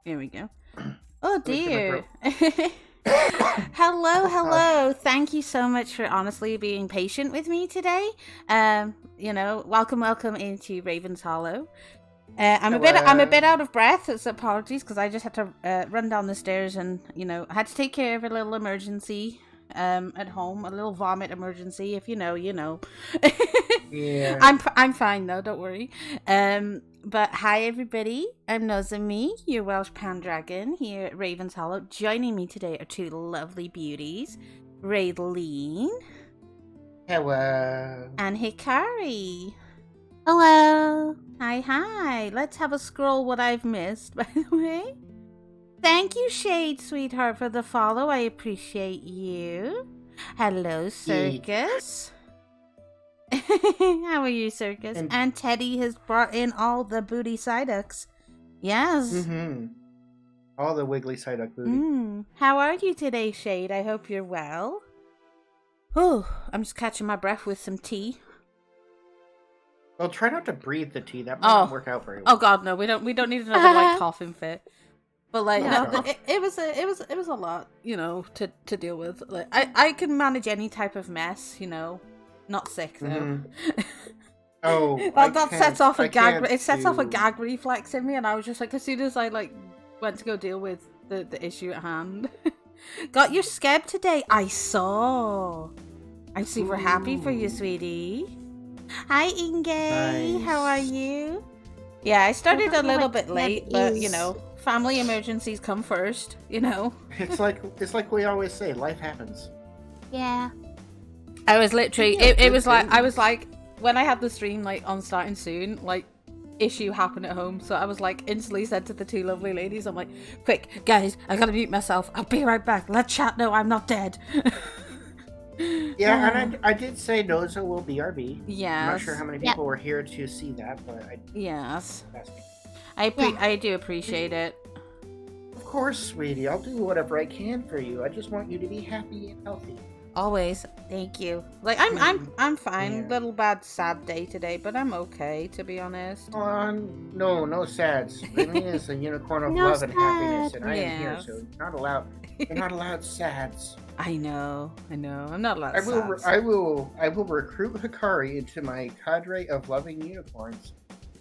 Here we go. Oh dear. Hello. Thank you so much for honestly being patient with me today. Welcome into Raven's Hollow. I'm a bit out of breath. It's apologies because I just had to run down the stairs and I had to take care of a little emergency at home, a little vomit emergency. If you know. Yeah. I'm fine though. Don't worry. But hi everybody. I'm Nozami, your Welsh Pandragon here at Raven's Hollow. Joining me today are two lovely beauties, Raylene. Hello. And Hikari. Hello. Hi. Let's have a scroll what I've missed, by the way. Thank you, Shade, sweetheart, for the follow. I appreciate you. Hello, Circus. How are you, Circus? And Teddy has brought in all the booty Psyducks. Yes. Mm-hmm. All the wiggly Psyduck booty. How are you today, Shade? I hope you're well. Oh, I'm just catching my breath with some tea. Well, try not to breathe the tea. That might not work out very well. Oh God, no. We don't need another coughing fit. But it was a lot, to deal with. Like I can manage any type of mess, not sick though. Mm-hmm. Oh, that sets off a gag. It sets off a gag reflex in me, and I was just like, as soon as I went to go deal with the issue at hand. Got your skeb today. I saw. I'm super happy for you, sweetie. Hi, Inge. Nice. How are you? Yeah, I started a little bit late, but family emergencies come first. It's like we always say, life happens. Yeah. I was literally. It was like I was like when I had the stream on starting soon, issue happened at home, so I was instantly said to the two lovely ladies, I'm like, quick guys, I gotta mute myself, I'll be right back, let's chat. No, I'm not dead. Yeah, and I did say Noza will BRB. Yeah, I'm not sure how many people were here to see that, but I do appreciate it. Of course, sweetie, I'll do whatever I can for you. I just want you to be happy and healthy. Always, thank you. I'm fine. Yeah. Little bad sad day today, but I'm okay, to be honest. No sads. Raylene is a unicorn of love and happiness, and I am here, so you're not allowed sads. I know. I'm not allowed. I will recruit Hikari into my cadre of loving unicorns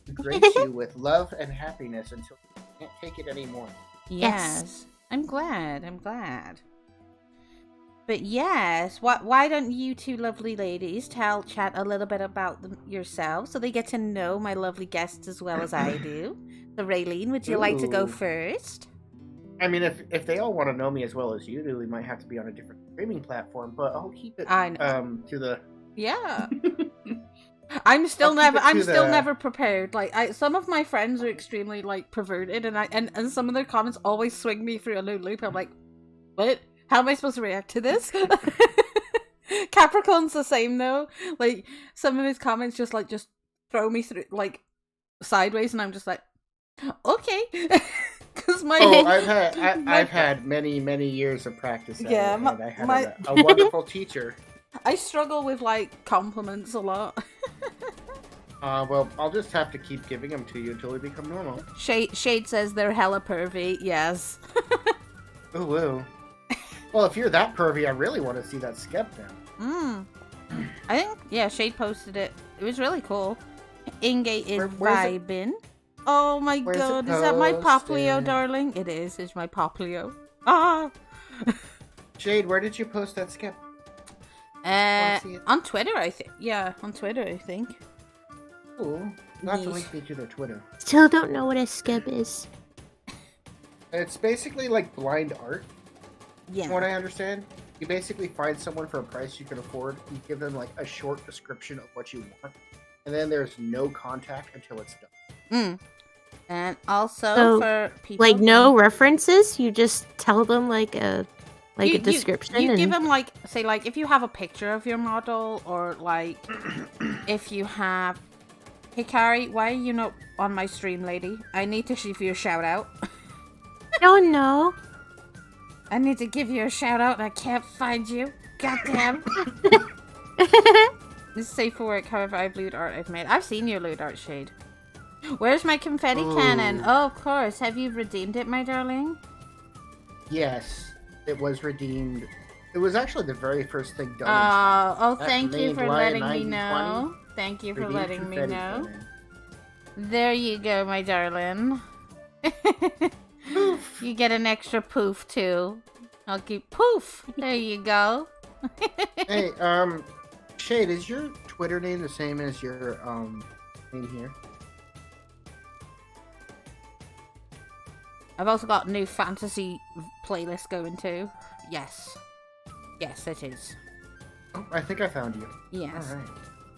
to grace you with love and happiness until you can't take it anymore. Yes. I'm glad. But yes, why don't you two lovely ladies chat a little bit about yourselves so they get to know my lovely guests as well as I do. So Raylene, would you like to go first? I mean, if they all want to know me as well as you do, we might have to be on a different streaming platform, but I'll keep it to the... Yeah. I'm still never prepared. Some of my friends are extremely perverted, and some of their comments always swing me through a new loop. I'm like, what? How am I supposed to react to this? Capricorn's the same though. Some of his comments just throw me through sideways, and I'm just like, okay. Because I've had many years of practice. Yeah, I had a wonderful teacher. I struggle with compliments a lot. Well, I'll just have to keep giving them to you until we become normal. Shade says they're hella pervy. Yes. Ooh. Well, if you're that pervy, I really want to see that skep now. I think, Shade posted it. It was really cool. Inge is vibing. Oh my god, is that my Poplio, darling? It is. It's my Poplio. Ah! Shade, where did you post that skep? On Twitter, I think. Yeah, on Twitter, I think. Cool. You'll have to link me to their Twitter. Still don't know what a skeb is. It's basically like blind art. Yeah. From what I understand, you basically find someone for a price you can afford. You give them a short description of what you want, and then there's no contact until it's done. And also for people no references, you just tell them a description. You give them say if you have a picture of your model, or if you have. Hikari, why are you not on my stream, lady? I need to give you a shout out. No. I need to give you a shout out and I can't find you. Goddamn. This is safe for work, however, I've lewd art I've made. I've seen your lewd art, Shade. Where's my confetti cannon? Oh, of course. Have you redeemed it, my darling? Yes, it was redeemed. It was actually the very first thing done. Thank you for letting me know. Thank you for letting me know. Cannon. There you go, my darling. Poof. You get an extra poof, too. I'll keep poof. There you go. Hey, Shade, is your Twitter name the same as your, name here? I've also got a new fantasy playlist going too. Yes. Yes, it is. Oh, I think I found you. Yes. All right.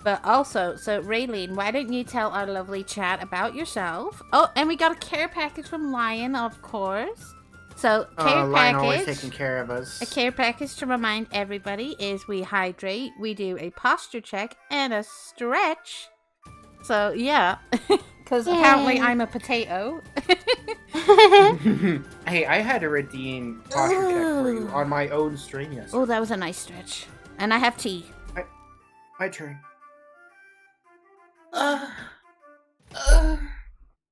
But also, so Raylene, why don't you tell our lovely chat about yourself? Oh, and we got a care package from Lion, of course. So, care Lion always package. taking care of us. A care package to remind everybody is we hydrate, we do a posture check, and a stretch. So, yeah. Because apparently I'm a potato. Hey, I had to redeem posture check for you on my own stream yesterday. Oh, that was a nice stretch. And I have tea. My turn.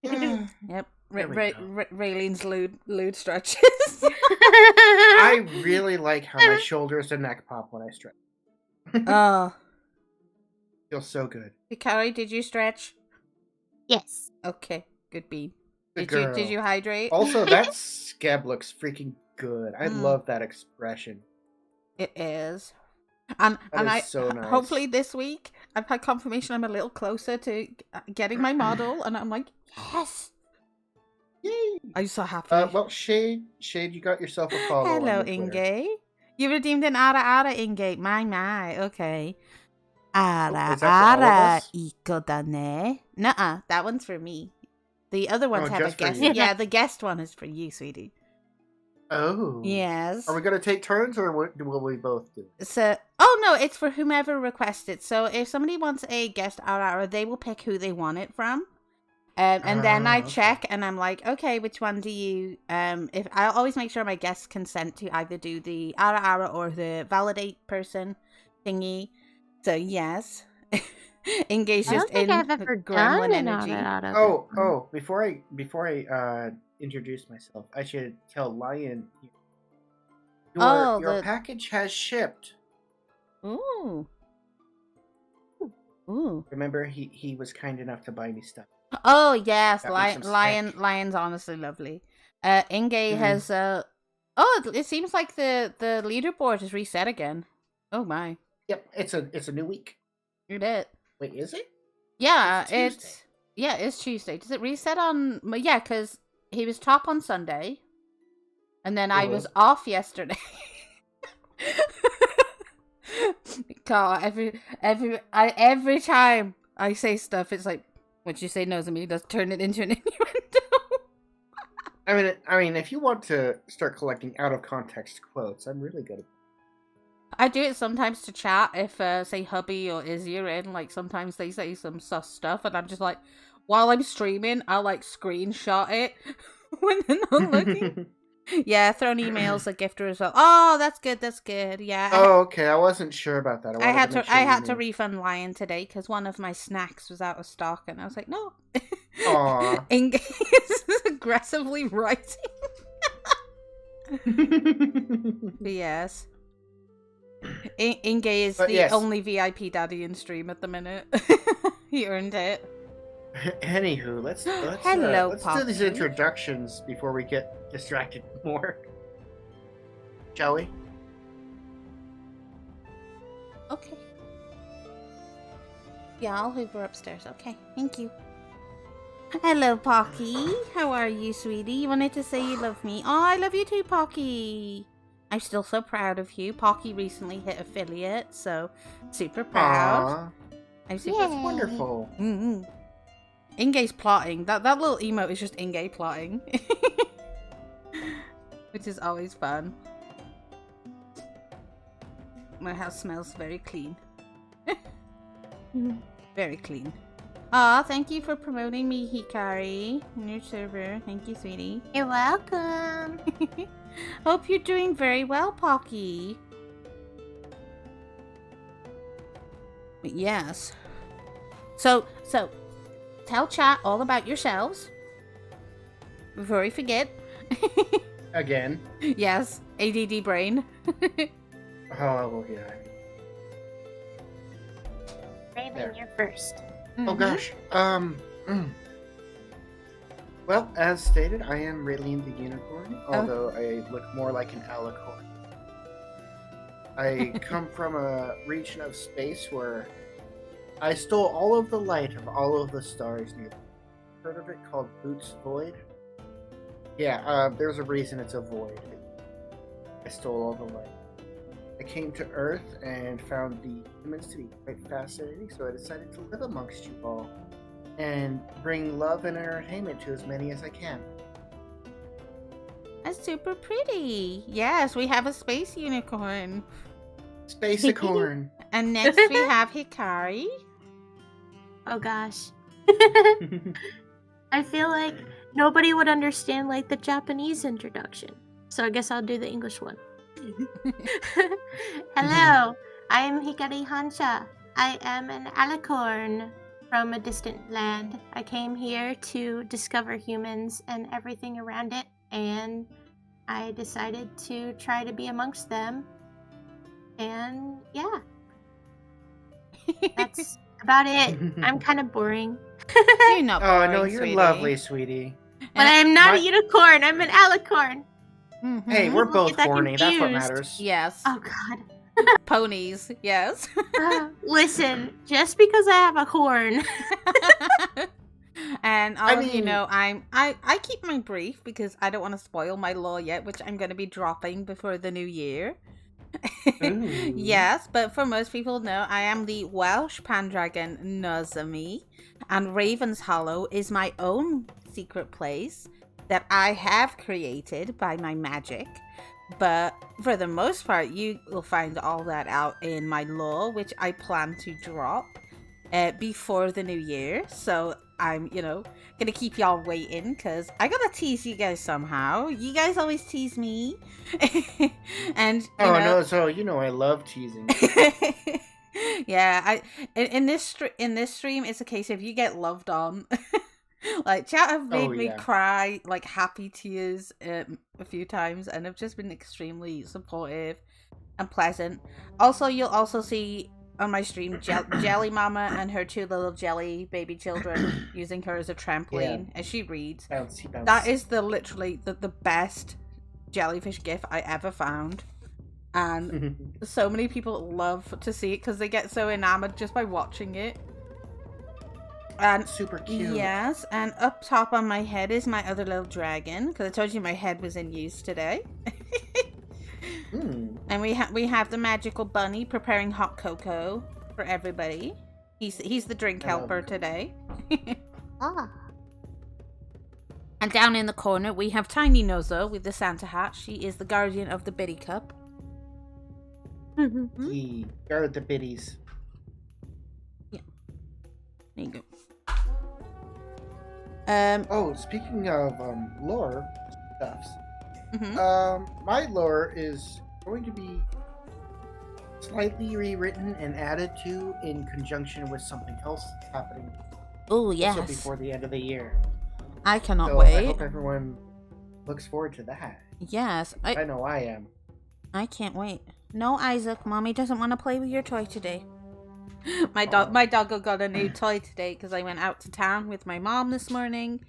Yep. There we go. Raylene's lewd stretches. I really like how my shoulders and neck pop when I stretch. Oh. Feels so good. Hikari, did you stretch? Yes. Okay, good bean. Good Did girl. you hydrate? Also, that scab looks freaking good. I love that expression. It is. And That is so nice. Hopefully this week I've had confirmation I'm a little closer to getting my model, and I'm like, yes. Yay! I'm so happy. Well, Shade, you got yourself a follow. Hello, on your Twitter. Inge. You redeemed an ara Inge. My. Okay. Ara is that for all of us? iko da ne. Nuh-uh, that one's for me. The other ones have a just for guest. you. Yeah, the guest one is for you, sweetie. Oh. Yes. Are we going to take turns, or will we both do? So, no, it's for whomever requested. So if somebody wants a guest ara, they will pick who they want it from. And then I check, and I'm like, okay, which one do you? If I always make sure my guests consent to either do the ara or the validate person thingy. So yes, engage just in I've ever gremlin done energy. Oh! Before I introduce myself, I should tell Lion. Your package has shipped. Ooh. Remember, he was kind enough to buy me stuff. Oh yes, Lion's honestly lovely. Inge has it seems like the leaderboard is reset again. Oh my. Yep, it's a new week. You did. Wait, is it? Yeah, it's Tuesday. Does it reset on? Yeah, because he was top on Sunday, and then I was off yesterday. God, every time I say stuff, it's like, what you say knows me. Let's turn it into an innuendo. I mean, if you want to start collecting out of context quotes, I'm really good at. I do it sometimes to chat. If say hubby or Izzy are in, like sometimes they say some sus stuff, and I'm just like, while I'm streaming, I'll like screenshot it when they're not looking. Yeah, thrown emails a gifter as well. Oh, that's good. Yeah. Oh, okay. I wasn't sure about that. I had to refund Lion today because one of my snacks was out of stock, and I was like, no. Aww. Inge is aggressively writing. Yes. Inge is the only VIP daddy in stream at the minute. He earned it. Anywho, let's do these introductions before we get distracted more. Shall we? Okay. Yeah, I'll hoover upstairs. Okay, thank you. Hello, Pocky. How are you, sweetie? You wanted to say you love me. Oh, I love you too, Pocky. I'm still so proud of you. Pocky recently hit affiliate, so super proud. Aww. I'm super That's wonderful. Mm-hmm. Inge's plotting. That little emote is just Inge plotting. Which is always fun. My house smells very clean. Very clean. Aw, thank you for promoting me, Hikari. New server. Thank you, sweetie. You're welcome. Hope you're doing very well, Pocky. Yes. So, tell chat all about yourselves before we forget. Again. Yes, ADD brain. Oh, yeah. Raven, you're first. Oh, gosh. Well, as stated, I am Raylene the Unicorn, although I look more like an alicorn. I come from a region of space where I stole all of the light of all of the stars near. Heard of it called Boots Void? Yeah, there's a reason it's a void. I stole all the light. I came to Earth and found the humans to be quite fascinating, so I decided to live amongst you all and bring love and entertainment to as many as I can. That's super pretty. Yes, we have a space unicorn. Space-acorn. And next we have Hikari. Oh gosh. I feel like nobody would understand like the Japanese introduction. So I guess I'll do the English one. Hello, I am Hikari Hansha. I am an alicorn from a distant land. I came here to discover humans and everything around it, and I decided to try to be amongst them. And yeah, that's about it. I'm kind of boring. You're not Oh, boring, no, you're sweetie. lovely, sweetie. But I am not a unicorn. I'm an alicorn. Mm-hmm. Hey, we're Don't both get that horny. That's what confused. matters. Yes. Oh God. Ponies, yes. Listen, just because I have a horn. And all I of you mean- know, I keep mine brief because I don't want to spoil my lore yet, which I'm going to be dropping before the new year. Ooh. Yes, but for most people know, I am the Welsh Pandragon Nozami, and Raven's Hollow is my own secret place that I have created by my magic. But for the most part, you will find all that out in my lore, which I plan to drop before the new year. So I'm, gonna keep y'all waiting because I gotta tease you guys somehow. You guys always tease me. And No, so I love teasing. Yeah, in this stream, it's a case of you get loved on. Like, chat have made me cry, like, happy tears a few times, and have just been extremely supportive and pleasant. Also, you'll also see on my stream Jelly Mama and her two little jelly baby children using her as a trampoline as she reads. Bouncy, bouncy. That is literally the best jellyfish gif I ever found. And so many people love to see it because they get so enamored just by watching it. And super cute. Yes, and up top on my head is my other little dragon, because I told you my head was in use today. And we have the magical bunny preparing hot cocoa for everybody. He's the drink helper today. And down in the corner we have Tiny Nozo with the Santa hat. She is the guardian of the Biddy Cup. Guard the biddies. Yeah. There you go. Speaking of lore stuffs, my lore is going to be slightly rewritten and added to in conjunction with something else that's happening. Oh yes. Also before the end of the year. I cannot So wait. I hope everyone looks forward to that. Yes, I know I am. I can't wait. No, Isaac, Mommy doesn't want to play with your toy today. My doggo got a new toy today because I went out to town with my mom this morning.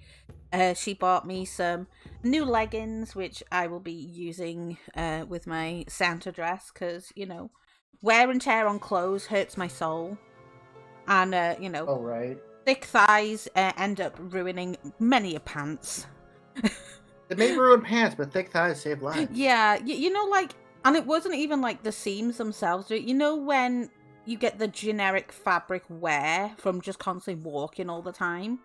She bought me some new leggings, which I will be using with my Santa dress because, wear and tear on clothes hurts my soul. And, Oh, right. thick thighs end up ruining many a pants. It may ruin pants, but thick thighs save lives. Yeah, and it wasn't even like the seams themselves. When you get the generic fabric wear from just constantly walking all the time,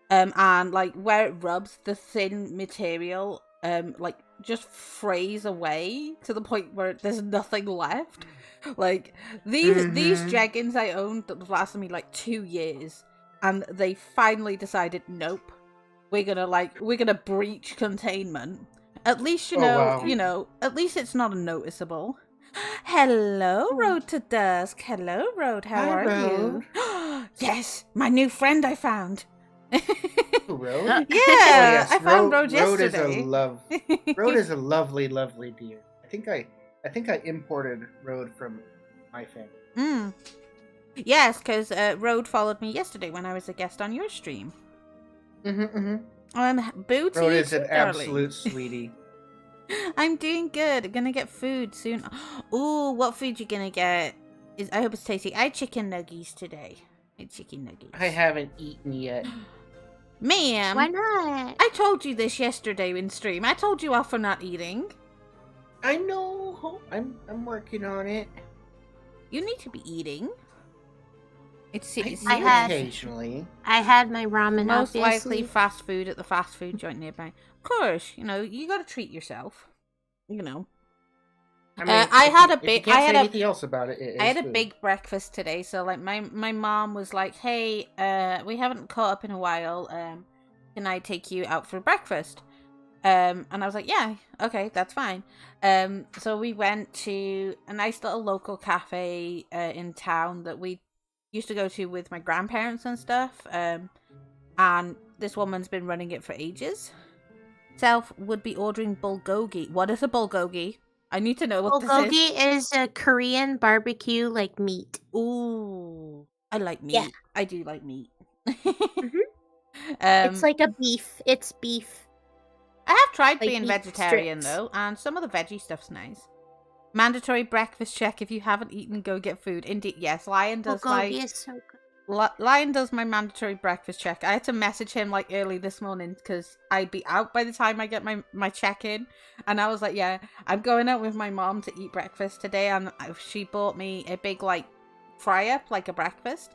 and like where it rubs, the thin material just frays away to the point where there's nothing left. Like these jeggings I owned that lasted me like 2 years, and they finally decided, nope, we're gonna breach containment. At least at least it's not noticeable. Hello, Road to Dusk. Hello, Road. How are you? Yes, my new friend I found. Road? Yeah, yes, I found Road Road yesterday. is a lovely, lovely deer. I think I imported Road from my family. Yes, because Road followed me yesterday when I was a guest on your stream. Boo to Road you is too, an absolute sweetie. I'm doing good. Gonna get food soon. Ooh, what food you gonna get? I hope it's tasty. I had chicken nuggies today. I haven't eaten yet. Ma'am. Why not? I told you this yesterday in stream. I told you off for not eating. I know. I'm working on it. You need to be eating. It's occasionally. I had my ramen. Most obviously. likely fast food at the fast food joint nearby. Of course, you gotta treat yourself. I mean, I had a big. I had anything else about it. I had a big breakfast today, so like my mom was like, "Hey, we haven't caught up in a while. Can I take you out for breakfast?" And I was like, "Yeah, okay, that's fine." So we went to a nice little local cafe in town that we used to go to with my grandparents and stuff. And this woman's been running it for ages. Self would be ordering bulgogi. What is a bulgogi? I need to know what this is. Bulgogi is a Korean barbecue like meat. Ooh, I like meat. Yeah. I do like meat. It's like a beef. It's beef. I have tried like being beef vegetarian strips. though, and some of the veggie stuff's nice. Mandatory breakfast check. If you haven't eaten, go get food. Indeed, yes. Lion does Bulgogi is so good. Lion does my mandatory breakfast check. I had to message him like early this morning because I'd be out by the time I get my check-in. And I was like, yeah, I'm going out with my mom to eat breakfast today. And she bought me a big like fry-up, like a breakfast.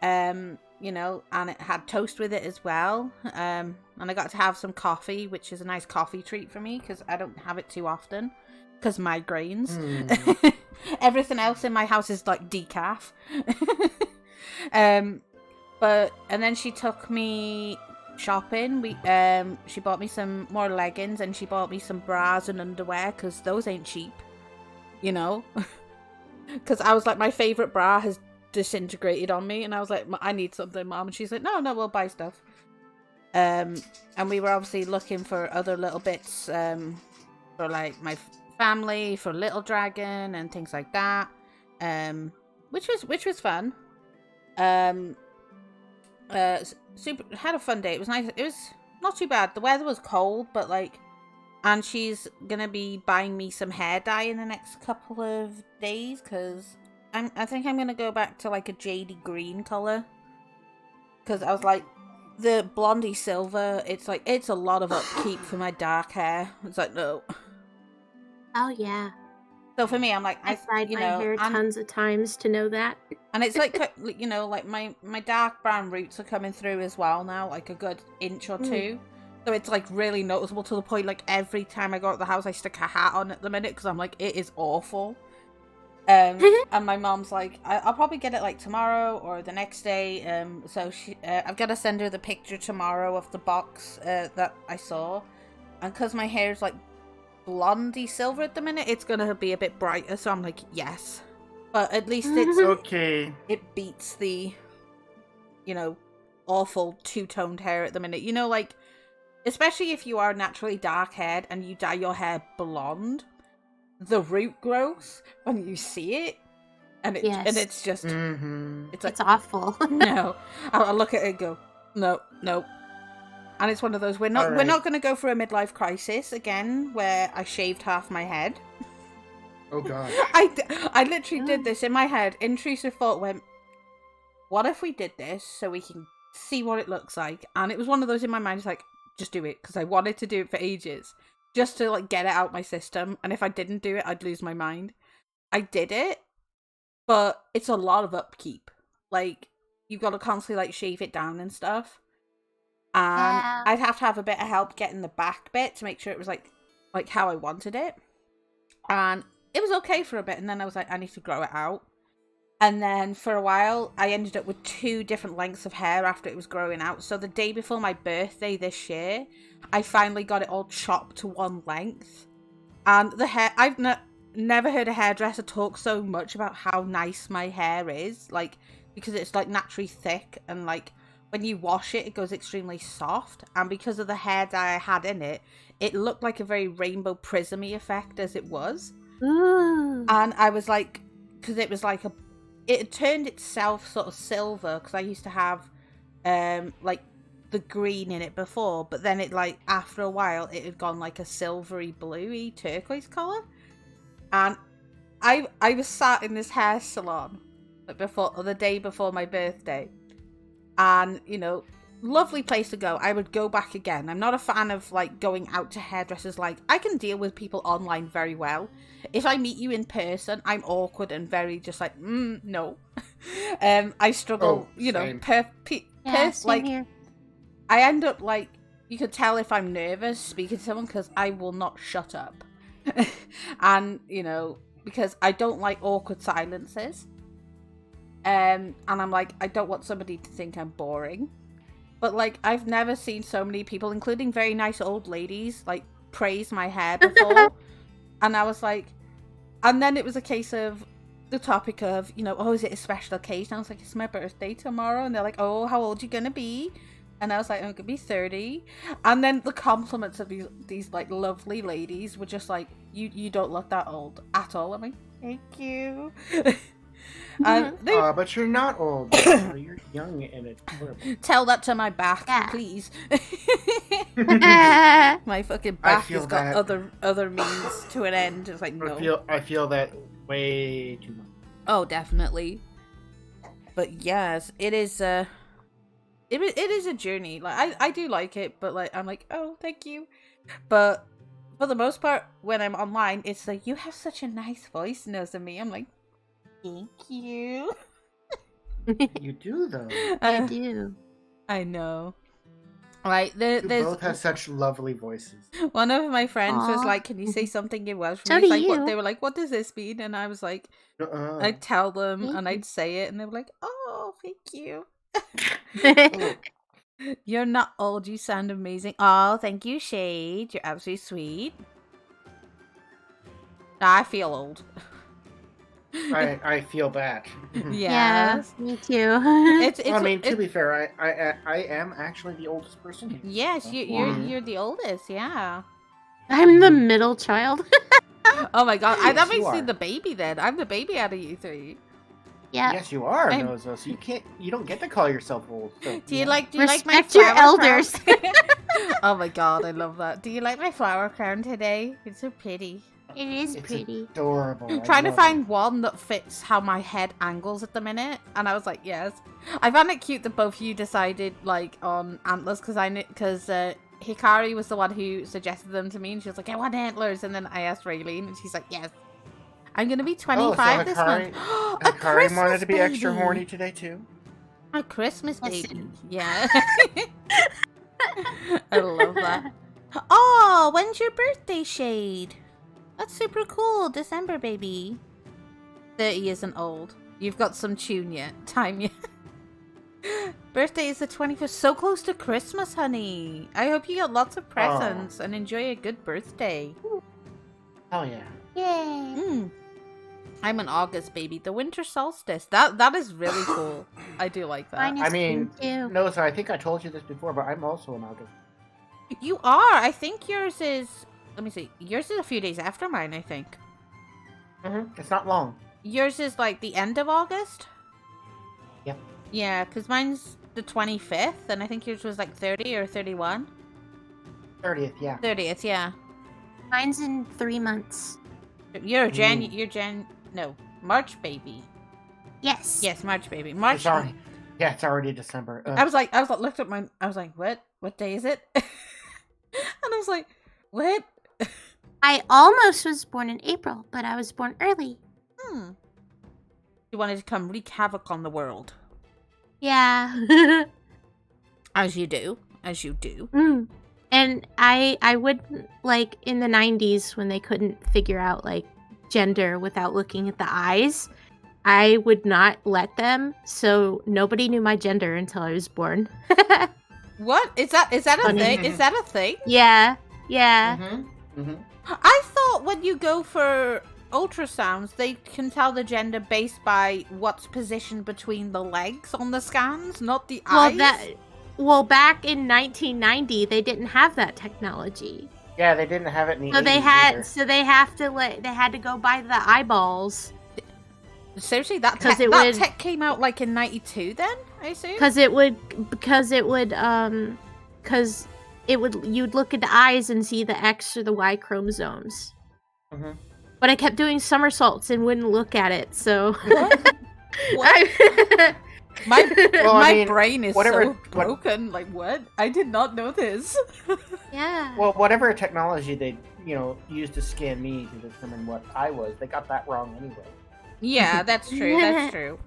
And it had toast with it as well. And I got to have some coffee, which is a nice coffee treat for me because I don't have it too often because migraines. Everything else in my house is like decaf. And then she took me shopping. She bought me some more leggings and she bought me some bras and underwear because those ain't cheap, because I was like, my favorite bra has disintegrated on me and I was like, I need something, Mom. And she's like, no, we'll buy stuff. And we were obviously looking for other little bits for like my family, for Little Dragon and things like that, which was fun. Super had a fun day. It was nice. It was not too bad. The weather was cold, but and she's gonna be buying me some hair dye in the next couple of days because I think I'm gonna go back to like a jadey green color because I was like, the blondie silver, it's a lot of upkeep for my dark hair. It's like, no. Oh yeah. So for me, I'm like, I've dyed my hair tons of times to know that. And it's like, like my dark brown roots are coming through as well now, like a good inch or two. So it's like really noticeable to the point, like every time I go out the house, I stick a hat on at the minute because I'm like, it is awful. And my mom's like, I'll probably get it like tomorrow or the next day. So I've got to send her the picture tomorrow of the box that I saw, and because my hair's like blondie silver at the minute, it's gonna be a bit brighter, so I'm like, yes, but at least it's okay. It beats the awful two-toned hair at the minute, like, especially if you are naturally dark haired and you dye your hair blonde, the root growth when you see it, and it's just it's like, it's awful. No, I'll look at it and go, no. And it's one of those, we're not going to go for a midlife crisis again where I shaved half my head. Oh god. I literally did this in my head. Intrusive thought went, what if we did this so we can see what it looks like? And it was one of those in my mind, it's like, just do it, because I wanted to do it for ages, just to like get it out my system. And if I didn't do it, I'd lose my mind. I did it, but it's a lot of upkeep. Like, you've got to constantly like shave it down and stuff. And I'd have to have a bit of help getting the back bit to make sure it was like how I wanted it. And it was okay for a bit, and then I was like, I need to grow it out. And then for a while, I ended up with 2 different lengths of hair after it was growing out. So the day before my birthday this year, I finally got it all chopped to one length. And the hair, I've never heard a hairdresser talk so much about how nice my hair is. Like, because it's like naturally thick, and like when you wash it, it goes extremely soft. And because of the hair that I had in it, it looked like a very rainbow prismy effect as it was. Ooh. And I was like, because it was like it had turned itself sort of silver, because I used to have like the green in it before, but then it like after a while it had gone like a silvery bluey turquoise color. And I was sat in this hair salon like the day before my birthday, and you know, lovely place to go. I would go back again. I'm not a fan of like going out to hairdressers. Like, I can deal with people online very well. If I meet you in person, I'm awkward and very just like no. I struggle, you know, Same here. I end up like, you could tell if I'm nervous speaking to someone because I will not shut up. And, you know, because I don't like awkward silences. And I'm like, I don't want somebody to think I'm boring. But like, I've never seen so many people, including very nice old ladies, like praise my hair before. And I was like, and then it was a case of the topic of, you know, oh, is it a special occasion? I was like, it's my birthday tomorrow. And they're like, oh, how old are you gonna be? And I was like, I'm gonna be 30. And then the compliments of these like lovely ladies were just like, you don't look that old at all. I'm like, thank you. But you're not old. You're young and adorable. Tell that to my back, Yeah. please. My fucking back has got that. other means to an end. It's like, no. I feel that way too much. Oh, definitely. But yes, it is it is a journey. Like, I do like it, but like, I'm like, oh, thank you. But for the most part, when I'm online, it's like, you have such a nice voice, knows of me. I'm like, thank you. You do, though. I do. I know. Like, You there's both have such lovely voices. one of my friends was Aw. like, can you say something in Welsh? So And he's do like, what? you. They were like, what does this mean? And I was like, Uh-uh. I'd tell them Thank and you. I'd say it, and they were like, oh, thank you. Oh, You're not old, you sound amazing. Oh, thank you, Shade. You're absolutely sweet. I feel old. I feel bad. Yes. Yeah, me too. I mean, to be fair, I am actually the oldest person here. Yes, you're the oldest, yeah. I'm the middle child. Oh my god, Yes, that you makes me are. the baby then. I'm the baby out of you three. Yeah. Yes, you are, I'm- Nozo. So you don't get to call yourself old. So, Do you yeah. like my Respect your flower elders. crown? Oh my god, I love that. Do you like my flower crown today? It's so pretty. It is It's pretty. adorable. I Trying to love find one that fits how my head angles at the minute, and I was like, yes. I found it cute that both of you decided like on antlers, because Hikari was the one who suggested them to me, and she was like, I want antlers, and then I asked Raylene, and she's like, yes. I'm gonna be 25 this month. A Hikari wanted Christmas to be extra baby. horny today too. A Christmas baby. Listen. Yeah. I love that. Oh, when's your birthday, Shade? That's super cool. December, baby. 30 isn't old. You've got some tune yet. Time yet. Birthday is the 21st. So close to Christmas, honey. I hope you get lots of presents and enjoy a good birthday. Oh yeah. Yay. I'm an August baby. The winter solstice. That is really cool. I do like that. Mine is I mean, too. no, so I think I told you this before, but I'm also an August. You are. I think yours is. Let me see. Yours is a few days after mine, I think. It's not long. Yours is like the end of August? Yep. Yeah, because mine's the 25th, and I think yours was like 30 or 31. 30th, yeah. 30th, yeah. Mine's in 3 months. You're Ooh. no, March baby. Yes. Yes, March baby. March. It's already, yeah, it's already December. I was like, looked at mine. I was like, what day is it? And I was like, what? I almost was born in April, but I was born early. You wanted to come wreak havoc on the world. Yeah. As you do. As you do. And I wouldn't, like, in the 90s when they couldn't figure out, like, gender without looking at the eyes, I would not let them, so nobody knew my gender until I was born. What? Is that a Funny. thing? Is that a thing? Yeah. Mm-hmm. I thought when you go for ultrasounds, they can tell the gender based by what's positioned between the legs on the scans, not the eyes. Well, back in 1990, they didn't have that technology. Yeah, they didn't have it in the 80s either. So they had to go by the eyeballs. Seriously, that tech came out like in 92 then, I assume? You'd look at the eyes and see the X or the Y chromosomes. Mm-hmm. But I kept doing somersaults and wouldn't look at it, so... What? My brain is so broken. Like, what? I did not know this. Yeah. Well, whatever technology they, used to scan me to determine what I was, they got that wrong anyway. Yeah, that's true. That's true.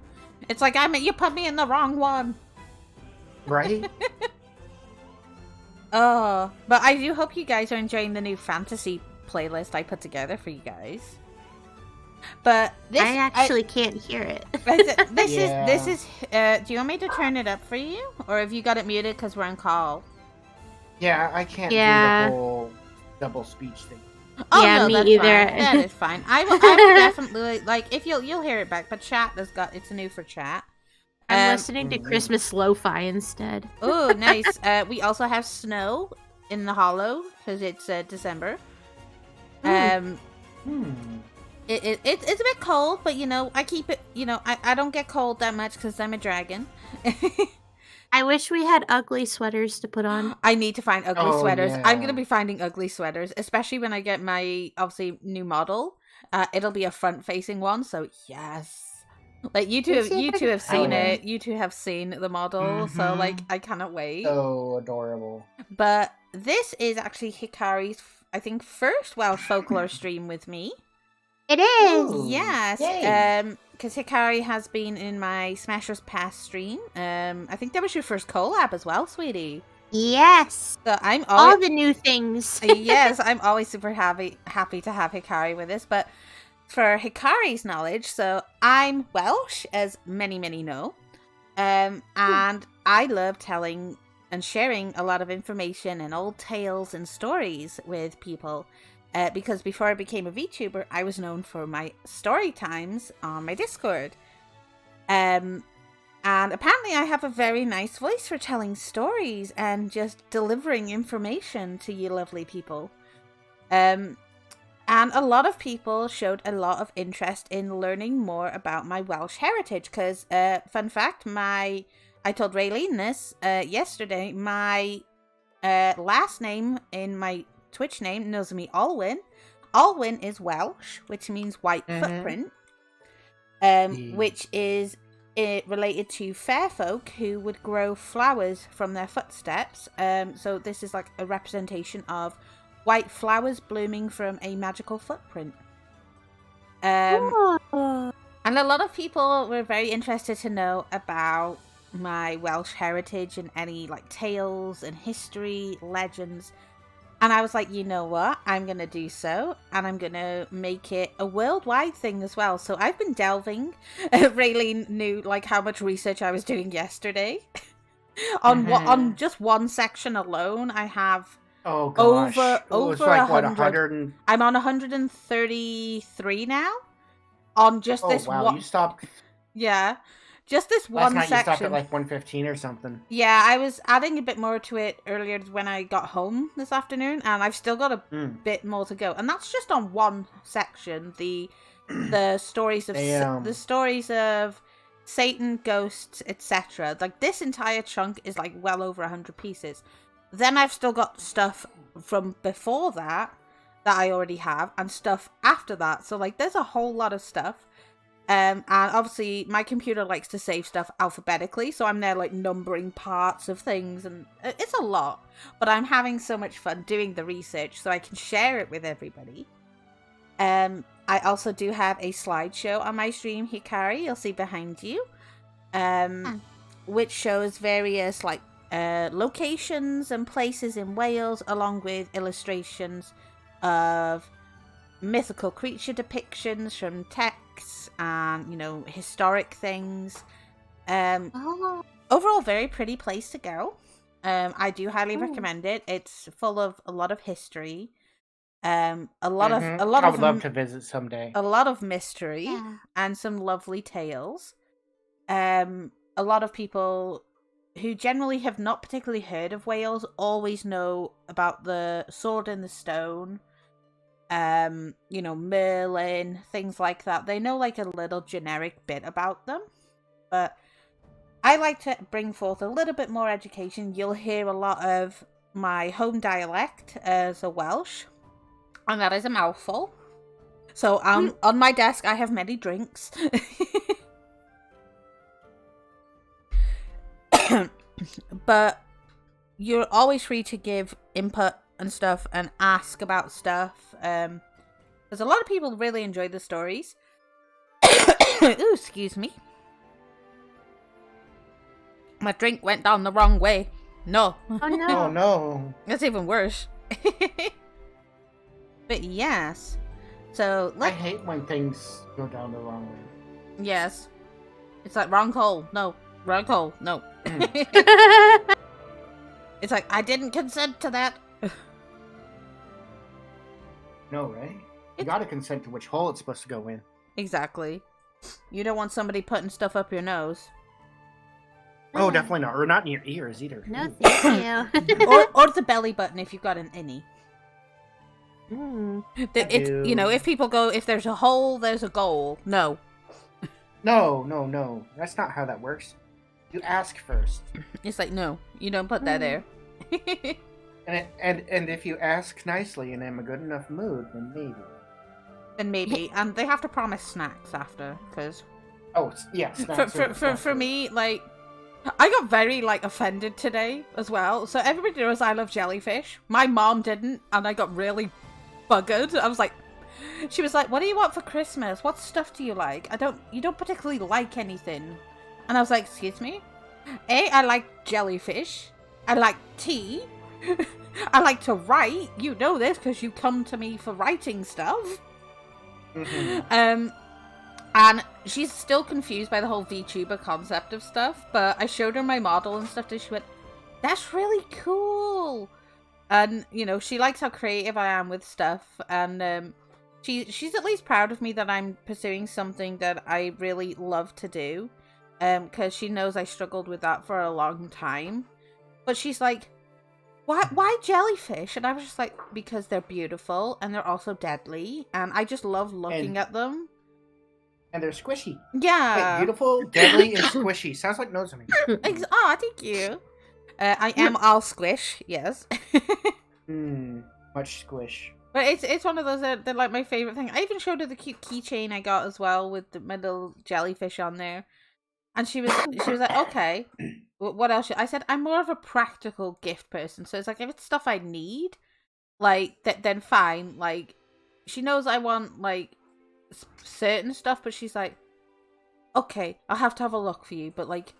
It's like, you put me in the wrong one. Right? Oh, but I do hope you guys are enjoying the new fantasy playlist I put together for you guys. But I actually can't hear it. This is. Do you want me to turn it up for you, or have you got it muted because we're on call? Yeah, I can't do the whole double speech thing. Oh, yeah, no, me that's either. Fine. That is fine. I will definitely if you'll hear it back. But chat it's new for chat. I'm listening to Christmas lo-fi instead. Oh, nice. We also have snow in the hollow because it's December. It's a bit cold, but I keep it. I don't get cold that much because I'm a dragon. I wish we had ugly sweaters to put on. I need to find ugly sweaters. Yeah. I'm gonna be finding ugly sweaters, especially when I get my obviously new model. It'll be a front-facing one, so yes. Like you two have seen it. You two have seen the model, so like I cannot wait. So adorable. But this is actually Hikari's, I think, first Welsh folklore stream with me. It is. Ooh, yes. yay. Because Hikari has been in my Smashers Pass stream. I think that was your first collab as well, sweetie. Yes. So I'm all the new things. Yes, I'm always super happy to have Hikari with us. But for Hikari's knowledge, so I'm Welsh, as many know, and I love telling and sharing a lot of information and old tales and stories with people. Because before I became a VTuber, I was known for my story times on my Discord. And apparently I have a very nice voice for telling stories and just delivering information to you lovely people. And a lot of people showed a lot of interest in learning more about my Welsh heritage. Because, fun fact, I told Raylene this yesterday, my last name in my Twitch name, Nozumi Alwyn. Alwyn is Welsh, which means white footprint, which is related to fair folk who would grow flowers from their footsteps. So this is like a representation of white flowers blooming from a magical footprint. And a lot of people were very interested to know about my Welsh heritage and any like tales and history, legends. And I was like, you know what? I'm going to do so. And I'm going to make it a worldwide thing as well. So I've been delving. Raylene knew like how much research I was doing yesterday. On just one section alone, I have over like 100. I'm on 133 now. On just this one. Oh, wow. You stopped. Yeah. Just this one Last night section. You stopped at like 115 or something. Yeah, I was adding a bit more to it earlier when I got home this afternoon, and I've still got a bit more to go. And that's just on one section, the stories of the stories of Satan, ghosts, etc. Like this entire chunk is like well over 100 pieces. Then I've still got stuff from before that I already have, and stuff after that. So like there's a whole lot of stuff. And obviously my computer likes to save stuff alphabetically, so I'm there like numbering parts of things, and it's a lot, but I'm having so much fun doing the research so I can share it with everybody. I also do have a slideshow on my stream, Hikari, you'll see behind you, which shows various like locations and places in Wales, along with illustrations of mythical creature depictions from texts and historic things. Overall, very pretty place to go. I do highly recommend it. It's full of a lot of history, A lot of I would love to visit someday. a lot of mystery Yeah. and some lovely tales. A lot of people who generally have not particularly heard of Wales always know about the Sword in the Stone, Merlin, things like that. They know like a little generic bit about them, but I like to bring forth a little bit more education. You'll hear a lot of my home dialect as a Welsh, and that is a mouthful. So on my desk I have many drinks. But you're always free to give input and stuff and ask about stuff. Because a lot of people really enjoy the stories. Ooh, excuse me. My drink went down the wrong way. No. Oh no. Oh no. That's even worse. But yes. So I hate when things go down the wrong way. Yes. It's like wrong hole. No. Wrong hole. No. It's like I didn't consent to that. No, right? You gotta consent to which hole it's supposed to go in. Exactly. You don't want somebody putting stuff up your nose. Oh, definitely not. Or not in your ears either. No, thank you. or the belly button if you've got an innie. Mm. It's if people go, if there's a hole, there's a goal. No. No. That's not how that works. You ask first. It's like, no, you don't put that there. and if you ask nicely and in a good enough mood, then maybe. Then maybe. And they have to promise snacks after, because... Oh, yeah, snacks. For me, like, I got very, like, offended today as well. So everybody knows I love jellyfish. My mom didn't, and I got really buggered. I was like... She was like, what do you want for Christmas? What stuff do you like? You don't particularly like anything. And I was like, excuse me? I like jellyfish. I like tea. I like to write. You know this because you come to me for writing stuff. Mm-hmm. And she's still confused by the whole VTuber concept of stuff. But I showed her my model and stuff, and she went, that's really cool. And, she likes how creative I am with stuff. And she's at least proud of me that I'm pursuing something that I really love to do. Because she knows I struggled with that for a long time. But she's like, why jellyfish? And I was just like, because they're beautiful and they're also deadly. And I just love looking at them. And they're squishy. Yeah. Wait, beautiful, deadly, and squishy. Sounds like nose to me. Oh, thank you. I am all squish, yes. Much squish. But it's one of those that they're like my favorite thing. I even showed her the cute keychain I got as well with my little jellyfish on there. And she was like, okay, what else? I said, I'm more of a practical gift person. So it's like, if it's stuff I need, like, then fine. Like, she knows I want, like, certain stuff, but she's like, okay, I'll have to have a look for you. But, like,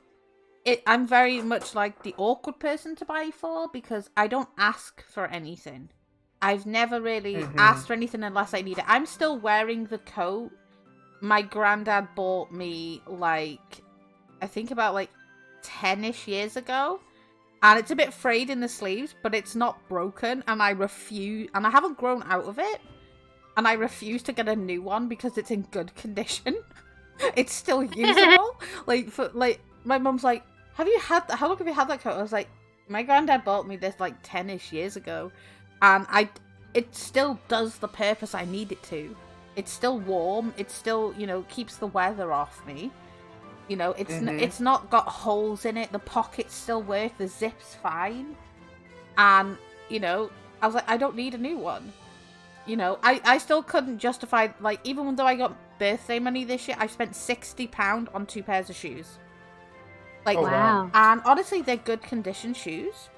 I'm very much like the awkward person to buy for because I don't ask for anything. I've never really asked for anything unless I need it. I'm still wearing the coat my granddad bought me, like, I think about, like, 10-ish years ago. And it's a bit frayed in the sleeves, but it's not broken. And I refuse, and I haven't grown out of it. And I refuse to get a new one because it's in good condition. It's still usable. My mum's like, how long have you had that coat? I was like, my granddad bought me this, like, 10-ish years ago. And it still does the purpose I need it to. It's still warm. It still, keeps the weather off me. It's not got holes in it. The pockets still work. The zip's fine. And, I was like, I don't need a new one. I still couldn't justify, like, even though I got birthday money this year, I spent £60 on 2 pairs of shoes. Like, wow. And honestly, they're good condition shoes.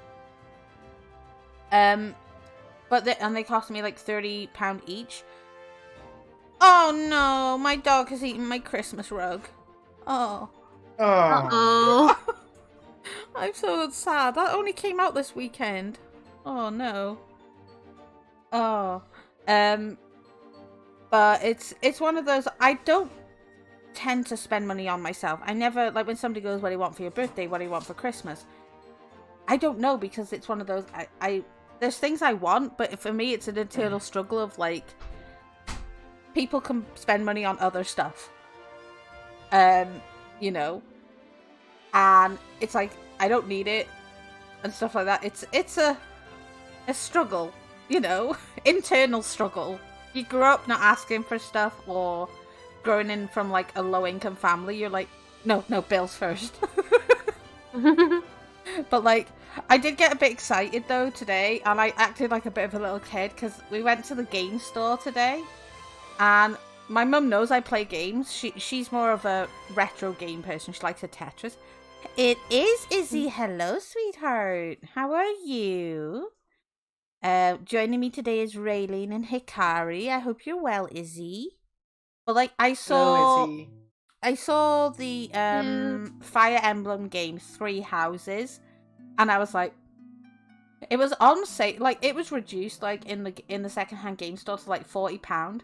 But they cost me like £30 each. Oh no, my dog has eaten my Christmas rug. Oh. Uh-oh. I'm so sad. That only came out this weekend. Oh no. Oh. But it's one of those, I don't tend to spend money on myself. I never, like, when somebody goes, what do you want for your birthday? What do you want for Christmas? I don't know, because it's one of those, there's things I want, but for me, it's an internal struggle of like, people can spend money on other stuff, you know, and it's like I don't need it and stuff like that. It's a struggle, you know, internal struggle. You grew up not asking for stuff, or growing in from like a low income family, you're like, no, bills first. But like, I did get a bit excited though today, and I acted like a bit of a little kid because we went to the game store today, and my mum knows I play games. She's more of a retro game person. She likes her Tetris. It is Izzy. Hello, sweetheart. How are you? Joining me today is Raylene and Hikari. I hope you're well, Izzy. But like, I saw the Fire Emblem game 3 Houses, and I was like, it was on sale, like it was reduced like in the secondhand game store to like £40,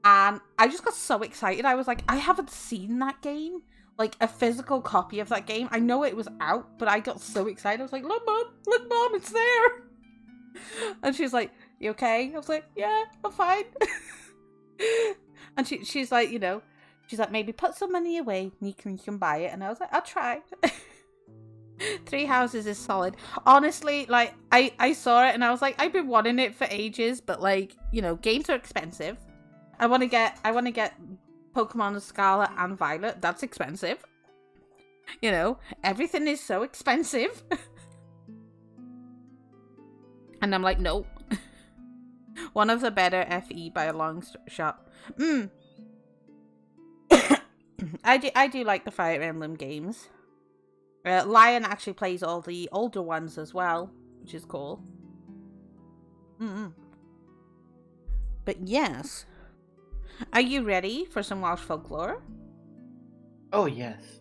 and I just got so excited. I was like, I haven't seen that game, like a physical copy of that game. I know it was out, but I got so excited. I was like, look mom, it's there. And she's like, you okay? I was like, yeah, I'm fine. And she's like, you know, she's like, maybe put some money away and you can buy it. And I was like, I'll try. 3 Houses is solid. Honestly, like, I saw it and I was like, I've been wanting it for ages, but like, you know, games are expensive. I want to get Pokemon Scarlet and Violet. That's expensive. You know, everything is so expensive. And I'm like, no. One of the better FE by a long shot. I do like the Fire Emblem games. Lion actually plays all the older ones as well, which is cool. But yes. Are you ready for some Welsh folklore? Oh, yes.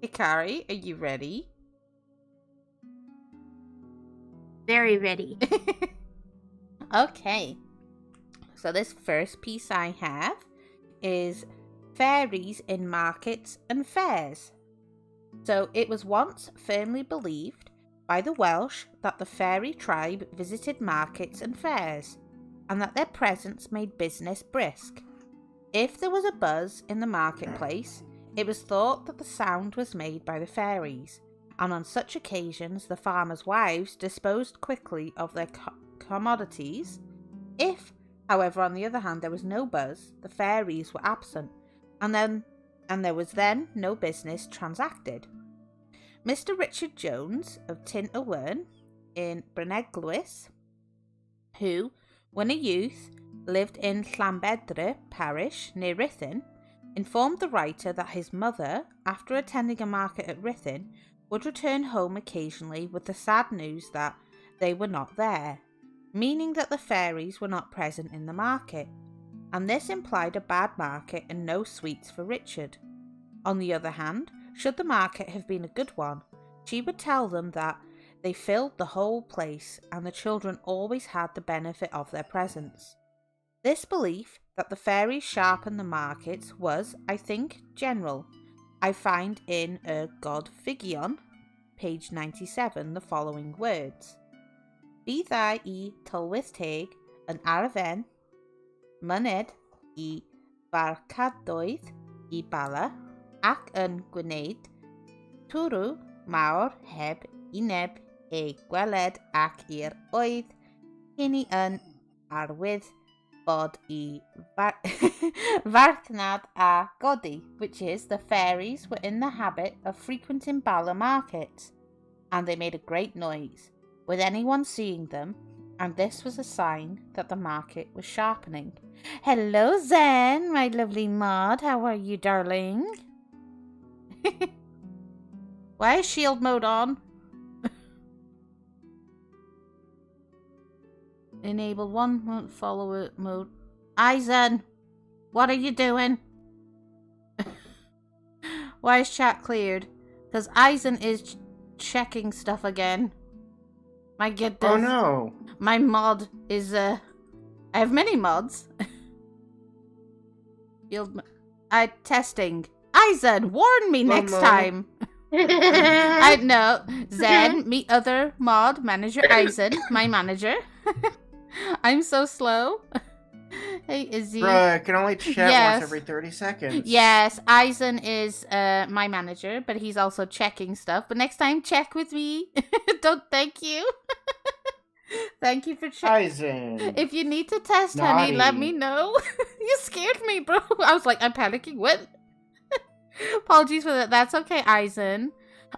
Hikari, are you ready? Very ready. Okay. So this first piece I have is fairies in markets and fairs. So it was once firmly believed by the Welsh that the fairy tribe visited markets and fairs, and that their presence made business brisk. If there was a buzz in the marketplace, it was thought that the sound was made by the fairies, and on such occasions the farmers' wives disposed quickly of their commodities. If, however, on the other hand, there was no buzz, the fairies were absent, and there was then no business transacted. Mr. Richard Jones of Tint y Wern in Breneglwys, who, when a youth, lived in Llanbedre parish near Ruthin, informed the writer that his mother, after attending a market at Ruthin, would return home occasionally with the sad news that they were not there, meaning that the fairies were not present in the market, and this implied a bad market and no sweets for Richard. On the other hand, should the market have been a good one, she would tell them that they filled the whole place and the children always had the benefit of their presence. This belief that the fairies sharpen the markets was, I think, general. I find in God Figion, page 97, the following words. Bydd I tylwyth teg yn arfen, myned I farcadoedd I bala, ac yn gwneud twrw mawr heb uneb ei gweled ac i'r oedd hynny yn arwydd bod I farchnad a godi, which is the fairies were in the habit of frequenting Bala markets, and they made a great noise with anyone seeing them, and this was a sign that the market was sharpening. Hello, Zen, my lovely mod. How are you, darling? Why is shield mode on? Enable 1 month follower mode. Eisen, what are you doing? Why is chat cleared? Because Eisen is checking stuff again. My goodness. Oh no. My mod is I have many mods. Testing. Eisen, warn me next time. I know. Zen, meet other mod manager Eisen, my manager. I'm so slow. Hey, Izzy. Bruh, I can only chat once every 30 seconds. Yes, Eisen is my manager, but he's also checking stuff. But next time, check with me. Don't thank you. Thank you for checking. Eisen. If you need to test, honey, let me know. You scared me, bro. I was like, I'm panicking. What? Apologies for that. That's okay, Eisen.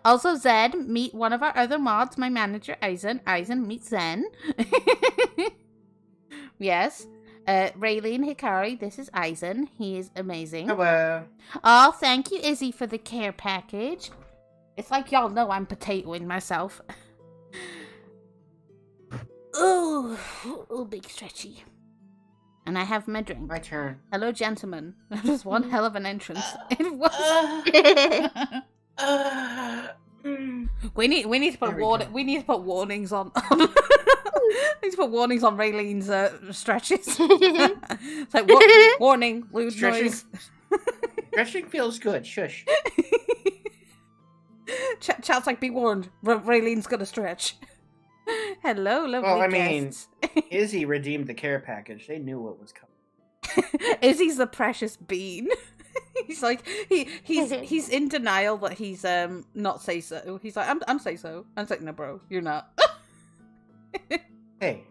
Also, Zed, meet one of our other mods, my manager, Eisen. Eisen, meet Zen. Yes. Raylene Hikari, this is Eisen. He is amazing. Hello. Oh, thank you, Izzy, for the care package. It's like y'all know I'm potatoing myself. Ooh, big stretchy. And I have my drink. My turn. Hello, gentlemen. That was one hell of an entrance. It was. We need to put warnings on. We need to put warnings on Raylene's stretches. It's like warning, lewd noise. Stretching feels good. Shush. Chat's like, be warned. Raylene's gonna stretch. Hello, lovely guests. Izzy redeemed the care package. They knew what was coming. Izzy's the precious bean. He's like he's in denial that he's not say so. He's like, I'm say so. I'm like, no, bro, you're not. Hey,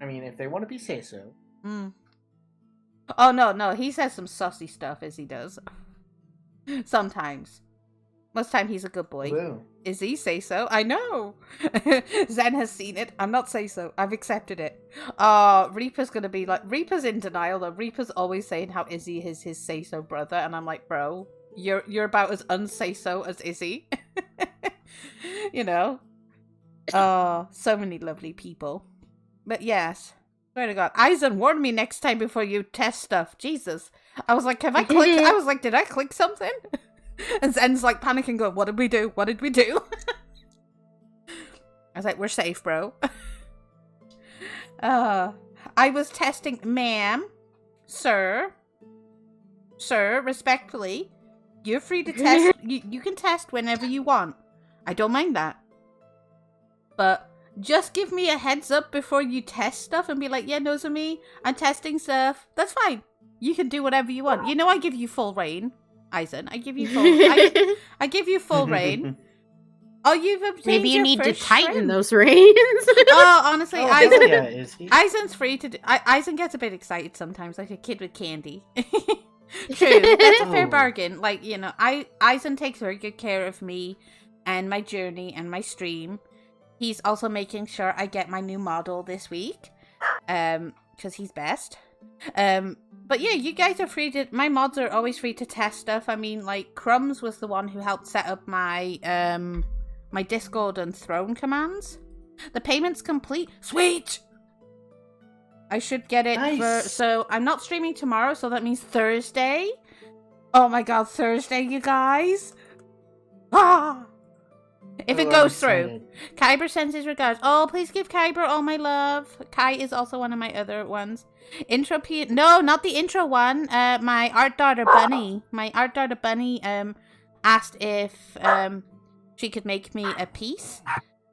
I mean, if they want to be say so. Oh no, he says some sussy stuff, as he does. Sometimes. Most time he's a good boy. Woo. Is he say so? I know. Zen has seen it. I'm not say so. I've accepted it. Reaper's gonna be like, Reaper's in denial though. Reaper's always saying how Izzy is his say so brother, and I'm like, bro, you're about as unsay so as Izzy. You know. Oh, so many lovely people. But yes. Swear to God. Eisen, warn me next time before you test stuff. Jesus. I was like, have I clicked? I was like, did I click something? And Zen's like panicking, going, what did we do? What did we do? I was like, we're safe, bro. I was testing, ma'am, sir, respectfully, you're free to test. You can test whenever you want. I don't mind that. But just give me a heads up before you test stuff and be like, yeah, knows me. I'm testing stuff. That's fine. You can do whatever you want. You know I give you full reign. Eisen, I give you full. I give you full reign. Oh, you've obtained Maybe you your need to first tighten shrimp. those reins. Oh, honestly, Eisen, Eisen's free to do. Eisen gets a bit excited sometimes, like a kid with candy. True, that's a fair bargain. Like, you know, Eisen takes very good care of me and my journey and my stream. He's also making sure I get my new model this week, because he's best. But yeah, you guys are free to. My mods are always free to test stuff. I mean, like Crumbs was the one who helped set up my my Discord and Throne commands. The payment's complete. Sweet. I should get it for. So I'm not streaming tomorrow, so that means Thursday. Oh my God, Thursday, you guys! Ah. If it goes through. Kyber sends his regards. Oh, please give Kyber all my love. Kai is also one of my other ones. Intro No, not the intro one. My art daughter Bunny. My art daughter Bunny asked if she could make me a piece.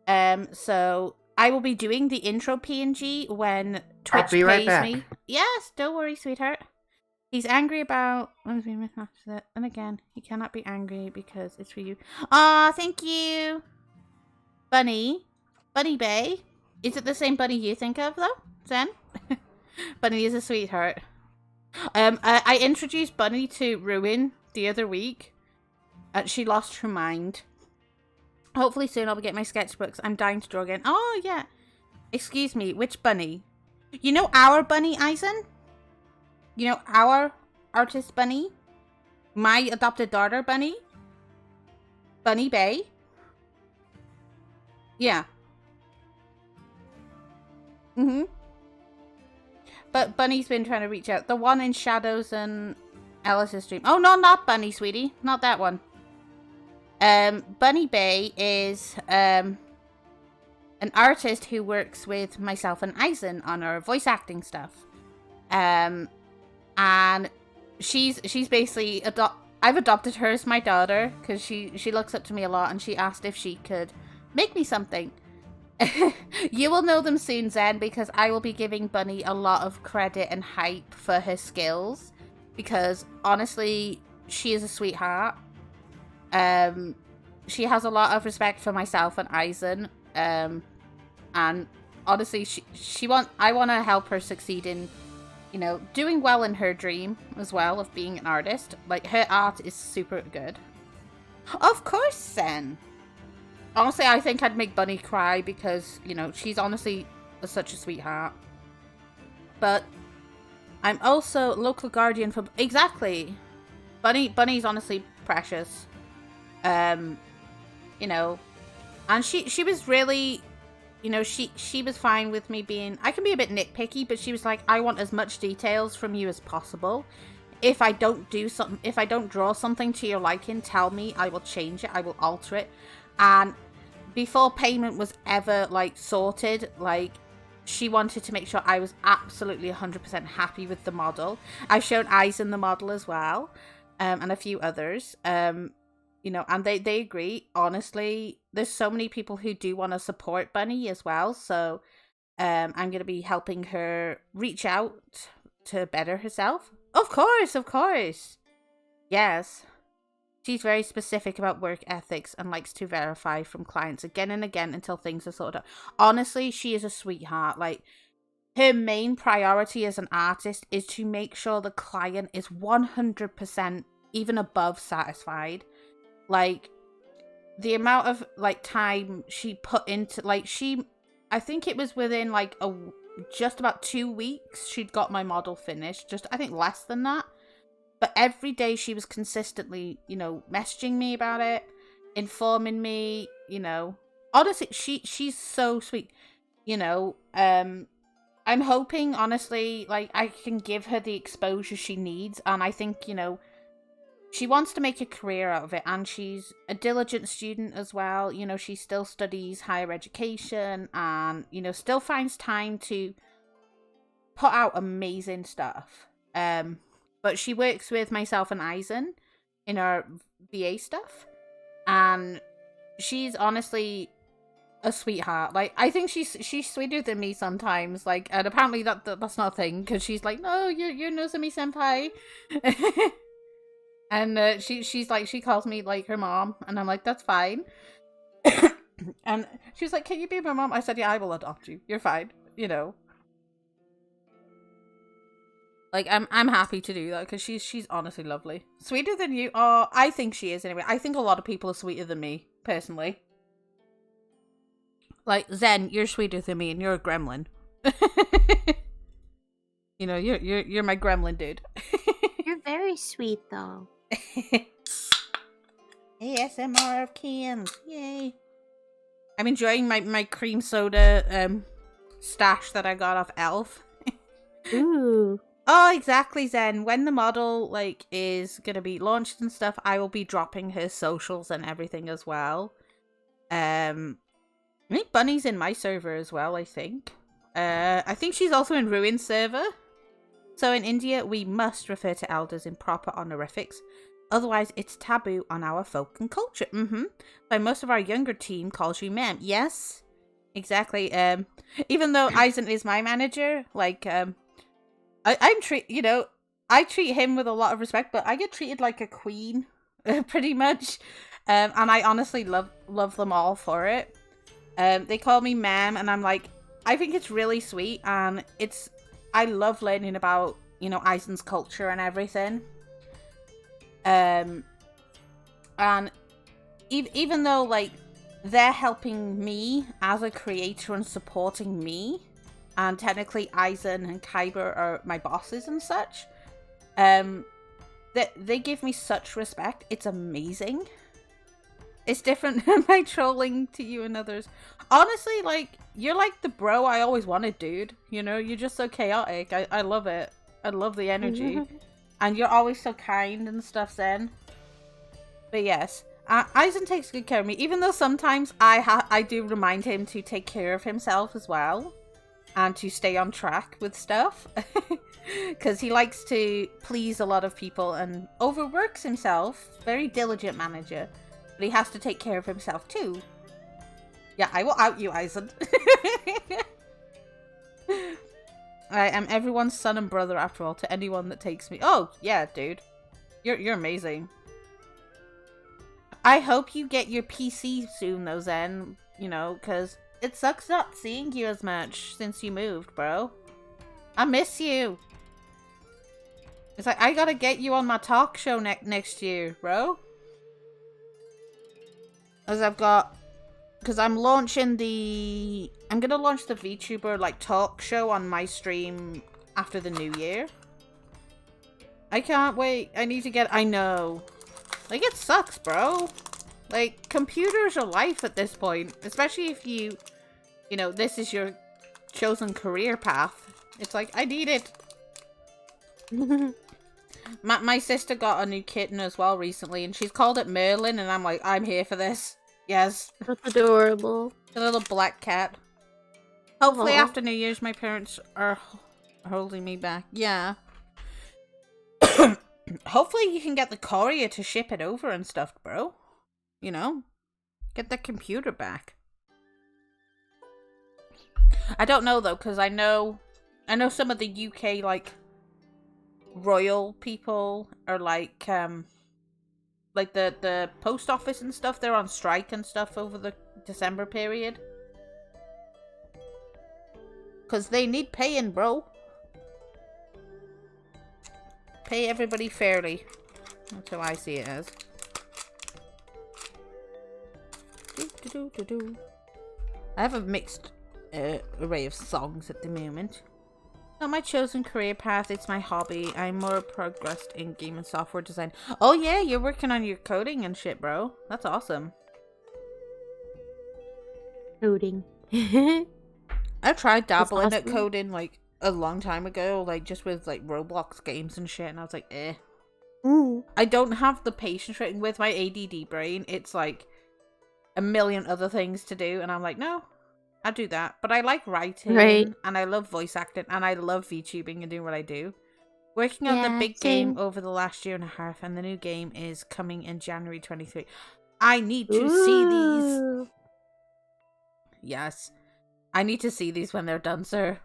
So I will be doing the intro PNG when Twitch pays me. Yes, don't worry, sweetheart. He's angry about... And again, he cannot be angry because it's for you. Aw, thank you. Bunny. Bunny Bay. Is it the same Bunny you think of, though, Zen? Bunny is a sweetheart. I introduced Bunny to Ruin the other week. She lost her mind. Hopefully soon I'll be getting my sketchbooks. I'm dying to draw again. Oh, yeah. Excuse me, which Bunny? You know our Bunny, Eisen? You know, our artist Bunny? My adopted daughter Bunny? Bunny Bay? Yeah. But Bunny's been trying to reach out. The one in Shadows and Alice's Dream. Oh, no, not Bunny, sweetie. Not that one. Bunny Bay is an artist who works with myself and Eisen on our voice acting stuff. And she's basically I've adopted her as my daughter because she looks up to me a lot, and she asked if she could make me something. You will know them soon, Zen, because I will be giving Bunny a lot of credit and hype for her skills, because honestly, she is a sweetheart. She has a lot of respect for myself and Eisen, and honestly, I want to help her succeed in, doing well in her dream as well of being an artist. Like, her art is super good. Of course, Zen. Honestly, I think I'd make Bunny cry because, she's honestly such a sweetheart. But I'm also local guardian for... Exactly. Bunny's honestly precious. And she was really... she was fine with me being... I can be a bit nitpicky, but she was like, I want as much details from you as possible. If I don't draw something to your liking, tell me. I will change it. I will alter it. And before payment was ever, sorted, she wanted to make sure I was absolutely 100% happy with the model. I've shown Eisen the model as well, and a few others, and they agree. Honestly, there's so many people who do want to support Bunny as well, so I'm going to be helping her reach out to better herself. Of course. Yes. She's very specific about work ethics and likes to verify from clients again and again until things are sorted out. Honestly, she is a sweetheart. Her main priority as an artist is to make sure the client is 100% even above satisfied. The amount of time she put into I think it was within just about 2 weeks she'd got my model finished. I think less than that. But every day she was consistently, messaging me about it, informing me, Honestly, she's so sweet, I'm hoping, honestly, I can give her the exposure she needs. And I think, she wants to make a career out of it. And she's a diligent student as well. She still studies higher education and, still finds time to put out amazing stuff. But she works with myself and Eisen in our VA stuff. And she's honestly a sweetheart. I think she's sweeter than me sometimes. And apparently that's not a thing, because she's like, no, you're Nozomi senpai. And she calls me her mom, and I'm like, that's fine. And she was like, can you be my mom? I said, yeah, I will adopt you. You're fine. I'm happy to do that because she's honestly lovely. Sweeter than you? Oh, I think she is anyway. I think a lot of people are sweeter than me, personally. Zen, you're sweeter than me and you're a gremlin. You're my gremlin dude. You're very sweet though. ASMR of cans. Yay. I'm enjoying my cream soda stash that I got off Elf. Ooh. Oh, exactly, Zen. When the model, is gonna be launched and stuff, I will be dropping her socials and everything as well. I think Bunny's in my server as well, I think. I think she's also in Ruin's server. So in India, we must refer to elders in proper honorifics. Otherwise, it's taboo on our folk and culture. But most of our younger team calls you ma'am. Yes, exactly. Even though Eisen is my manager, I treat him with a lot of respect, but I get treated like a queen, pretty much. And I honestly love them all for it. They call me ma'am, and I'm like, I think it's really sweet, and I love learning about, Eisen's culture and everything. And even though, they're helping me as a creator and supporting me, and technically Eisen and Kyber are my bosses and such, they give me such respect. It's amazing. It's different than my trolling to you and others. Honestly, you're like the bro I always wanted, dude. You're just so chaotic. I love it. I love the energy. And you're always so kind and stuff, Zen. But yes, Eisen takes good care of me, even though sometimes I do remind him to take care of himself as well. and to stay on track with stuff. Because he likes to please a lot of people and overworks himself. Very diligent manager. But he has to take care of himself too. Yeah, I will out you, Eisen. I am everyone's son and brother after all, to anyone that takes me. Oh, yeah, dude. You're amazing. I hope you get your PC soon, though, Zen. You know, because it sucks not seeing you as much since you moved, bro. I miss you. It's like, I gotta get you on my talk show next year, bro. As I've got... Because I'm launching the... I'm gonna launch the VTuber, like, talk show on my stream after the new year. I can't wait. I need to get... I know. Like, it sucks, bro. Like, computers are life at this point. Especially if you... You know, this is your chosen career path. It's like, I need it. My sister got a new kitten as well recently, and she's called it Merlin, and I'm like, I'm here for this. Yes. That's adorable. A little black cat. Hopefully Aww. after New Year's my parents are holding me back. Yeah. Hopefully you can get the courier to ship it over and stuff, bro. You know? Get the computer back. I don't know though, because I know some of the UK, like, royal people are like the post office and stuff, they're on strike and stuff over the December period. Because they need paying, bro. Pay everybody fairly. That's how I see it as. I have a mixed array of songs at the moment. Not my chosen career path, it's my hobby. I'm more progressed in game and software design. Oh yeah, you're working on your coding and shit, bro. That's awesome. Coding. I tried dabbling awesome. at coding like a long time ago, like just with like Roblox games and shit, and I was like, eh. Ooh. I don't have the patience for it. With my ADD brain, it's like a million other things to do, and I'm like, no, I do that. But I like writing, right. And I love voice acting, and I love VTubing and doing what I do. Working on the big game over the last year and a half, and the new game is coming in January 23. I need to see these. Yes. I need to see these when they're done, sir.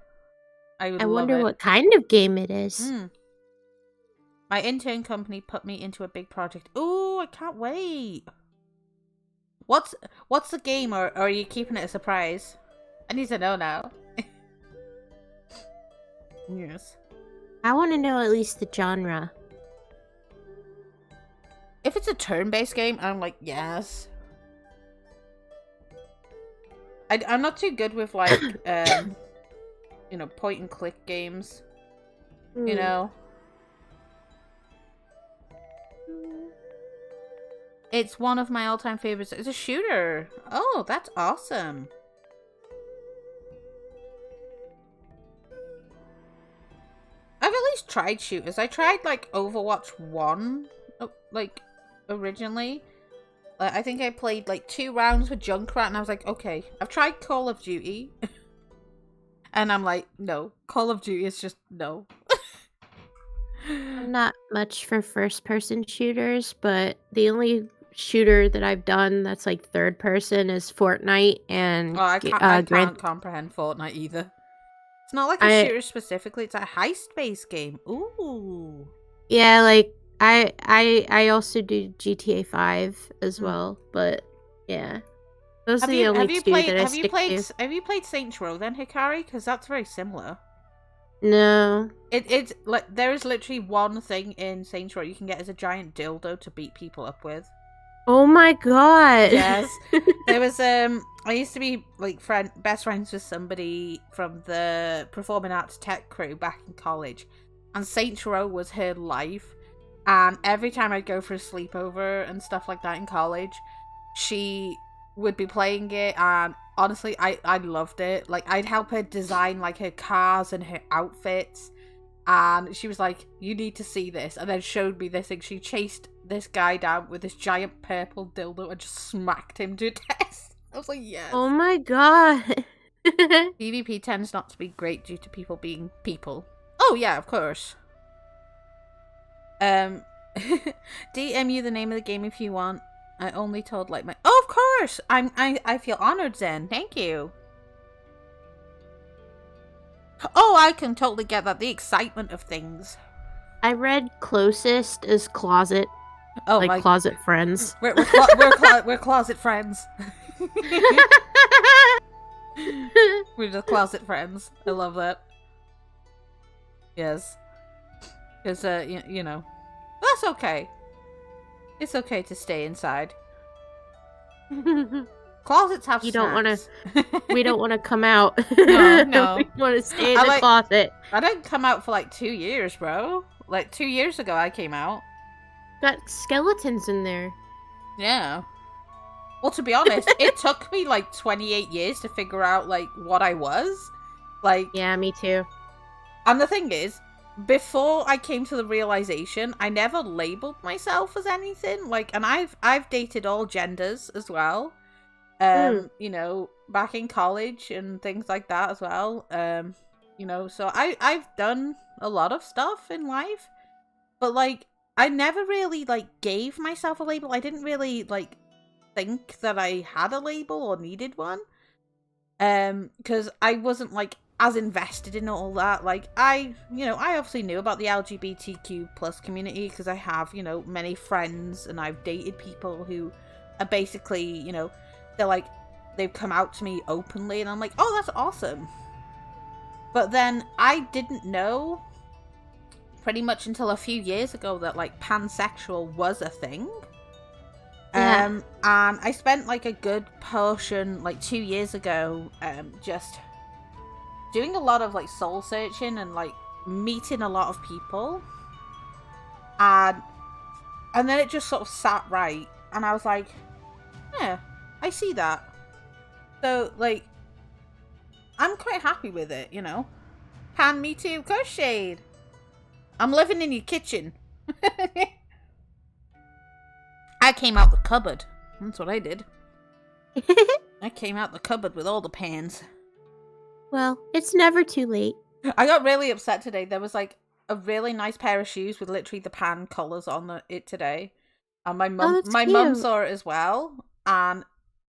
I wonder what kind of game it is. My intern company put me into a big project. Ooh, I can't wait. What's the game, or are you keeping it a surprise? I need to know now. Yes. I want to know at least the genre. If it's a turn-based game, I'm like, yes. I'm not too good with, like, you know, point-and-click games. You know? It's one of my all-time favorites. It's a shooter. Oh, that's awesome. I've at least tried shooters. I tried, like, Overwatch 1, like, originally. I think I played, like, 2 rounds with Junkrat, and I was like, okay. I've tried Call of Duty. And I'm like, no. Call of Duty is just, no. I'm not much for first-person shooters, but the only shooter that I've done that's, like, third-person is Fortnite and... Oh, I can't comprehend Fortnite either. It's not like a shooter specifically. It's a heist-based game. Ooh. Yeah, like, I also do GTA 5 as well, but yeah. Those are the only two that I stick to. Have you played Saints Row then, Hikari? Because that's very similar. No. It's like, there is literally one thing in Saints Row you can get as a giant dildo to beat people up with. Oh my god. Yes. There was I used to be like best friends with somebody from the performing arts tech crew back in college, and Saints Row was her life. And every time I'd go for a sleepover and stuff like that in college, she would be playing it, and honestly, I loved it. Like, I'd help her design like her cars and her outfits, and she was like, you need to see this, and then showed me this thing. She chased this guy down with this giant purple dildo and just smacked him to death. I was like, yes. Oh my god. PvP tends not to be great due to people being people. Oh yeah, of course. DM you the name of the game if you want. I only told like my. Oh, of course. I feel honored, Zen. Thank you. Oh, I can totally get that. The excitement of things. I read closest as closet. Oh, like closet friends. We're closet friends. We're just closet friends. I love that. Yes. Because, you know, that's okay. It's okay to stay inside. Closets have you snacks. don't want to. We don't want to come out. No. We want to stay in the closet. I didn't come out for like 2 years, bro. Like 2 years ago, I came out. Got skeletons in there. Yeah. Well, to be honest, it took me like 28 years to figure out like what I was. Like. Yeah, me too. And the thing is, before I came to the realization, I never labeled myself as anything. Like, and I've dated all genders as well. You know, back in college and things like that as well. You know, so I've done a lot of stuff in life, but like I never really like gave myself a label. I didn't really like think that I had a label or needed one. Because I wasn't like as invested in all that. Like I obviously knew about the LGBTQ plus community because I have, you know, many friends and I've dated people who are basically, you know, they're like, they've come out to me openly and I'm like, oh, that's awesome. But then I didn't know pretty much until a few years ago that like pansexual was a thing. Yeah. And I spent like a good portion like 2 years ago just doing a lot of like soul searching and like meeting a lot of people. And then it just sort of sat right and I was like, yeah, I see that. So like I'm quite happy with it, you know. Pan, me too. Go Shade. I'm living in your kitchen. I came out the cupboard. That's what I did. I came out the cupboard with all the pans. Well, it's never too late. I got really upset today. There was like a really nice pair of shoes with literally the pan collars on it today. And my mum saw it as well. And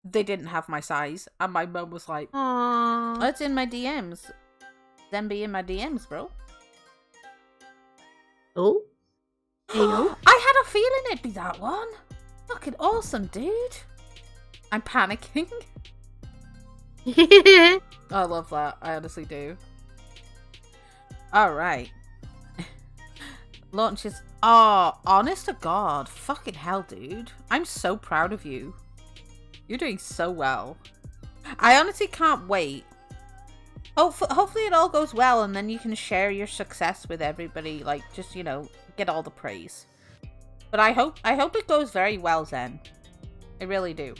they didn't have my size. And my mum was like, aww, oh, it's in my DMs. Then be in my DMs, bro. Oh? There you go. I had a feeling it'd be that one. Fucking awesome, dude. I'm panicking. I love that. I honestly do. Alright. Launches. Oh, honest to God. Fucking hell, dude. I'm so proud of you. You're doing so well. I honestly can't wait. Hopefully it all goes well and then you can share your success with everybody. Like, just, you know, get all the praise. But I hope it goes very well, Zen. I really do.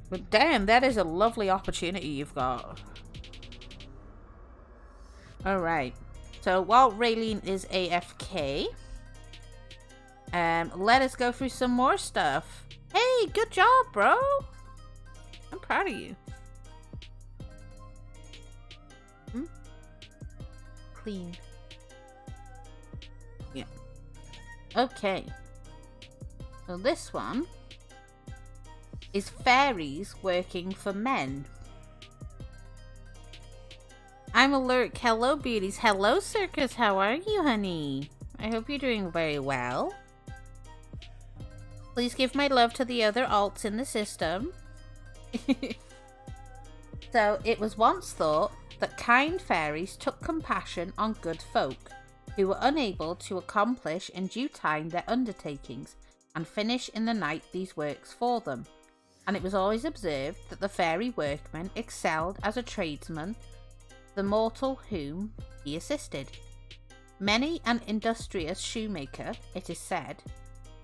But damn, that is a lovely opportunity you've got. Alright. So while Raylene is AFK, let us go through some more stuff. Hey, good job, bro. I'm proud of you. Clean. Yeah. Okay. So this one is fairies working for men. I'm Alert. Hello, beauties. Hello, Circus. How are you, honey? I hope you're doing very well. Please give my love to the other alts in the system. So, it was once thought that kind fairies took compassion on good folk who were unable to accomplish in due time their undertakings and finish in the night these works for them. And it was always observed that the fairy workman excelled as a tradesman the mortal whom he assisted. Many an industrious shoemaker, it is said,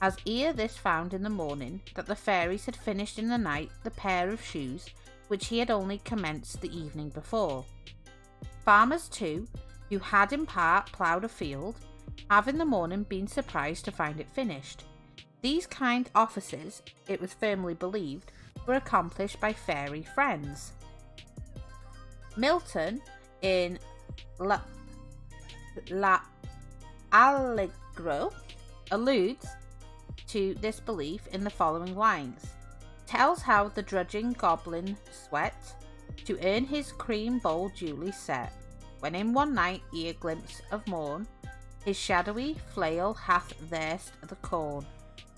has ere this found in the morning that the fairies had finished in the night the pair of shoes which he had only commenced the evening before. Farmers too, who had in part ploughed a field, have in the morning been surprised to find it finished. These kind offices, it was firmly believed, were accomplished by fairy friends. Milton, in La Allegro, alludes to this belief in the following lines. Tells how the drudging goblin sweat to earn his cream bowl duly set, when in one night he a glimpse of morn, his shadowy flail hath thirst the corn,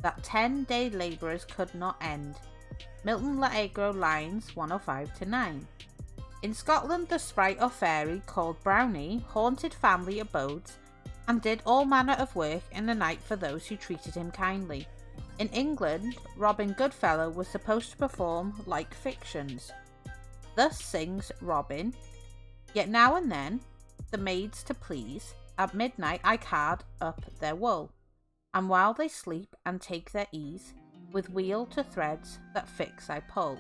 that 10-day labourers could not end. Milton L'Allegro lines 105-9. In Scotland, the sprite or fairy called Brownie haunted family abodes and did all manner of work in the night for those who treated him kindly. In England, Robin Goodfellow was supposed to perform like fictions. Thus sings Robin, yet now and then, the maids to please, at midnight I card up their wool, and while they sleep and take their ease, with wheel to threads that fix I pull.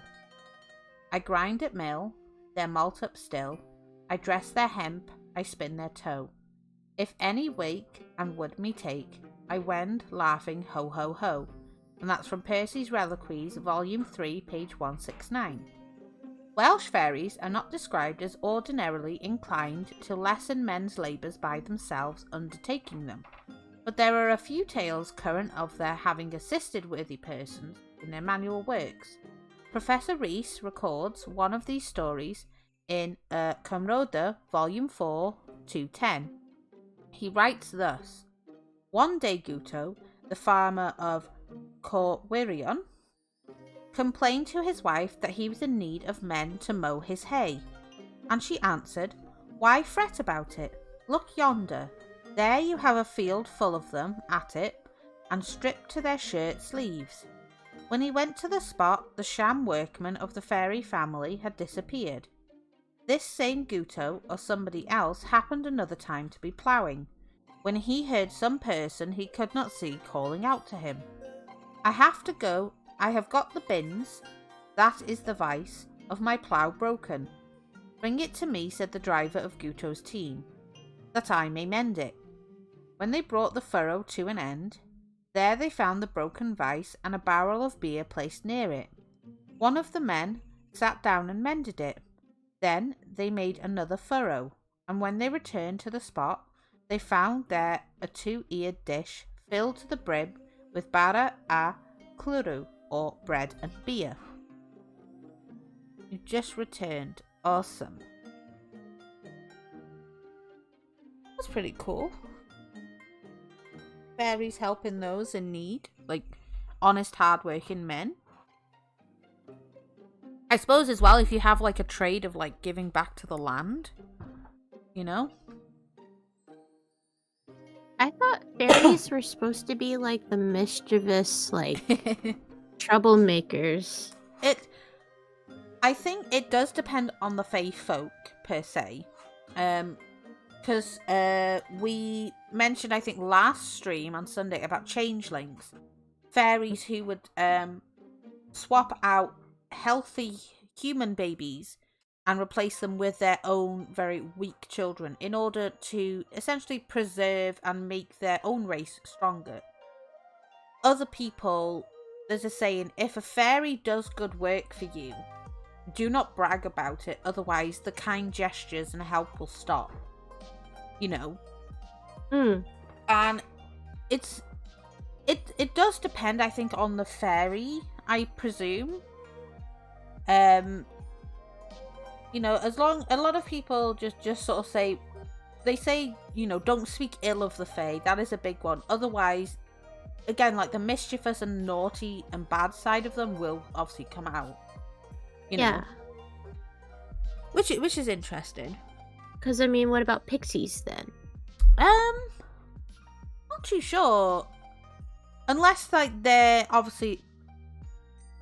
I grind at mill, their malt up still, I dress their hemp, I spin their tow. If any wake and would me take, I wend laughing ho ho ho. And that's from Percy's Reliquies, Volume 3, page 169. Welsh fairies are not described as ordinarily inclined to lessen men's labours by themselves undertaking them, but there are a few tales current of their having assisted worthy persons in their manual works. Professor Rees records one of these stories in Cymroda, Volume 4, 210. He writes thus: One day Guto, the farmer of Corwirion, complained to his wife that he was in need of men to mow his hay, and she answered, Why fret about it? Look yonder, there you have a field full of them at it, and stripped to their shirt sleeves. When he went to the spot, the sham workman of the fairy family had disappeared. This same Guto, or somebody else, happened another time to be ploughing, when he heard some person he could not see calling out to him, I have to go, I have got the bins, that is the vice, of my plough broken. Bring it to me, said the driver of Guto's team, that I may mend it. When they brought the furrow to an end, there they found the broken vice and a barrel of beer placed near it. One of the men sat down and mended it. Then they made another furrow, and when they returned to the spot, they found there a 2-eared dish filled to the brim with bara a clwrw, or bread and beer. You just returned. Awesome. That's pretty cool. Fairies helping those in need, like honest, hard-working men. I suppose as well, if you have like a trade of like giving back to the land, you know? I thought fairies were supposed to be like the mischievous, like troublemakers. I think it does depend on the fae folk per se, because we mentioned, I think last stream on Sunday, about changelings, fairies who would swap out healthy human babies and replace them with their own very weak children in order to essentially preserve and make their own race stronger. Other people, there's a saying, if a fairy does good work for you, do not brag about it, otherwise the kind gestures and help will stop. You know? And it does depend, I think, on the fairy, I presume. You know, as long, a lot of people just sort of say, they say, you know, don't speak ill of the fae. That is a big one. Otherwise, again, like the mischievous and naughty and bad side of them will obviously come out. You know? Yeah. Which is interesting. Because, I mean, what about pixies then? Not too sure. Unless, like, they're obviously,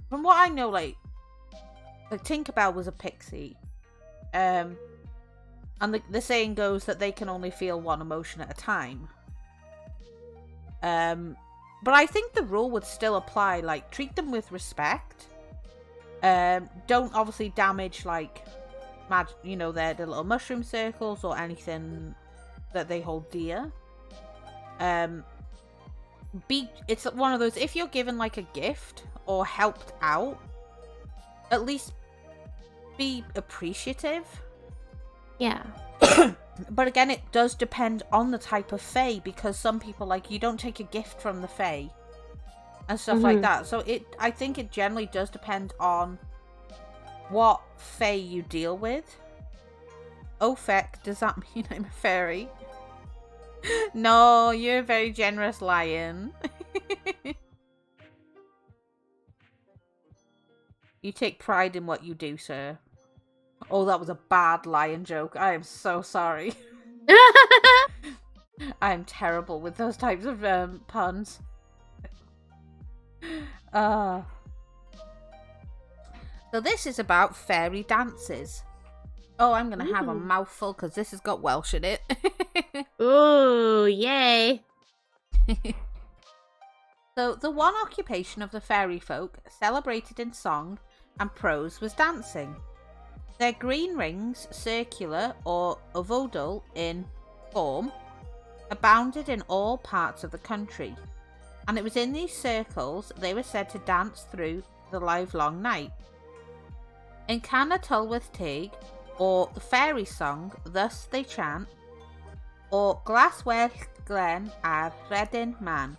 from what I know, like Tinkerbell was a pixie. And the saying goes that they can only feel one emotion at a time. But I think the rule would still apply, like, treat them with respect. Don't obviously damage, like, you know, their little mushroom circles or anything that they hold dear. It's one of those, if you're given like a gift or helped out, at least be appreciative. Yeah. But again, it does depend on the type of fae, because some people, like, you don't take a gift from the fae and stuff like that. So I think it generally does depend on what fae you deal with. Oh, feck, does that mean I'm a fairy? No, you're a very generous lion. You take pride in what you do, sir. Oh, that was a bad lion joke. I am so sorry. I'm terrible with those types of puns. So this is about fairy dances. Oh, I'm going to have a mouthful because this has got Welsh in it. Ooh, yay. So the one occupation of the fairy folk, celebrated in song and prose, was dancing. Their green rings, circular or ovoidal in form, abounded in all parts of the country, and it was in these circles they were said to dance through the livelong night. In Cana Tylwyth Teg, or the fairy song, thus they chant, or Glas Welsh Glen ar Redyn Man,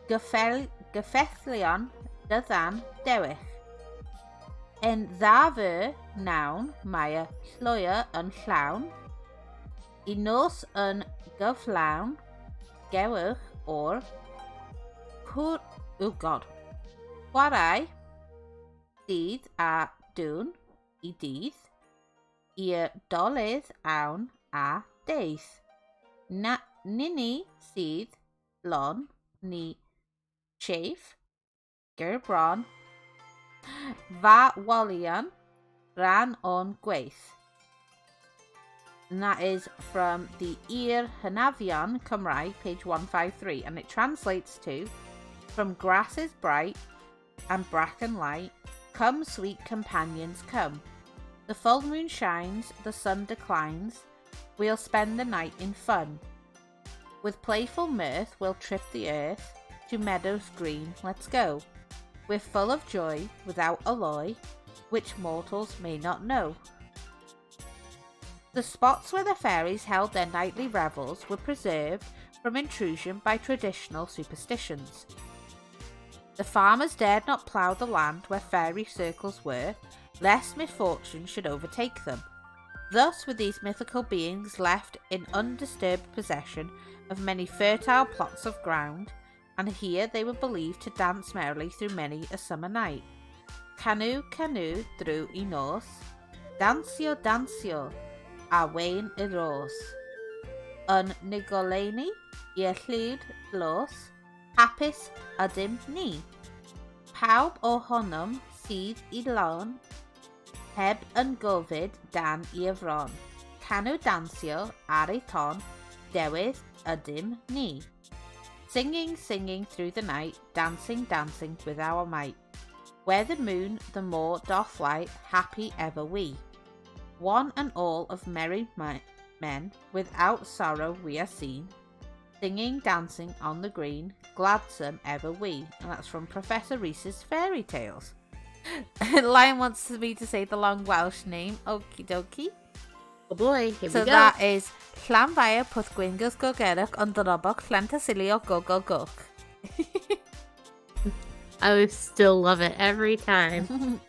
Gyffethlion dyddan dewych. Yn dda fy nawn mae y llwyer yn llawn, I nos yn gyflawn gewch o'r chwarae dydd a dŵn I dydd, i'r dolydd awn a deith. Nini sydd lon ni chef, gerbron, va walian, ran on gweith. And that is from the Ir Hynafion Cymraeg, page 153, and it translates to, from grasses bright and bracken light, come sweet companions come. The full moon shines, the sun declines, we'll spend the night in fun. With playful mirth we'll trip the earth, to meadows green let's go. We're full of joy, without alloy, which mortals may not know. The spots where the fairies held their nightly revels were preserved from intrusion by traditional superstitions. The farmers dared not plough the land where fairy circles were, lest misfortune should overtake them. Thus were these mythical beings left in undisturbed possession of many fertile plots of ground, and here they were believed to dance merrily through many a summer night. Canu, canu, drw I nos, dansio, dansio, a wein I ros. Yn nigoleni i'r llwyd glos, hapus ydym ni. Pawb ohonom sydd I lawn, heb yn gofid dan I efron. Canu dansio ar ei ton, dewydd ydym ni. Singing, singing through the night, dancing, dancing with our might. Where the moon the more doth light, happy ever we. One and all of merry men, without sorrow we are seen, singing, dancing on the green, gladsome ever we. And that's from Professor Reese's Fairy Tales. Lion wants me to say the long Welsh name. Okie dokie. Oh boy, here we go. So that is Llanfair Pwthgwyngyll Gogerach ond Dynobog Llantysilio Gogogwch. I would still love it every time.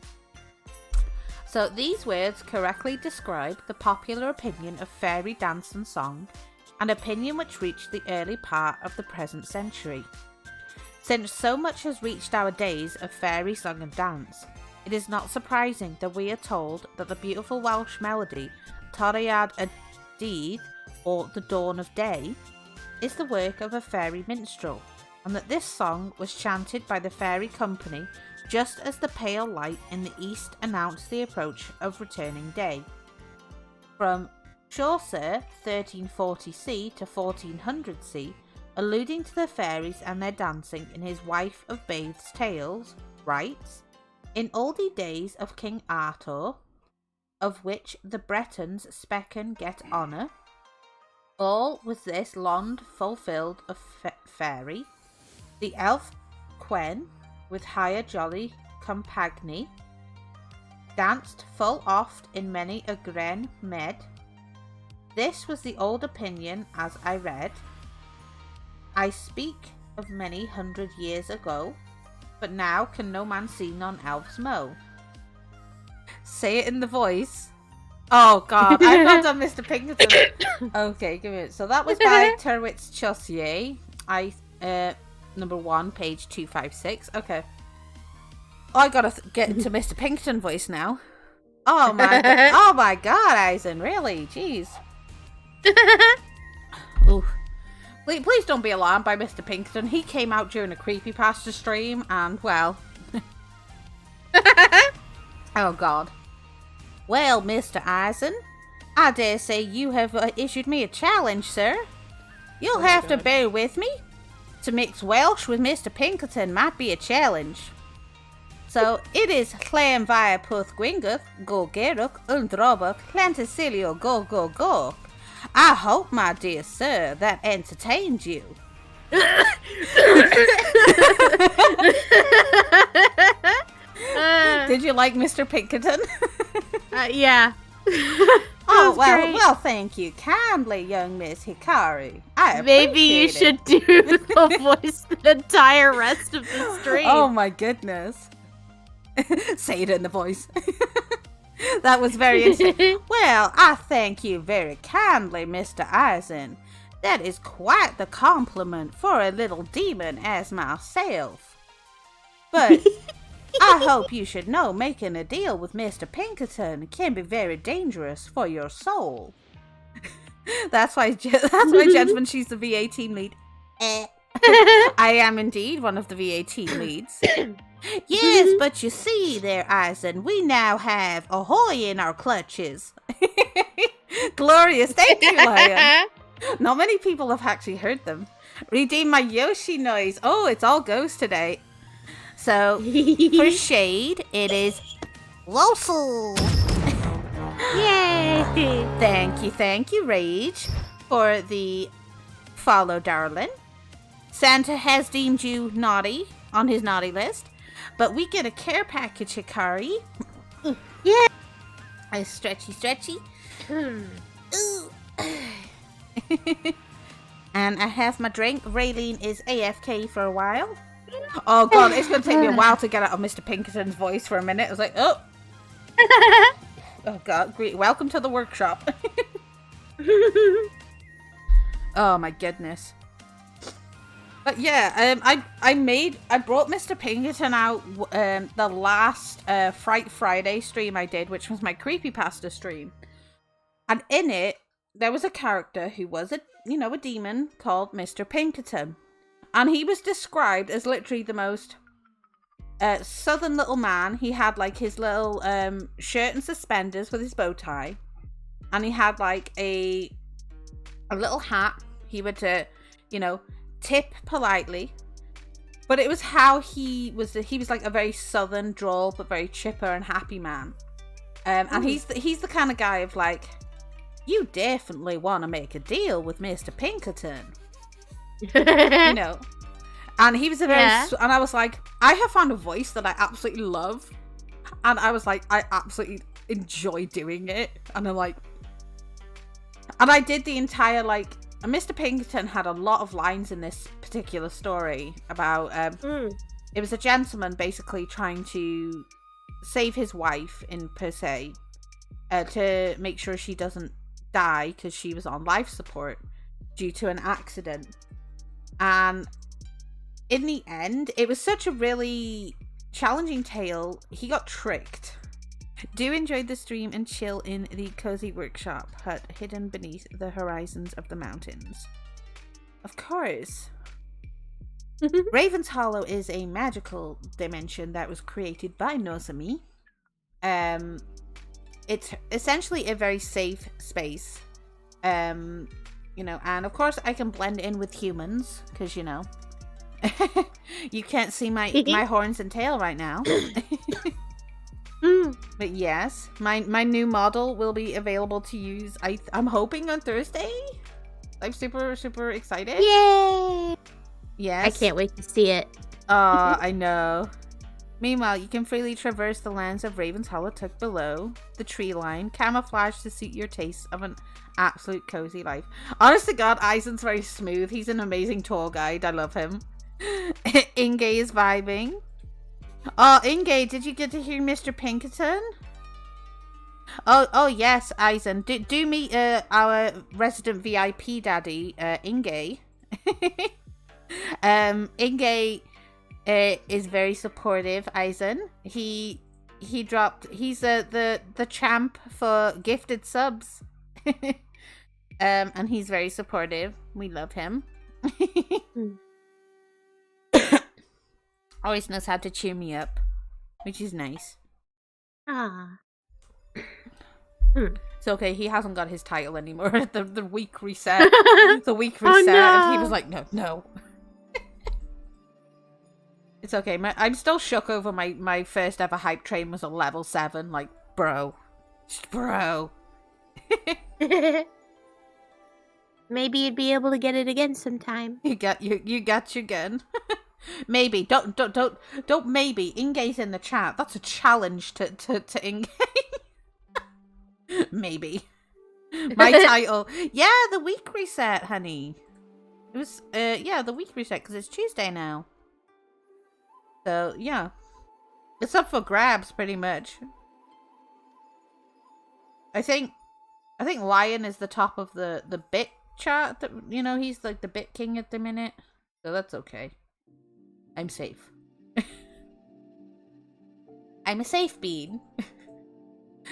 So these words correctly describe the popular opinion of fairy dance and song, an opinion which reached the early part of the present century. Since so much has reached our days of fairy song and dance, it is not surprising that we are told that the beautiful Welsh melody Toriad y Dydd, or the dawn of day, is the work of a fairy minstrel, and that this song was chanted by the fairy company just as the pale light in the east announced the approach of returning day. From Chaucer 1340c to 1400c, alluding to the fairies and their dancing in his Wife of Bath's Tales, writes, in oldie days of King Arthur, of which the Bretons specken get honour, all was this lond fulfilled of fairy, the elf Quen, with higher jolly compagnie, danced full oft in many a gren med. This was the old opinion as I read. I speak of many 100 years ago, but now can no man see non-elves mow. Say it in the voice. Oh god, I've not done Mr. Pinkerton. Okay, give it. So that was by Terwitz Chaussier. Number 1, page 256. Okay. Oh, I gotta get into Mr. Pinkerton voice now. Oh my god, Eisen, really? Jeez. Ooh. Please don't be alarmed by Mr. Pinkerton. He came out during a creepypasta stream, and well. Oh god. Well, Mr. Eisen, I dare say you have issued me a challenge, sir. You'll have to bear with me. To mix Welsh with Mr. Pinkerton might be a challenge. So, it is Clam via Puth Gwinguth, Go Geruk, Undrobuk, Lanticilio, Go Go Go. I hope, my dear sir, that entertained you. Did you like Mr. Pinkerton? Yeah. Oh, well, thank you kindly, young Miss Hikari. Maybe you should do the voice the entire rest of the stream. Oh my goodness. Say it in the voice. That was very interesting. Well, I thank you very kindly, Mr. Eisen. That is quite the compliment for a little demon as myself. But I hope you should know making a deal with Mr. Pinkerton can be very dangerous for your soul. That's why Gentleman, she's the VA team lead. I am indeed one of the VA team leads. Yes, but you see there, Eisen, we now have Ahoy in our clutches. Glorious, thank you, Lion. Not many people have actually heard them. Redeem my Yoshi noise. Oh, it's all ghost today. So, for shade, it is Losel. Yay! Thank you, Rage, for the follow, darling. Santa has deemed you naughty on his naughty list, but we get a care package, Hikari. Yeah! Stretchy. And I have my drink. Raylene is AFK for a while. Oh god, it's going to take me a while to get out of Mr. Pinkerton's voice for a minute. I was like, oh. Oh god, great. Welcome to the workshop. Oh my goodness. But yeah, I brought Mr. Pinkerton out the last Fright Friday stream I did, which was my creepypasta stream. And in it, there was a character who was a demon called Mr. Pinkerton. And he was described as literally the most southern little man. He had like his little shirt and suspenders with his bow tie. And he had like a little hat. He would, tip politely. But it was how he was like a very southern drawl, but very chipper and happy man. And he's the kind of guy of like, you definitely want to make a deal with Mr. Pinkerton. And he was a very and I was like, I have found a voice that I absolutely love, and I was like, I absolutely enjoy doing it. And I'm like, and I did the entire Mr. Pinkerton had a lot of lines in this particular story about it was a gentleman basically trying to save his wife in per se, to make sure she doesn't die because she was on life support due to an accident. And in the end, it was such a really challenging tale. He got tricked. Do enjoy the stream and chill in the cozy workshop hut hidden beneath the horizons of the mountains. Of course. Raven's Hollow is a magical dimension that was created by Nozomi. It's essentially a very safe space. And of course I can blend in with humans, because, you can't see my horns and tail right now. But yes, my new model will be available to use, I'm hoping on Thursday. I'm super, super excited. Yay! Yes. I can't wait to see it. I know. Meanwhile, you can freely traverse the lands of Raven's Hollow tucked below the tree line, camouflaged to suit your taste of an absolute cozy life. Honest to God, Eisen's very smooth. He's an amazing tour guide. I love him. Inge is vibing. Oh, Inge, did you get to hear Mr. Pinkerton? Oh yes, Eisen. Do meet our resident VIP daddy, Inge. Inge is very supportive, Eisen. He's the champ for gifted subs. And he's very supportive. We love him. Always knows how to cheer me up, which is nice. Ah. It's okay, he hasn't got his title anymore. the week reset. The week reset, no. and he was like, no. It's okay, I'm still shook over my first ever hype train was a level 7. Like, bro. Just bro. Maybe you'd be able to get it again sometime. You got your gun. Maybe. Don't maybe. Inge's in the chat. That's a challenge to Inge. Maybe. My title. Yeah, the week reset, honey. It was the week reset because it's Tuesday now. So, yeah. It's up for grabs pretty much. I think Lion is the top of the bit chart. He's like the bit king at the minute. So that's okay. I'm safe. I'm a safe bean.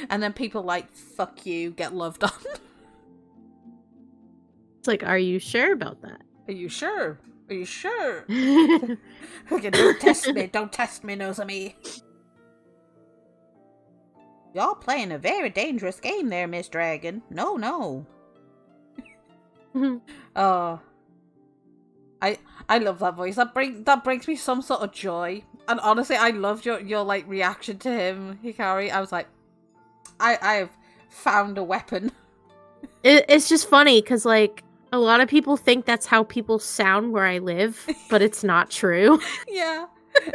And then people like, fuck you, get loved on. It's like, are you sure about that? Are you sure? Are you sure? Okay, don't test me, Nozomi. Y'all playing a very dangerous game there, Miss Dragon. No. I love that voice. That brings me some sort of joy. And honestly, I loved your like reaction to him, Hikari. I was like, I have found a weapon. It's just funny because like a lot of people think that's how people sound where I live, but it's not true. Yeah,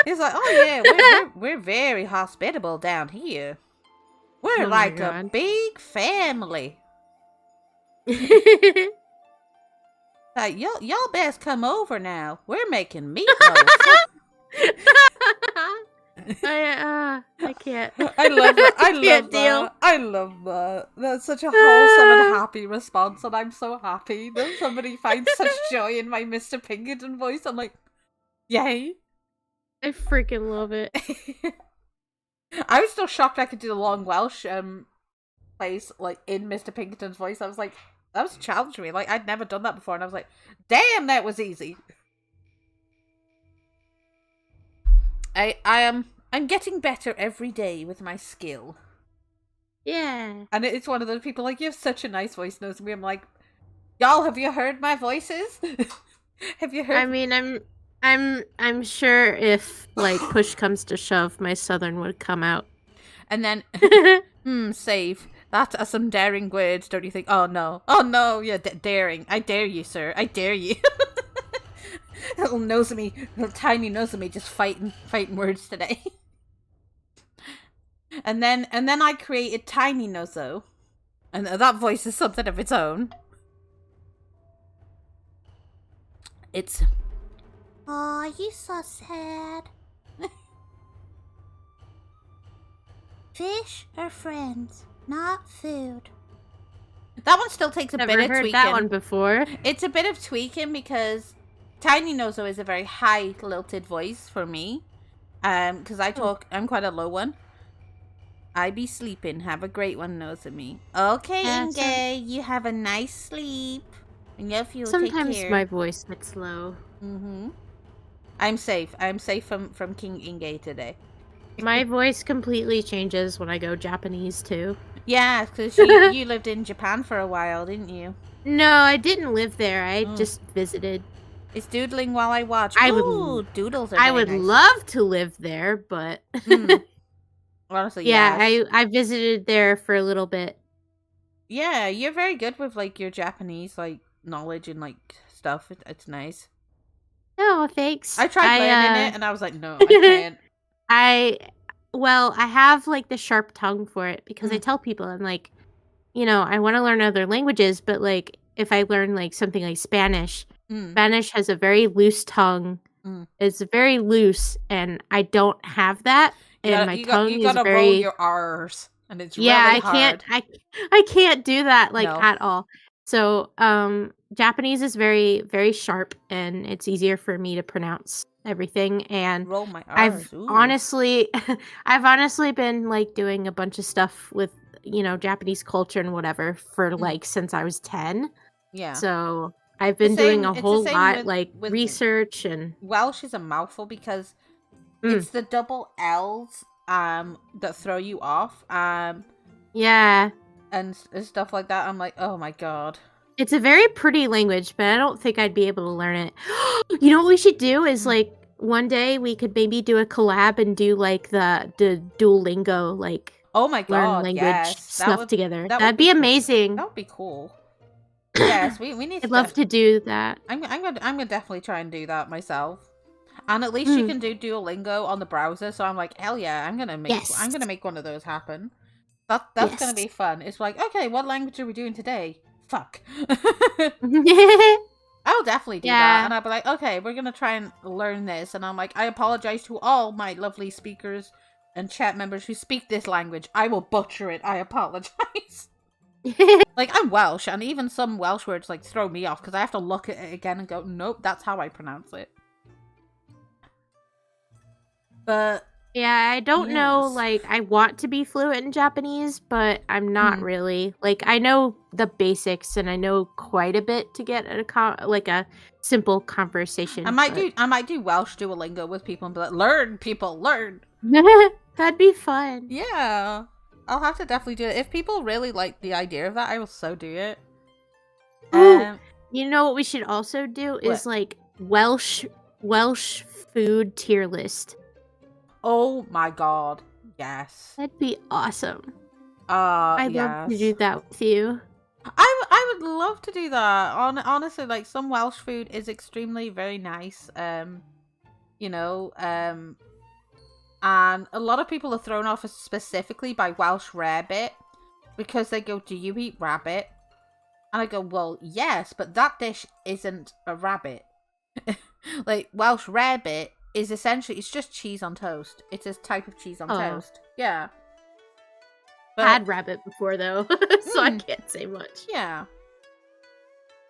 it's like, oh yeah, we're very hospitable down here. We're like a big family. Like, y'all best come over now. We're making meatloaf. I can't. I love that. I love that. That's such a wholesome and happy response, and I'm so happy that somebody finds such joy in my Mr. Pinkerton voice. I'm like, yay. I freaking love it. I was still shocked I could do the long Welsh place like in Mr. Pinkerton's voice. I was like, that was a challenge to me. Like, I'd never done that before, and I was like, damn, that was easy. I'm getting better every day with my skill. Yeah. And it's one of those people like, you have such a nice voice, Nozomi. I'm like, y'all, have you heard my voices? Have you heard? I mean, I'm sure if like push comes to shove, my southern would come out. And then, save. That are some daring words, don't you think? Oh no, yeah, daring. I dare you, sir. I dare you. Little tiny Nozomi, just fighting words today. And then I created Tiny Nozo, and that voice is something of its own. It's, oh, you're so sad. Fish are friends, not food. That one still takes a bit of tweaking. Never heard that one before. It's a bit of tweaking because Tiny Nozo is a very high lilted voice for me. Because I'm quite a low one. I be sleeping. Have a great one, Nozomi. Okay, Inge, you have a nice sleep. And if you sometimes take care. My voice gets low. I'm safe. I'm safe from King Inge today. My voice completely changes when I go Japanese too. Yeah, because you lived in Japan for a while, didn't you? No, I didn't live there. I just visited. It's doodling while I watch. Doodles are I would nice. love to live there, but honestly, yeah, yes. I visited there for a little bit. Yeah, you're very good with like your Japanese like knowledge and like stuff. It's nice. Oh, thanks. I tried learning it, and I was like, no, I can't. I have like the sharp tongue for it because I tell people I'm like, I want to learn other languages, but like if I learn like something like Spanish, Spanish has a very loose tongue. It's very loose, and I don't have that. And my tongue is very. Roll your R's, and it's really hard. I can't do that like No. at all. So, Japanese is very, very sharp, and it's easier for me to pronounce everything. And roll my R's. I've honestly been like doing a bunch of stuff with Japanese culture and whatever for like since I was 10. Yeah. So I've been doing a whole lot with research, and Welsh is a mouthful because it's the double L's that throw you off. Yeah. And stuff like that. I'm like, oh my god. It's a very pretty language, but I don't think I'd be able to learn it. You know what we should do is like one day we could maybe do a collab and do like the Duolingo, like oh my god, learn language stuff together. That'd be cool. amazing. That would be cool. Yes, we need. I'd love to do that. I'm gonna definitely try and do that myself. And at least you can do Duolingo on the browser. So I'm like, hell yeah, I'm gonna make one of those happen. That's gonna be fun. It's like, okay, what language are we doing today? Fuck. I'll definitely do that. And I'll be like, okay, we're gonna try and learn this. And I'm like, I apologize to all my lovely speakers and chat members who speak this language. I will butcher it. I apologize. Like, I'm Welsh, and even some Welsh words like throw me off because I have to look at it again and go, nope, that's how I pronounce it. But yeah, I don't know, like, I want to be fluent in Japanese, but I'm not really. Like, I know the basics, and I know quite a bit to get a simple conversation. I might do Welsh Duolingo with people and be like, learn, people, learn. That'd be fun. Yeah. I'll have to definitely do it. If people really like the idea of that, I will so do it. You know what we should also do is, like, Welsh food tier list. Oh my god. Yes. That'd be awesome. I'd love to do that with you. I would love to do that. Honestly, like, some Welsh food is extremely very nice. And a lot of people are thrown off specifically by Welsh rarebit because they go, do you eat rabbit? And I go, well, yes, but that dish isn't a rabbit. Like, Welsh rarebit is essentially, it's just cheese on toast. It's a type of cheese on toast. Yeah. But, I had rabbit before, though, so I can't say much. Yeah.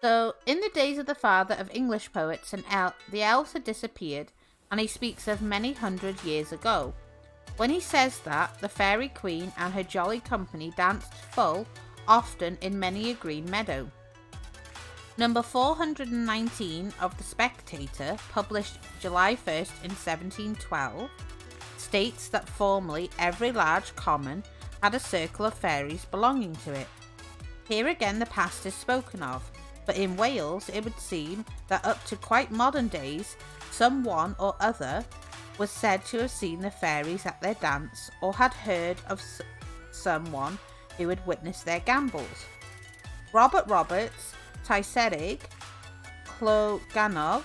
So, in the days of the father of English poets, the elves had disappeared, and he speaks of many 100 years ago. When he says that, the fairy queen and her jolly company danced full, often in many a green meadow. Number 419 of The Spectator, published July 1st in 1712, states that formerly every large common had a circle of fairies belonging to it. Here again the past is spoken of, but in Wales it would seem that up to quite modern days, someone or other was said to have seen the fairies at their dance or had heard of someone who had witnessed their gambols. Robert Roberts, Tyserig, Cloganog,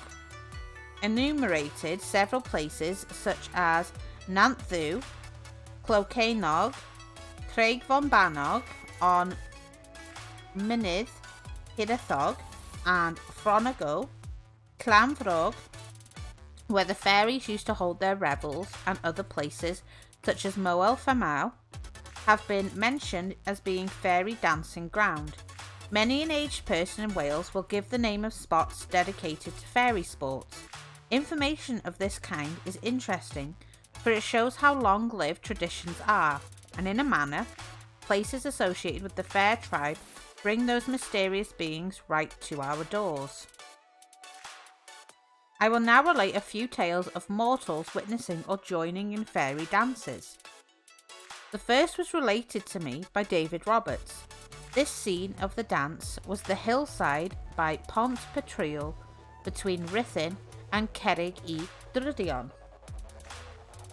enumerated several places such as Nanthu, Clocanog, Craig von Bannog on Mynydd, Hiraethog, and Fronago, Llanfrog, where the fairies used to hold their revels, and other places such as Moel Famau have been mentioned as being fairy dancing ground. Many an aged person in Wales will give the name of spots dedicated to fairy sports. Information of this kind is interesting, for it shows how long-lived traditions are, and in a manner, places associated with the fair tribe bring those mysterious beings right to our doors. I will now relate a few tales of mortals witnessing or joining in fairy dances. The first was related to me by David Roberts. This scene of the dance was the hillside by Pont Petriol between Rhuthun and Cerrig y Drudion.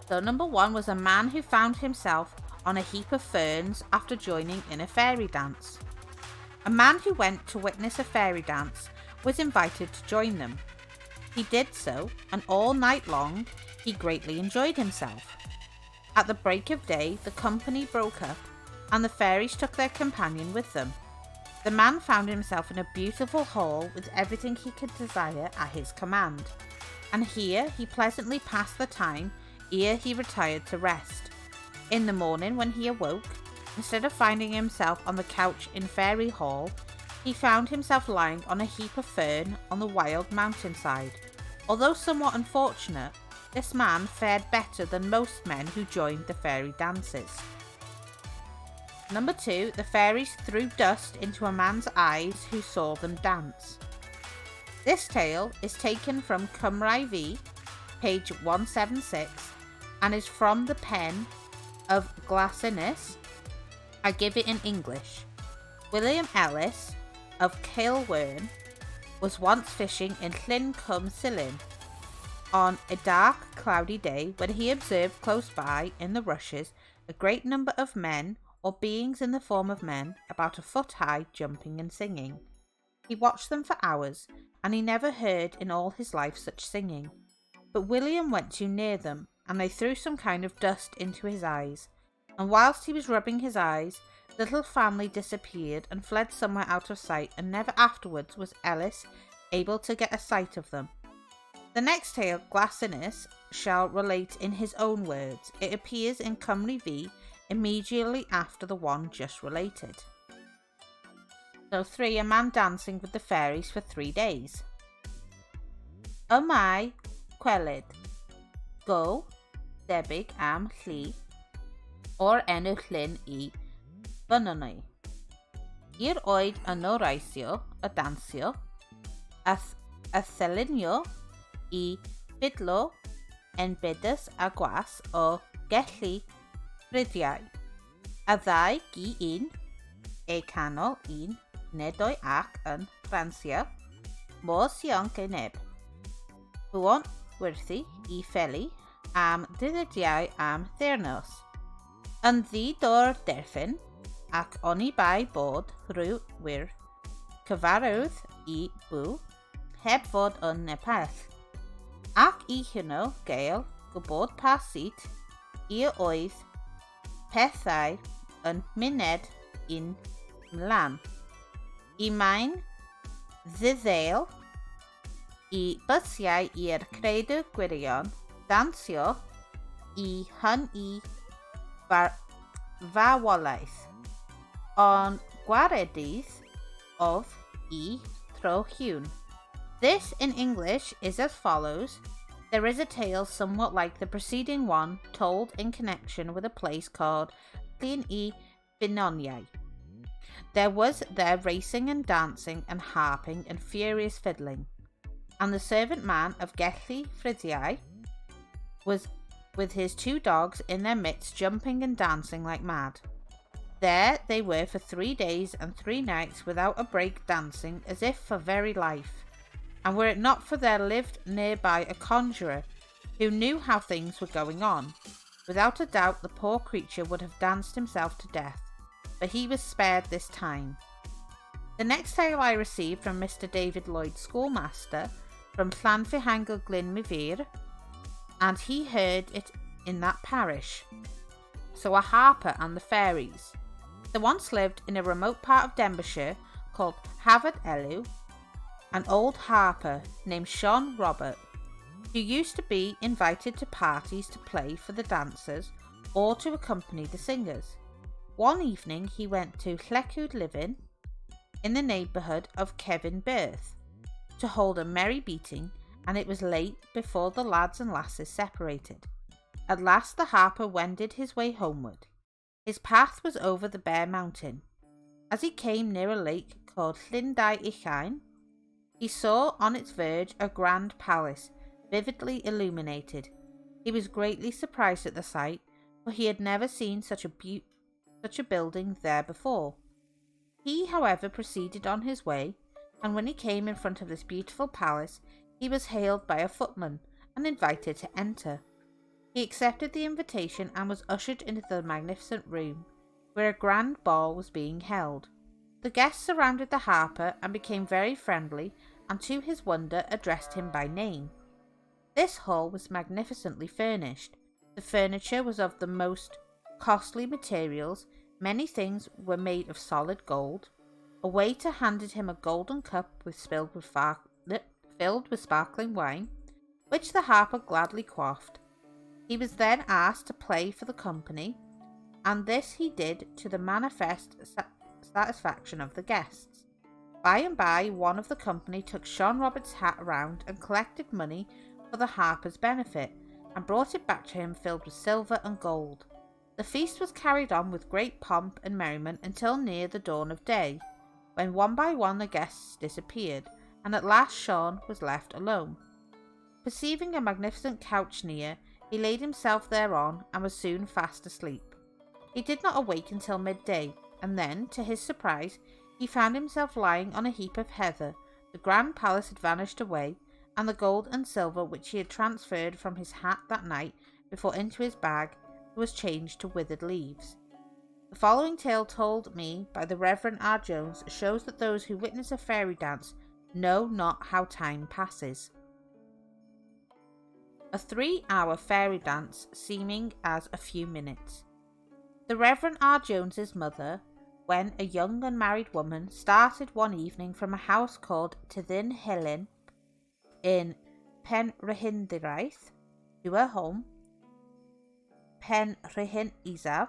So number 1 was a man who found himself on a heap of ferns after joining in a fairy dance. A man who went to witness a fairy dance was invited to join them. He did so, and all night long he greatly enjoyed himself. At the break of day, the company broke up, and the fairies took their companion with them. The man found himself in a beautiful hall with everything he could desire at his command, and here he pleasantly passed the time ere he retired to rest. In the morning, when he awoke, instead of finding himself on the couch in Fairy Hall, he found himself lying on a heap of fern on the wild mountainside. Although somewhat unfortunate, this man fared better than most men who joined the fairy dances. Number 2, the fairies threw dust into a man's eyes who saw them dance. This tale is taken from Cymraeg V, page 176, and is from the pen of Glasinus. I give it in English. William Ellis of Cailwern was once fishing in Llyn Cwm Silin on a dark, cloudy day when he observed close by in the rushes a great number of men, or beings in the form of men, about a foot high, jumping and singing. He watched them for hours, and he never heard in all his life such singing. But William went too near them, and they threw some kind of dust into his eyes, and whilst he was rubbing his eyes, the little family disappeared and fled somewhere out of sight, and never afterwards was Ellis able to get a sight of them. The next tale Glasinus shall relate in his own words. It appears in Cymru V immediately after the one just related. So 3, a man dancing with the fairies for 3 days. Y mae gweled, go, debyg am llu, o'r enw llyn I fynonau. I'r oed yn oreisio, y dansio, a thelynio I fidlo yn bydys a gwas o gellu ffryddiau. A ddau gi un, e canol un, nedoi ac yn Francia, mor sionc ei neb. Bwon werthu I ffeli am dyddiau am ddernos. Yn ddid o'r derffyn, ac oni bai bod rhyw wyrth cyfarwydd I bw, heb fod yn Nepal. Ac I hynno gael gwybod pa sut I oedd pethau yn myned un mlan. I mae'n ddiddeil I bysiau i'r credu gwirion dansio I hyn I fawolaeth. On gwaredydd of I tro hiwn. This in English is as follows. There is a tale somewhat like the preceding one told in connection with a place called Llyn I Fynoniau. There was there racing and dancing and harping and furious fiddling. And the servant man of Gelli Ffryddiau was with his 2 dogs in their midst jumping and dancing like mad. There they were for 3 days and 3 nights without a break dancing as if for very life. And were it not for there lived nearby a conjurer who knew how things were going on, without a doubt the poor creature would have danced himself to death, but he was spared this time. The next tale I received from Mr. David Lloyd, schoolmaster, from Llanfihangel Glyn Mifir, and he heard it in that parish. So a harper and the fairies. There once lived in a remote part of Denbighshire called Hafod Elw, an old harper named Sean Robert, who used to be invited to parties to play for the dancers or to accompany the singers. One evening he went to Llecwd Livin in the neighbourhood of Kevin Birth to hold a merry beating, and it was late before the lads and lasses separated. At last the harper wended his way homeward. His path was over the bare mountain. As he came near a lake called Llyndae Uchain, he saw on its verge a grand palace, vividly illuminated. He was greatly surprised at the sight, for he had never seen such a building there before. He, however, proceeded on his way, and when he came in front of this beautiful palace, he was hailed by a footman and invited to enter. He accepted the invitation and was ushered into the magnificent room, where a grand ball was being held. The guests surrounded the harper and became very friendly, and to his wonder addressed him by name. This hall was magnificently furnished. The furniture was of the most costly materials. Many things were made of solid gold. A waiter handed him a golden cup filled with sparkling wine, which the harper gladly quaffed. He was then asked to play for the company, and this he did to the manifest satisfaction of the guests. By and by, one of the company took Sean Robert's hat around and collected money for the harper's benefit, and brought it back to him filled with silver and gold. The feast was carried on with great pomp and merriment until near the dawn of day, when one by one the guests disappeared, and at last Sean was left alone. Perceiving a magnificent couch near, he laid himself thereon, and was soon fast asleep. He did not awake until midday, and then, to his surprise, he found himself lying on a heap of heather. The grand palace had vanished away, and the gold and silver which he had transferred from his hat that night before into his bag was changed to withered leaves. The following tale, told me by the Reverend R. Jones, shows that those who witness a fairy dance know not how time passes. A 3-hour fairy dance seeming as a few minutes. The Reverend R. Jones's mother, when a young unmarried woman, started one evening from a house called Tyddyn Helen in Penrhyndeudraeth to her home, Penrhyn Isaf,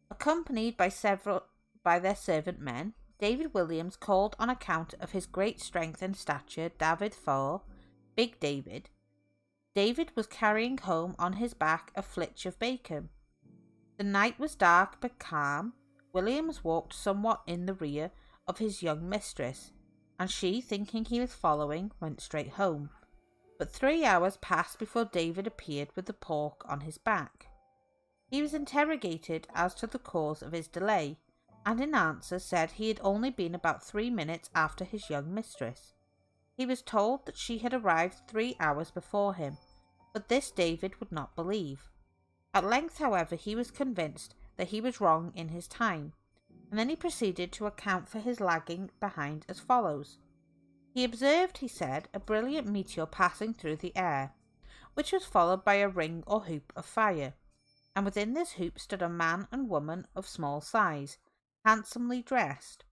accompanied by their servant men. David Williams called on account of his great strength and stature David for Big David. David was carrying home on his back a flitch of bacon. The night was dark but calm. Williams walked somewhat in the rear of his young mistress, and she, thinking he was following, went straight home. But 3 hours passed before David appeared with the pork on his back. He was interrogated as to the cause of his delay, and in answer said he had only been about 3 minutes after his young mistress. He was told that she had arrived 3 hours before him, but this David would not believe. At length, however, he was convinced that he was wrong in his time, and then he proceeded to account for his lagging behind as follows. He observed, he said, a brilliant meteor passing through the air, which was followed by a ring or hoop of fire, and within this hoop stood a man and woman of small size, handsomely dressed.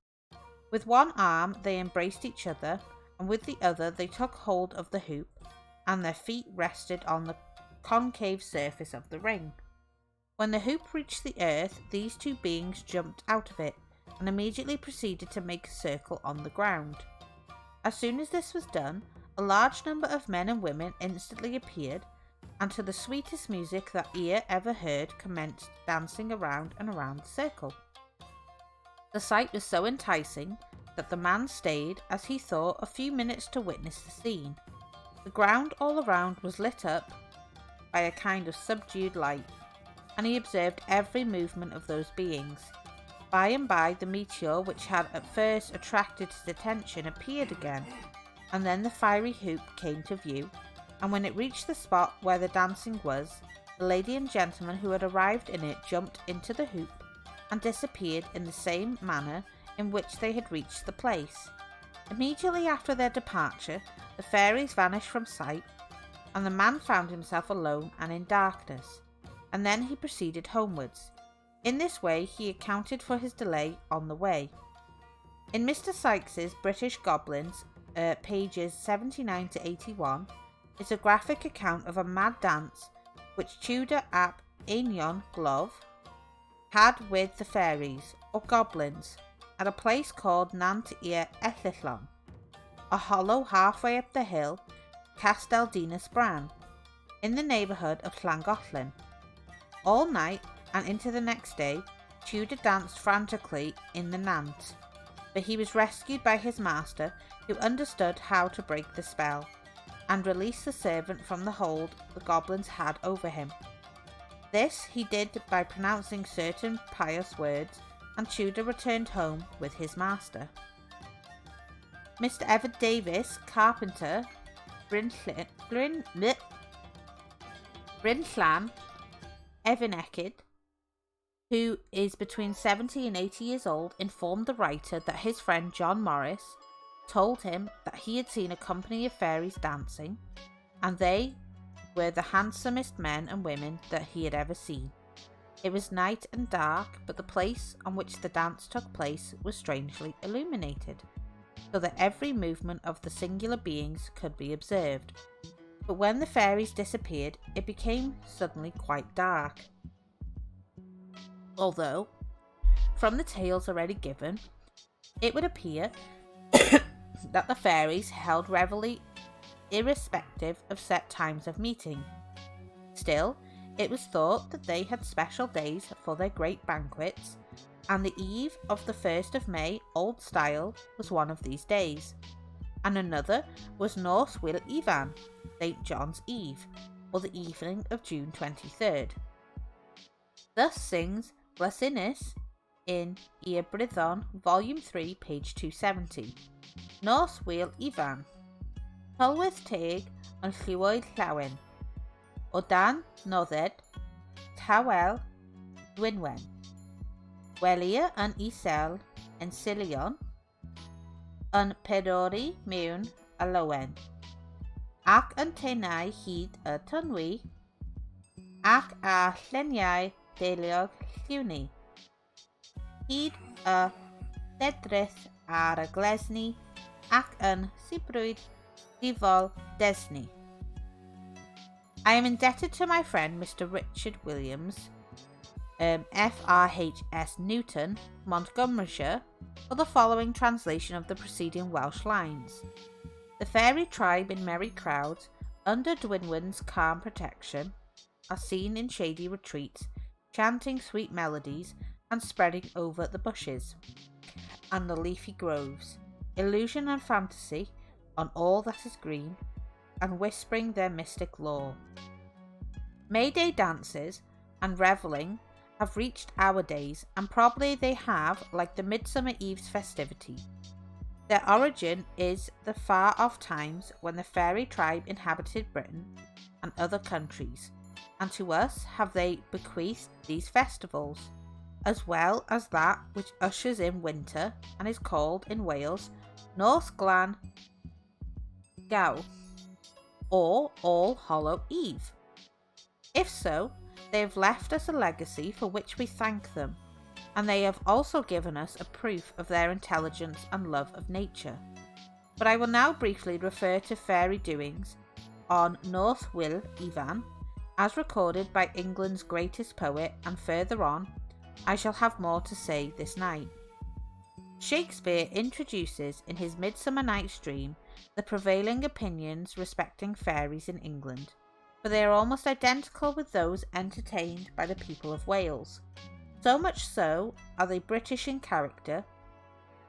With one arm they embraced each other, and with the other they took hold of the hoop, and their feet rested on the concave surface of the ring. When the hoop reached the earth, these two beings jumped out of it, and immediately proceeded to make a circle on the ground. As soon as this was done, a large number of men and women instantly appeared, and to the sweetest music that ear ever heard commenced dancing around and around the circle. The sight was so enticing that the man stayed, as he thought, a few minutes to witness the scene. The ground all around was lit up by a kind of subdued light, and he observed every movement of those beings. By and by the meteor, which had at first attracted his attention, appeared again, and then the fiery hoop came to view, and when it reached the spot where the dancing was, the lady and gentleman who had arrived in it jumped into the hoop and disappeared in the same manner in which they had reached the place. Immediately after their departure, the fairies vanished from sight, and the man found himself alone and in darkness, and then he proceeded homewards. In this way he accounted for his delay on the way. In Mr. Sykes's British Goblins, pages 79 to 81, is a graphic account of a mad dance which Tudor ap Einion Glove had with the fairies, or goblins, at a place called Nant i'r Ellyllon, a hollow halfway up the hill, Castelldinas Bran, in the neighbourhood of Llangollen. All night and into the next day, Tudor danced frantically in the Nant, but he was rescued by his master, who understood how to break the spell, and release the servant from the hold the goblins had over him. This he did by pronouncing certain pious words, and Tudor returned home with his master. Mr. Everett Davis, carpenter, Brynllan, Evanekid, who is between 70 and 80 years old, informed the writer that his friend John Morris told him that he had seen a company of fairies dancing, and they were the handsomest men and women that he had ever seen. It was night and dark, but the place on which the dance took place was strangely illuminated, so that every movement of the singular beings could be observed. But when the fairies disappeared, it became suddenly quite dark. Although, from the tales already given, it would appear that the fairies held revelry irrespective of set times of meeting. Still, it was thought that they had special days for their great banquets, and the eve of the 1st of May, Old Style, was one of these days, and another was Norse Will Ivan, St. John's Eve, or the evening of June 23rd. Thus sings Blasinis in Ir Bryddon, Volume 3, page 270. Nos Will Ivan. Tylwyth Teg yn Llywoedd Llawen. O dan nodded, Tawel Dwynwen. Welir yn Isel yn Silion, yn Pedori mewn y Lywen, ac yn tenau hyd y Tynwi, ac a lluniau deiliog lliwni, hyd y ledrith ar y glesni, ac yn sibrwyd difol desni. I am indebted to my friend Mr. Richard Williams, FRHS Newton, Montgomeryshire, for the following translation of the preceding Welsh lines. The fairy tribe in merry crowds, under Dwynwen's calm protection, are seen in shady retreats, chanting sweet melodies and spreading over the bushes and the leafy groves, illusion and fantasy on all that is green, and whispering their mystic lore. May Day dances and revelling have reached our days, and probably they have, like the Midsummer Eve's festivity. Their origin is the far-off times when the fairy tribe inhabited Britain and other countries, and to us have they bequeathed these festivals, as well as that which ushers in winter and is called in Wales Nos Glan Gaw, or All Hallow Eve. If so, they have left us a legacy for which we thank them, and they have also given us a proof of their intelligence and love of nature. But I will now briefly refer to fairy doings on North Will Ivan, as recorded by England's greatest poet, and further on, I shall have more to say this night. Shakespeare introduces in his Midsummer Night's Dream the prevailing opinions respecting fairies in England, for they are almost identical with those entertained by the people of Wales. So much so are they British in character,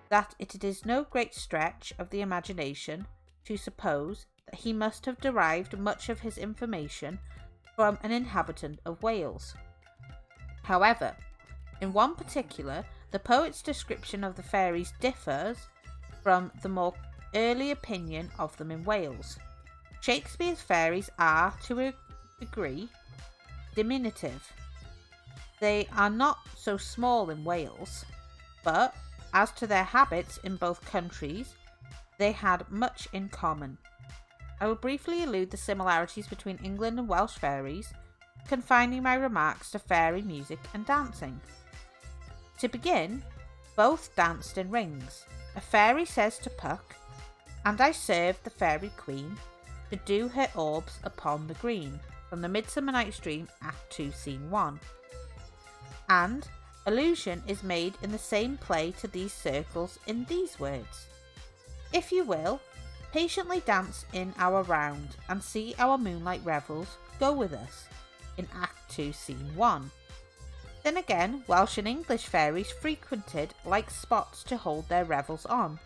that it is no great stretch of the imagination to suppose that he must have derived much of his information from an inhabitant of Wales. However, in one particular, the poet's description of the fairies differs from the more early opinion of them in Wales. Shakespeare's fairies are, to a degree, diminutive. They are not so small in Wales, but as to their habits in both countries, they had much in common. I will briefly allude the similarities between England and Welsh fairies, confining my remarks to fairy music and dancing. To begin, both danced in rings. A fairy says to Puck, "And I served the fairy queen to do her orbs upon the green," from the Midsummer Night's Dream, Act 2, Scene 1. And allusion is made in the same play to these circles in these words: "If you will, patiently dance in our round, and see our moonlight revels, go with us," in Act 2, Scene 1. Then again, Welsh and English fairies frequented like spots to hold their revels on.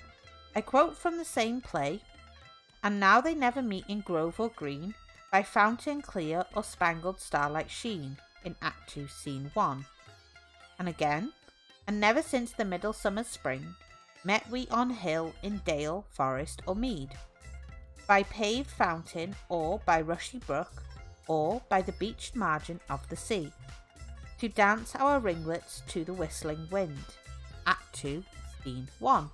I quote from the same play: "And now they never meet in grove or green, by fountain clear or spangled starlight sheen," in Act 2, Scene 1. And again, "And never since the middle summer's spring, met we on hill, in dale, forest, or mead, by paved fountain, or by rushy brook, or by the beached margin of the sea, to dance our ringlets to the whistling wind," Act 2, Scene 1.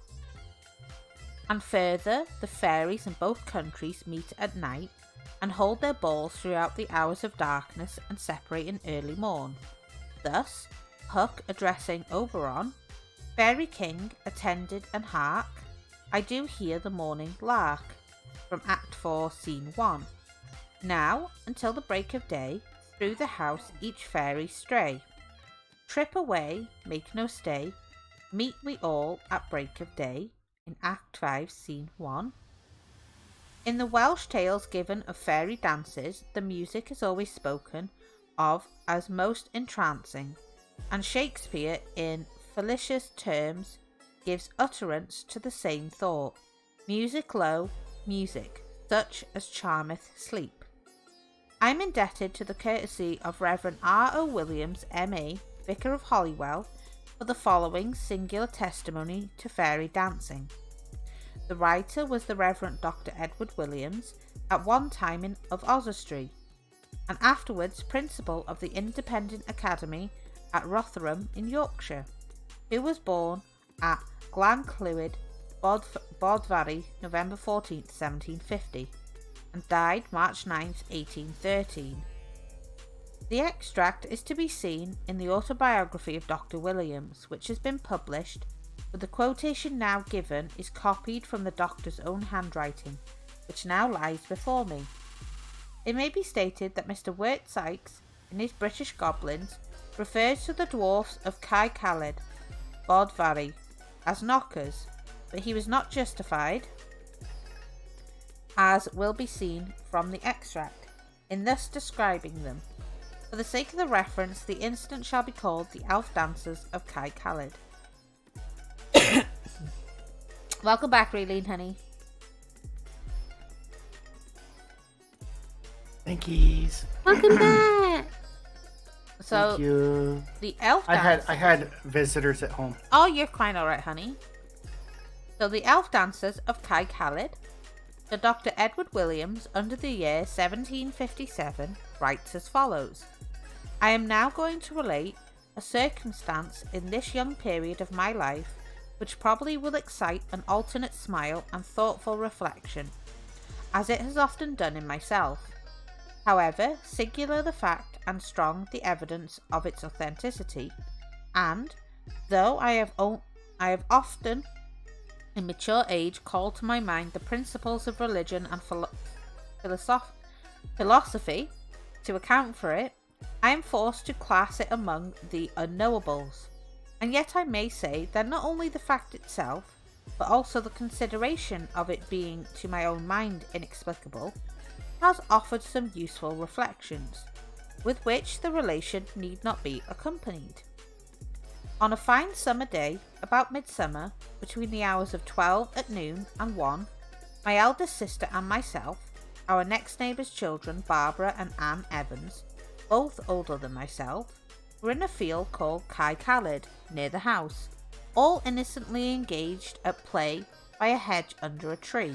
And further, the fairies in both countries meet at night and hold their balls throughout the hours of darkness and separate in early morn. Thus, Huck addressing Oberon, Fairy King attended and hark, I do hear the morning lark, from Act 4, Scene 1. Now, until the break of day, through the house each fairy stray. Trip away, make no stay, meet we all at break of day, in Act 5, Scene 1. In the Welsh tales given of fairy dances, the music is always spoken of as most entrancing, and Shakespeare, in fallacious terms, gives utterance to the same thought. Music low, music, such as charmeth sleep. I am indebted to the courtesy of Reverend R. O. Williams, M.A., Vicar of Holywell, for the following singular testimony to fairy dancing. The writer was the Reverend Dr. Edward Williams, at one time of Oswestry, and afterwards principal of the Independent Academy at Rotherham in Yorkshire, who was born at Glenclwyd, Bodvary, November 14th, 1750, and died March 9th, 1813. The extract is to be seen in the autobiography of Dr. Williams, which has been published, but the quotation now given is copied from the doctor's own handwriting, which now lies before me. It may be stated that Mr. Wirt Sykes, in his British Goblins, refers to the dwarfs of Cae Caled, Bodvary, as knockers, but he was not justified, as will be seen from the extract, in thus describing them. For the sake of the reference, the incident shall be called the Elf Dancers of Cae Caled. Welcome back, Raylene, honey. Thank yous. Welcome back. So, Thank you. The elf dancers. I had visitors at home. Oh, you're quite alright, honey. So, the elf dancers of Cae Caled. So, Dr. Edward Williams, under the year 1757, writes as follows. I am now going to relate a circumstance in this young period of my life which probably will excite an alternate smile and thoughtful reflection, as it has often done in myself. However, singular the fact and strong the evidence of its authenticity, and, though I have often in mature age called to my mind the principles of religion and philosophy to account for it, I am forced to class it among the unknowables. And yet I may say that not only the fact itself, but also the consideration of it being to my own mind inexplicable, has offered some useful reflections, with which the relation need not be accompanied. On a fine summer day, about midsummer, between the hours of 12 at noon and 1, my eldest sister and myself, our next neighbour's children, Barbara and Anne Evans, both older than myself, were in a field called Cae Caled, near the house, all innocently engaged at play by a hedge under a tree,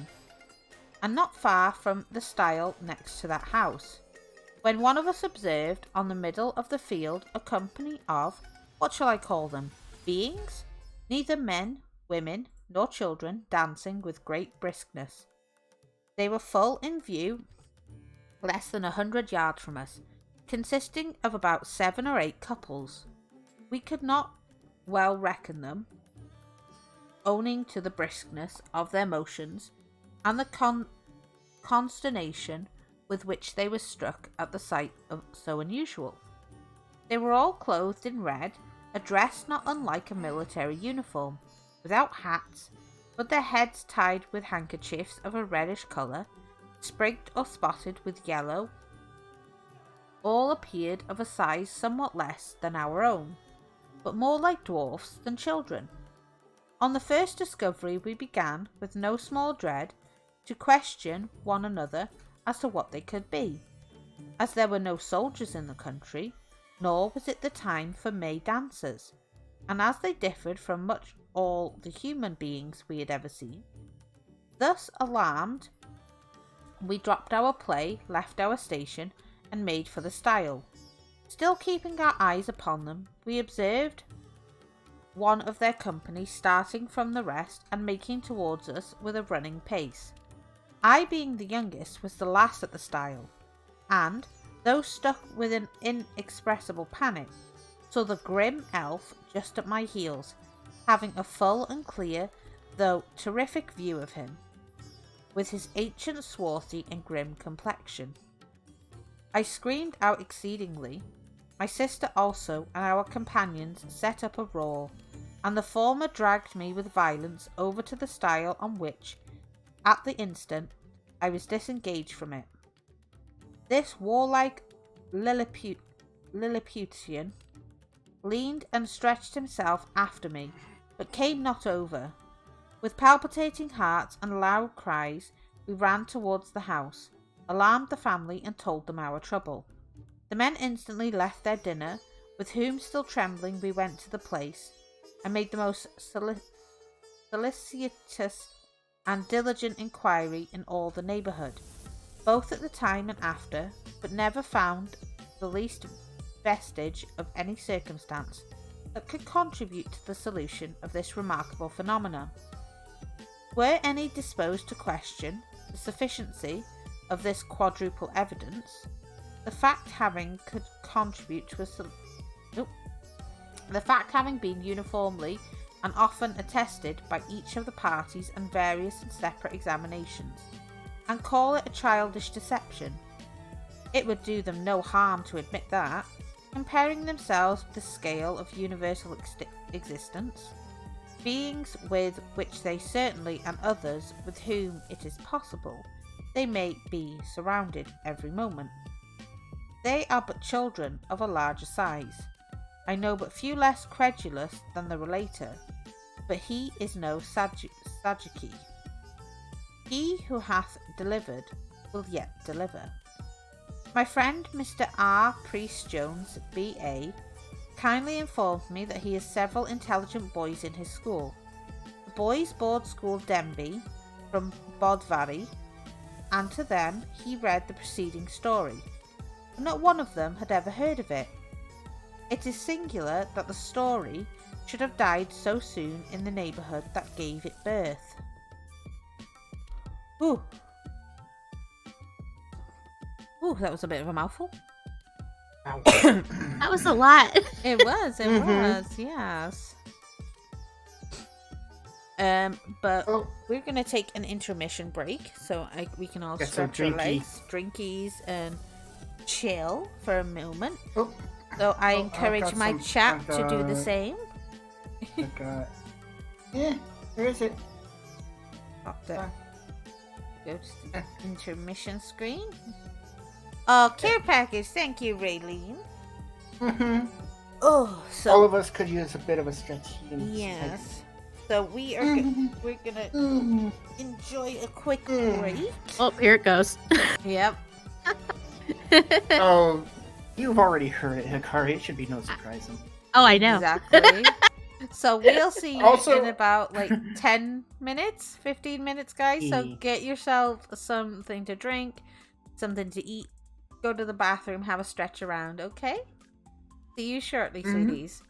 and not far from the stile next to that house, when one of us observed on the middle of the field a company of, what shall I call them, beings, neither men, women, nor children, dancing with great briskness. They were full in view, less than 100 yards from us, consisting of about 7 or 8 couples. We could not well reckon them, owing to the briskness of their motions and the consternation with which they were struck at the sight of so unusual. They were all clothed in red, a dress not unlike a military uniform, without hats, but their heads tied with handkerchiefs of a reddish colour, sprigged or spotted with yellow. All appeared of a size somewhat less than our own, but more like dwarfs than children. On the first discovery we began, with no small dread, to question one another as to what they could be, as there were no soldiers in the country, nor was it the time for May dancers, and as they differed from much all the human beings we had ever seen. Thus alarmed, we dropped our play, left our station, and made for the stile. Still keeping our eyes upon them, we observed one of their company starting from the rest and making towards us with a running pace. I, being the youngest, was the last at the stile, and, though stuck with an inexpressible panic, saw the grim elf just at my heels, having a full and clear, though terrific view of him, with his ancient swarthy and grim complexion. I screamed out exceedingly. My sister also and our companions set up a roar, and the former dragged me with violence over to the stile on which, at the instant, I was disengaged from it. This warlike Lilliputian leaned and stretched himself after me, but came not over. With palpitating hearts and loud cries, we ran towards the house, alarmed the family, and told them our trouble. The men instantly left their dinner, with whom, still trembling, we went to the place, and made the most solicitous and diligent inquiry in all the neighbourhood, both at the time and after, but never found the least vestige of any circumstance that could contribute to the solution of this remarkable phenomenon. Were any disposed to question the sufficiency of this quadruple evidence, the fact having could contribute to the fact having been uniformly and often attested by each of the parties and various and separate examinations, and call it a childish deception. It would do them no harm to admit that, comparing themselves with the scale of universal existence, beings with which they certainly, and others with whom it is possible, they may be surrounded every moment. They are but children of a larger size. I know but few less credulous than the relator, but he is no Sadducee. He who hath delivered will yet deliver. My friend Mr. R. Priest Jones, B.A., kindly informed me that he has several intelligent boys in his school. The boys board school Denby from Bodvari, and to them he read the preceding story, but not one of them had ever heard of it. It is singular that the story should have died so soon in the neighbourhood that gave it birth. Ooh, that was a bit of a mouthful. That was a lot. It was, yes. But we're gonna take an intermission break, so we can all stretch our legs, drinkies, and chill for a moment. So I encourage my chat to do the same. Yeah, where is it? Go to the intermission screen. Oh, care package. Thank you, Raylene. Oh, so all of us could use a bit of a stretch. Yes. So we are we're gonna enjoy a quick break. Oh, here it goes. Yep. Oh, you've already heard it, Hikari. It should be no surprise. Oh, I know. Exactly. So we'll see you in about 10 minutes, 15 minutes, guys. So get yourself something to drink, something to eat, go to the bathroom, have a stretch around, okay? See you shortly, sweeties.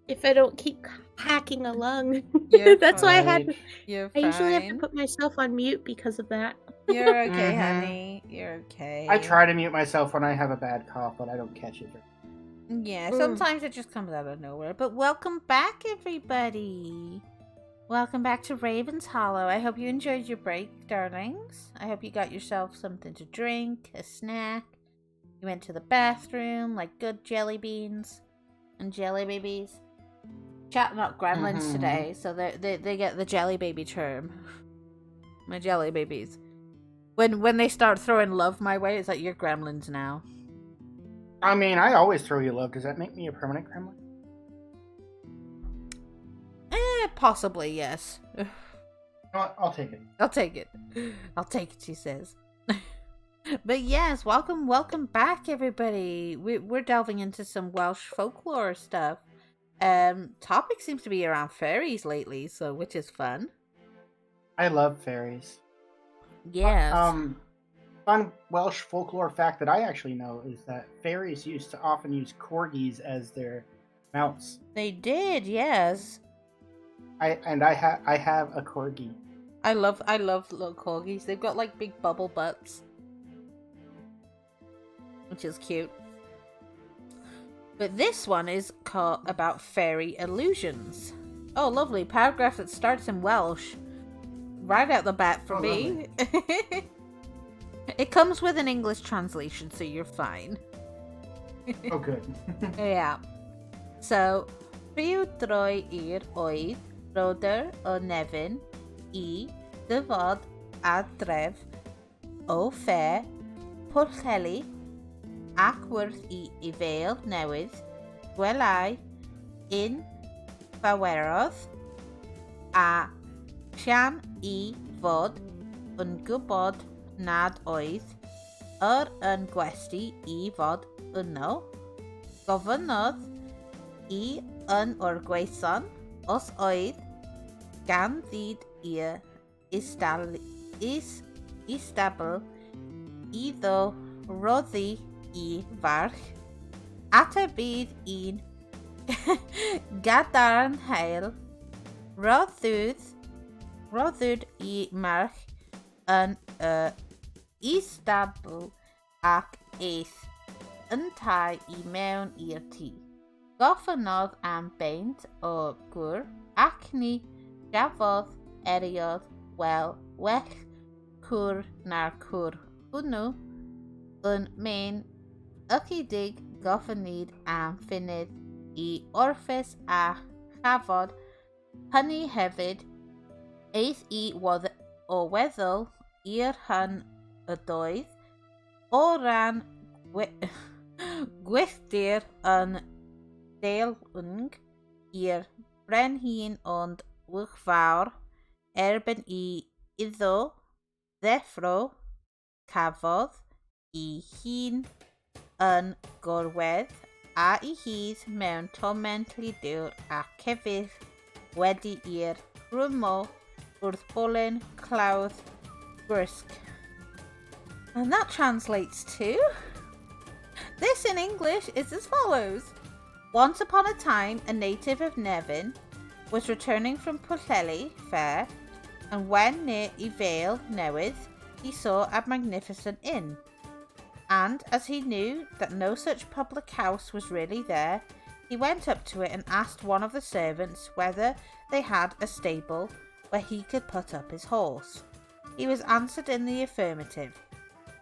if I don't keep hacking a lung. You're That's why I had. Right. You're I usually have to fine. put myself on mute because of that. You're okay, Mhm. honey. You're okay. I try to mute myself when I have a bad cough, but I don't catch it. Yeah, sometimes it just comes out of nowhere. But welcome back, everybody. Welcome back to Raven's Hollow. I hope you enjoyed your break, darlings. I hope you got yourself something to drink, a snack. You went to the bathroom like good jelly beans and jelly babies. Chatting up gremlins today, so they get the jelly baby term. My jelly babies. When they start throwing love my way, it's like you're gremlins now. I mean, I always throw you love. Does that make me a permanent gremlin? Possibly, yes. I'll take it. I'll take it. I'll take it, she says. But yes, welcome back, everybody. We're delving into some Welsh folklore stuff. Topic seems to be around fairies lately, so which is fun. I love fairies. Yes. Fun Welsh folklore fact that I actually know is that fairies used to often use corgis as their mounts. They did, yes. I have a corgi. I love little corgis. They've got like big bubble butts, which is cute. But this one is called about fairy illusions. Oh, lovely paragraph that starts in Welsh. Right out the bat for me. It comes with an English translation, so you're fine. Oh, good. Yeah. So, rhyw droi i'r oedd, brodyr o Nefyn, I dyfod a dref o ffe, Pwllheli, ac wrth I feil newydd, gwelai un fawerodd, a sian I fod yn gwybod nad oedd yn gwesti I fod yno, gofynnodd I yn o'r gweithon os oedd gan ddyd i'r istabl iddo roddi I farch, at y bydd un gadarnhaol roddwyd I march yn y istabl ac eith yn tai I mewn i'r tŷ. Gofynnodd am beint o gwr ac ni gafodd erioed well cwr na'r cwr hwnnw yn mein ychydig gofynnid am funud I orffus a chafod hynny hefyd eith I o weddol i'r hyn y doedd o ran gwylltir yn deilwng i'r brenhin ond wychfawr erbyn I iddo ddeffro cafodd I hun yn gorwedd a I hydd mewn toment lidiwr a cefydd wedi i'r rwymo wrth bolyn clawdd gwrysg. And that translates to... This in English is as follows. Once upon a time, a native of Nefyn was returning from Pwllheli fair, and when near I Vale Newydd, he saw a magnificent inn. And as he knew that no such public house was really there, he went up to it and asked one of the servants whether they had a stable where he could put up his horse. He was answered in the affirmative.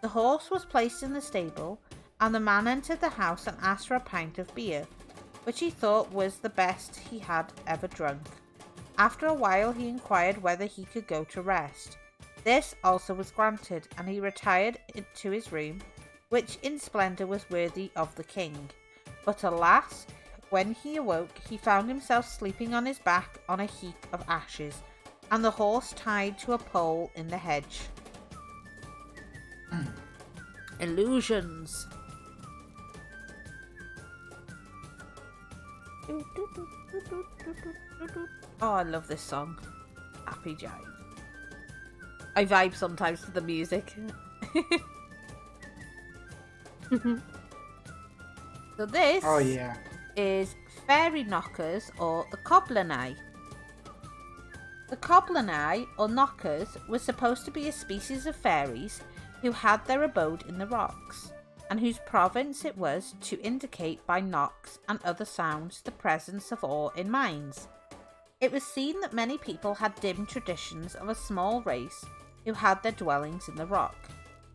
The horse was placed in the stable, and the man entered the house and asked for a pint of beer, which he thought was the best he had ever drunk. After a while he inquired whether he could go to rest. This also was granted, and he retired to his room, which in splendour was worthy of the king. But alas, when he awoke, he found himself sleeping on his back on a heap of ashes, and the horse tied to a pole in the hedge. Illusions. Oh, I love this song. Happy Jive. I vibe sometimes to the music. So this Oh yeah. is Fairy knockers, or the Cobblernai. The Cobblernai, or knockers, were supposed to be a species of fairies who had their abode in the rocks, and whose province it was to indicate by knocks and other sounds the presence of awe in mines. It was seen that many people had dim traditions of a small race who had their dwellings in the rock.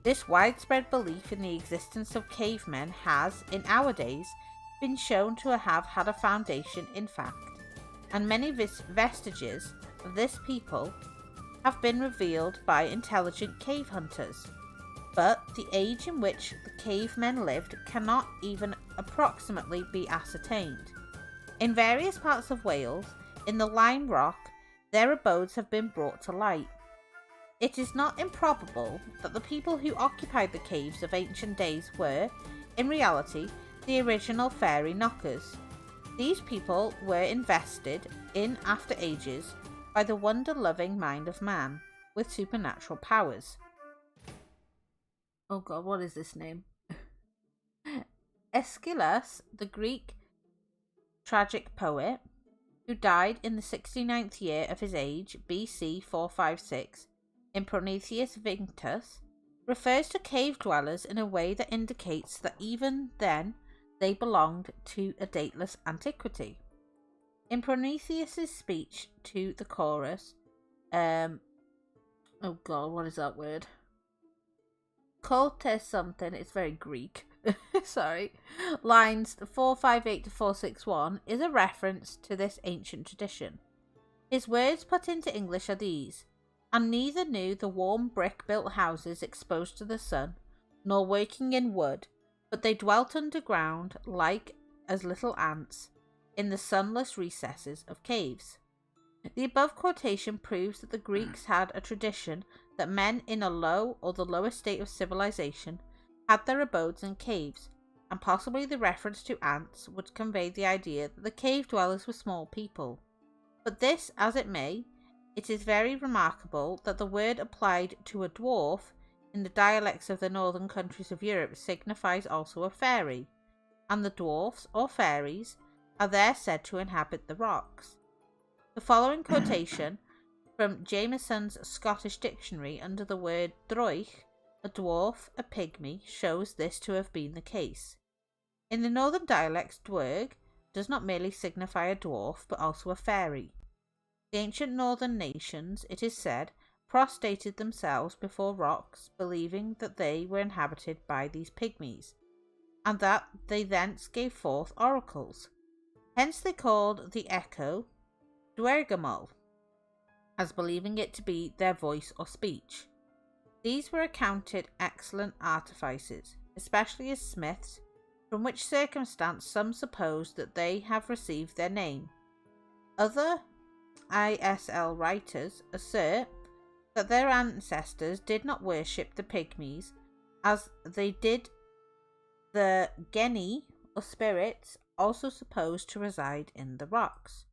This widespread belief in the existence of cavemen has, in our days, been shown to have had a foundation in fact, and many vestiges of this people have been revealed by intelligent cave hunters. But the age in which the cavemen lived cannot even approximately be ascertained. In various parts of Wales, in the Lime Rock, their abodes have been brought to light. It is not improbable that the people who occupied the caves of ancient days were, in reality, the original fairy knockers. These people were invested in after ages by the wonder-loving mind of man with supernatural powers. Oh god, what is this name? Aeschylus, the Greek tragic poet, who died in the 69th year of his age, BC 456, in Prometheus Vinctus, refers to cave dwellers in a way that indicates that even then they belonged to a dateless antiquity. In Prometheus's speech to the chorus, oh god, what is that word? Cultes something, it's very Greek. Sorry. Lines 458 to 461 is a reference to this ancient tradition. His words put into English are these: and neither knew the warm brick-built houses exposed to the sun, nor working in wood, but they dwelt underground like as little ants in the sunless recesses of caves. The above quotation proves that the Greeks had a tradition that men in a low or the lowest state of civilization had their abodes in caves, and possibly the reference to ants would convey the idea that the cave dwellers were small people. But this as it may, it is very remarkable that the word applied to a dwarf in the dialects of the northern countries of Europe signifies also a fairy, and the dwarfs or fairies are there said to inhabit the rocks. The following quotation from Jameson's Scottish Dictionary under the word droich, a dwarf, a pygmy, shows this to have been the case. In the northern dialects, dwerg does not merely signify a dwarf, but also a fairy. The ancient northern nations, it is said, prostrated themselves before rocks, believing that they were inhabited by these pygmies, and that they thence gave forth oracles. Hence they called the echo dwergamol, as believing it to be their voice or speech. These were accounted excellent artificers, especially as smiths, from which circumstance some suppose that they have received their name. Other ISL writers assert that their ancestors did not worship the pygmies as they did the genii or spirits also supposed to reside in the rocks.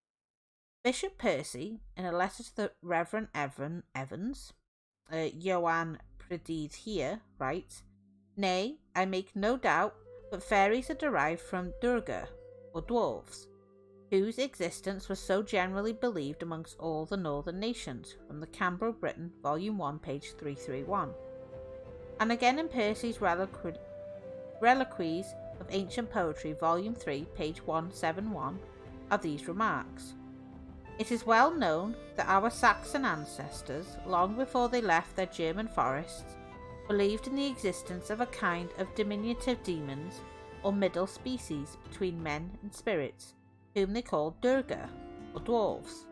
Bishop Percy, in a letter to the Reverend Evans, Johann Predydd here, writes, "Nay, I make no doubt but fairies are derived from Durga, or dwarves, whose existence was so generally believed amongst all the northern nations," from the Cambro Britain, Volume 1, page 331. And again in Percy's Reliques of Ancient Poetry, Volume 3, page 171, are these remarks. It is well known that our Saxon ancestors, long before they left their German forests, believed in the existence of a kind of diminutive demons or middle species between men and spirits, whom they called Durga, or dwarves,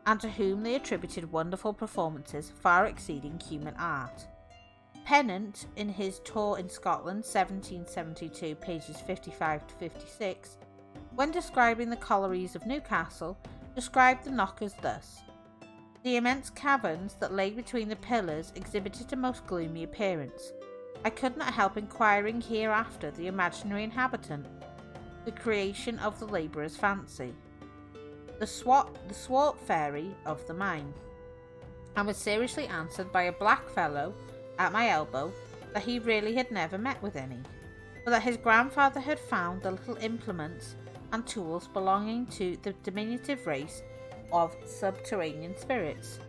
and to whom they attributed wonderful performances far exceeding human art. Pennant, in his Tour in Scotland, 1772, pages 55 to 56, when describing the collieries of Newcastle, described the knockers thus: "The immense caverns that lay between the pillars exhibited a most gloomy appearance. I could not help inquiring hereafter the imaginary inhabitant, the creation of the labourer's fancy, the swart fairy of the mine, and was seriously answered by a black fellow at my elbow that he really had never met with any, but that his grandfather had found the little implements and tools belonging to the diminutive race of subterranean spirits.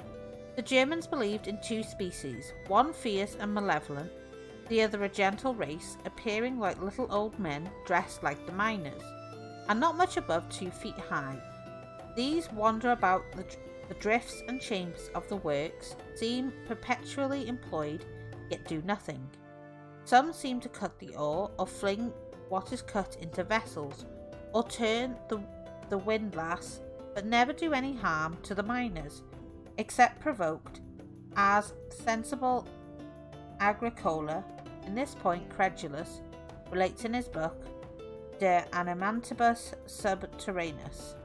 The Germans believed in two species, one fierce and malevolent, the other a gentle race, appearing like little old men dressed like the miners, and not much above 2 feet high. These wander about the drifts and chambers of the works, seem perpetually employed, yet do nothing. Some seem to cut the ore, or fling what is cut into vessels, or turn the windlass, but never do any harm to the miners, except provoked, as sensible Agricola, in this point credulous, relates in his book De Animantibus Subterraneus.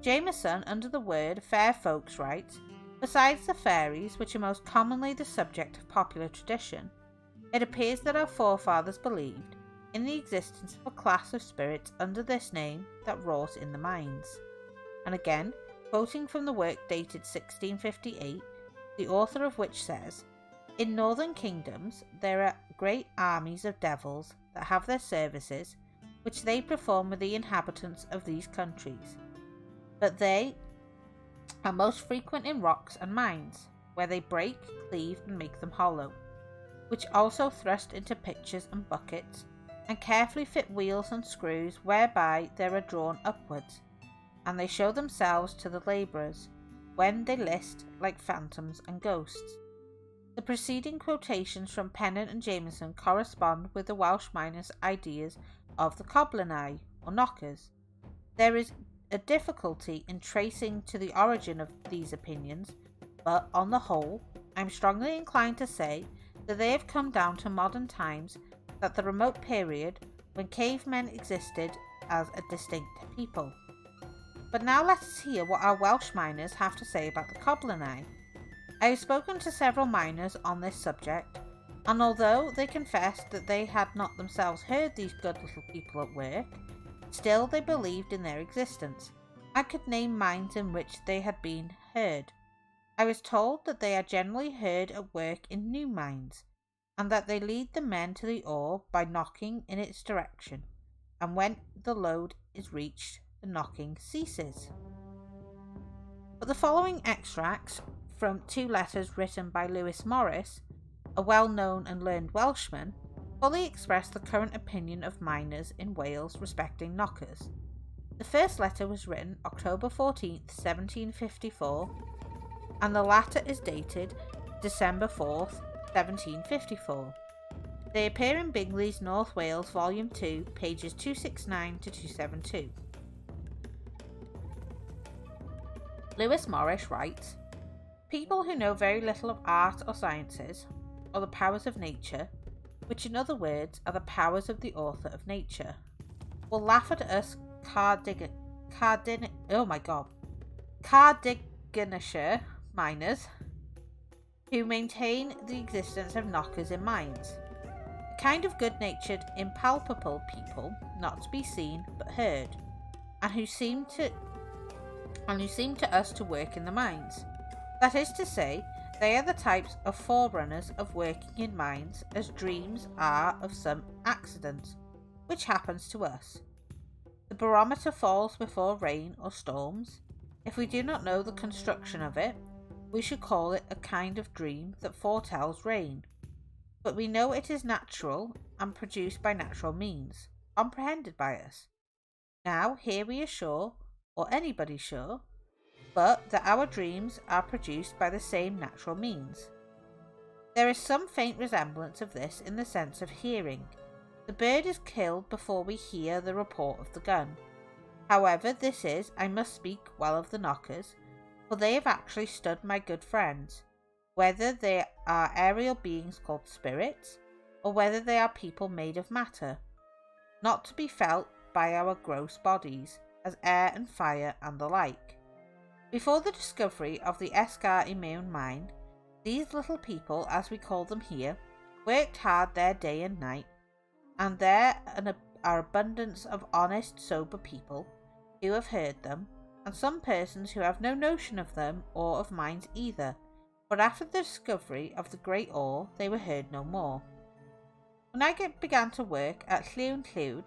Jameson, under the word fair folks, writes, besides the fairies, which are most commonly the subject of popular tradition, it appears that our forefathers believed in the existence of a class of spirits under this name that wrought in the mines. And again, quoting from the work dated 1658, the author of which says, in northern kingdoms there are great armies of devils that have their services, which they perform with the inhabitants of these countries. But they are most frequent in rocks and mines, where they break, cleave, and make them hollow, which also thrust into pitchers and buckets, and carefully fit wheels and screws whereby they are drawn upwards, and they show themselves to the labourers, when they list, like phantoms and ghosts. The preceding quotations from Pennant and Jameson correspond with the Welsh miners' ideas of the coblynau, or knockers. There is a difficulty in tracing to the origin of these opinions, but on the whole, I am strongly inclined to say that they have come down to modern times, at the remote period when cavemen existed as a distinct people. But now let us hear what our Welsh miners have to say about the coblynau. I have spoken to several miners on this subject, and although they confessed that they had not themselves heard these good little people at work, still they believed in their existence, and could name mines in which they had been heard. I was told that they are generally heard at work in new mines, and that they lead the men to the ore by knocking in its direction, and when the load is reached, the knocking ceases. But the following extracts from 2 letters written by Lewis Morris, a well-known and learned Welshman, fully express the current opinion of miners in Wales respecting knockers. The first letter was written October 14th, 1754, and the latter is dated December 4th, 1754. They appear in Bingley's North Wales, Volume 2, pages 269 to 272. Lewis Morris writes, people who know very little of art or sciences, or the powers of nature, which in other words are the powers of the author of nature, will laugh at us Cardiganshire miners who maintain the existence of knockers in mines, a kind of good-natured, impalpable people, not to be seen but heard, and who seem to us to work in the mines. That is to say, they are the types of forerunners of working in mines as dreams are of some accident which happens to us. The barometer falls before rain or storms. If we do not know the construction of it, we should call it a kind of dream that foretells rain. But we know it is natural and produced by natural means, comprehended by us. Now here we are sure, or anybody sure, but that our dreams are produced by the same natural means. There is some faint resemblance of this in the sense of hearing. The bird is killed before we hear the report of the gun. However, this is, I must speak well of the knockers, for they have actually stood my good friends, whether they are aerial beings called spirits, or whether they are people made of matter, not to be felt by our gross bodies, as air and fire and the like. Before the discovery of the Esgar y Mewn mine, these little people, as we call them here, worked hard their day and night, and there are abundance of honest, sober people who have heard them, and some persons who have no notion of them or of mines either, but after the discovery of the great ore they were heard no more. When I began to work at Llyw'n Llwyd,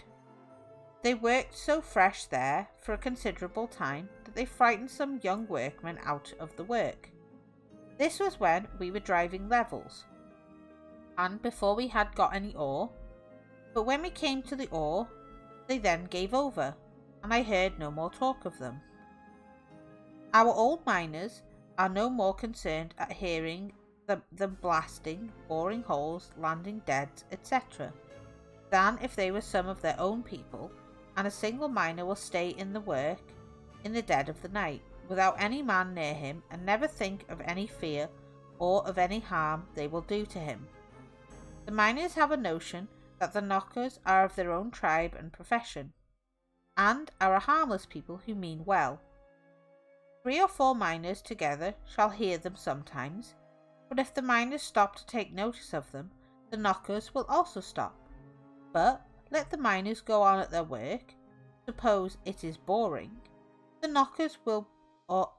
They worked so fresh there for a considerable time that they frightened some young workmen out of the work. This was when we were driving levels, and before we had got any ore. But when we came to the ore, they then gave over, and I heard no more talk of them. Our old miners are no more concerned at hearing them blasting, boring holes, landing deads, etc., than if they were some of their own people, and a single miner will stay in the work in the dead of the night, without any man near him, and never think of any fear or of any harm they will do to him. The miners have a notion that the knockers are of their own tribe and profession, and are a harmless people who mean well. 3 or 4 miners together shall hear them sometimes, but if the miners stop to take notice of them, the knockers will also stop. But let the miners go on at their work. Suppose it is boring, the knockers will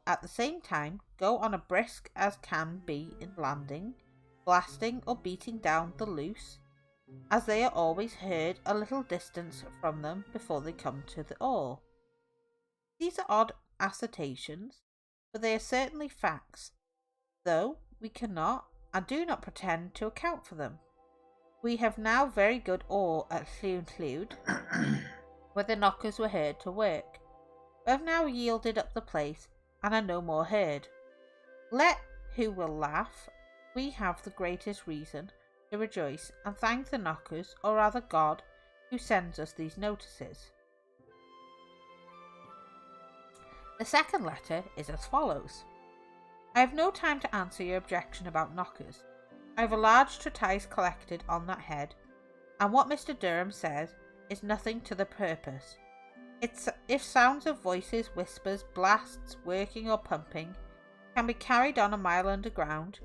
at the same time go on a brisk as can be in landing, blasting or beating down the loose, as they are always heard a little distance from them before they come to the ore. These are odd assertions, but they are certainly facts, though we cannot and do not pretend to account for them. We have now very good ore at Llwyd, where the knockers were heard to work, but have now yielded up the place and are no more heard. Let who will laugh, we have the greatest reason to rejoice and thank the knockers, or rather God, who sends us these notices. The second letter is as follows. I have no time to answer your objection about knockers. I have a large treatise collected on that head, and what Mr. Durham says is nothing to the purpose. If sounds of voices, whispers, blasts, working or pumping, can be carried on a mile underground,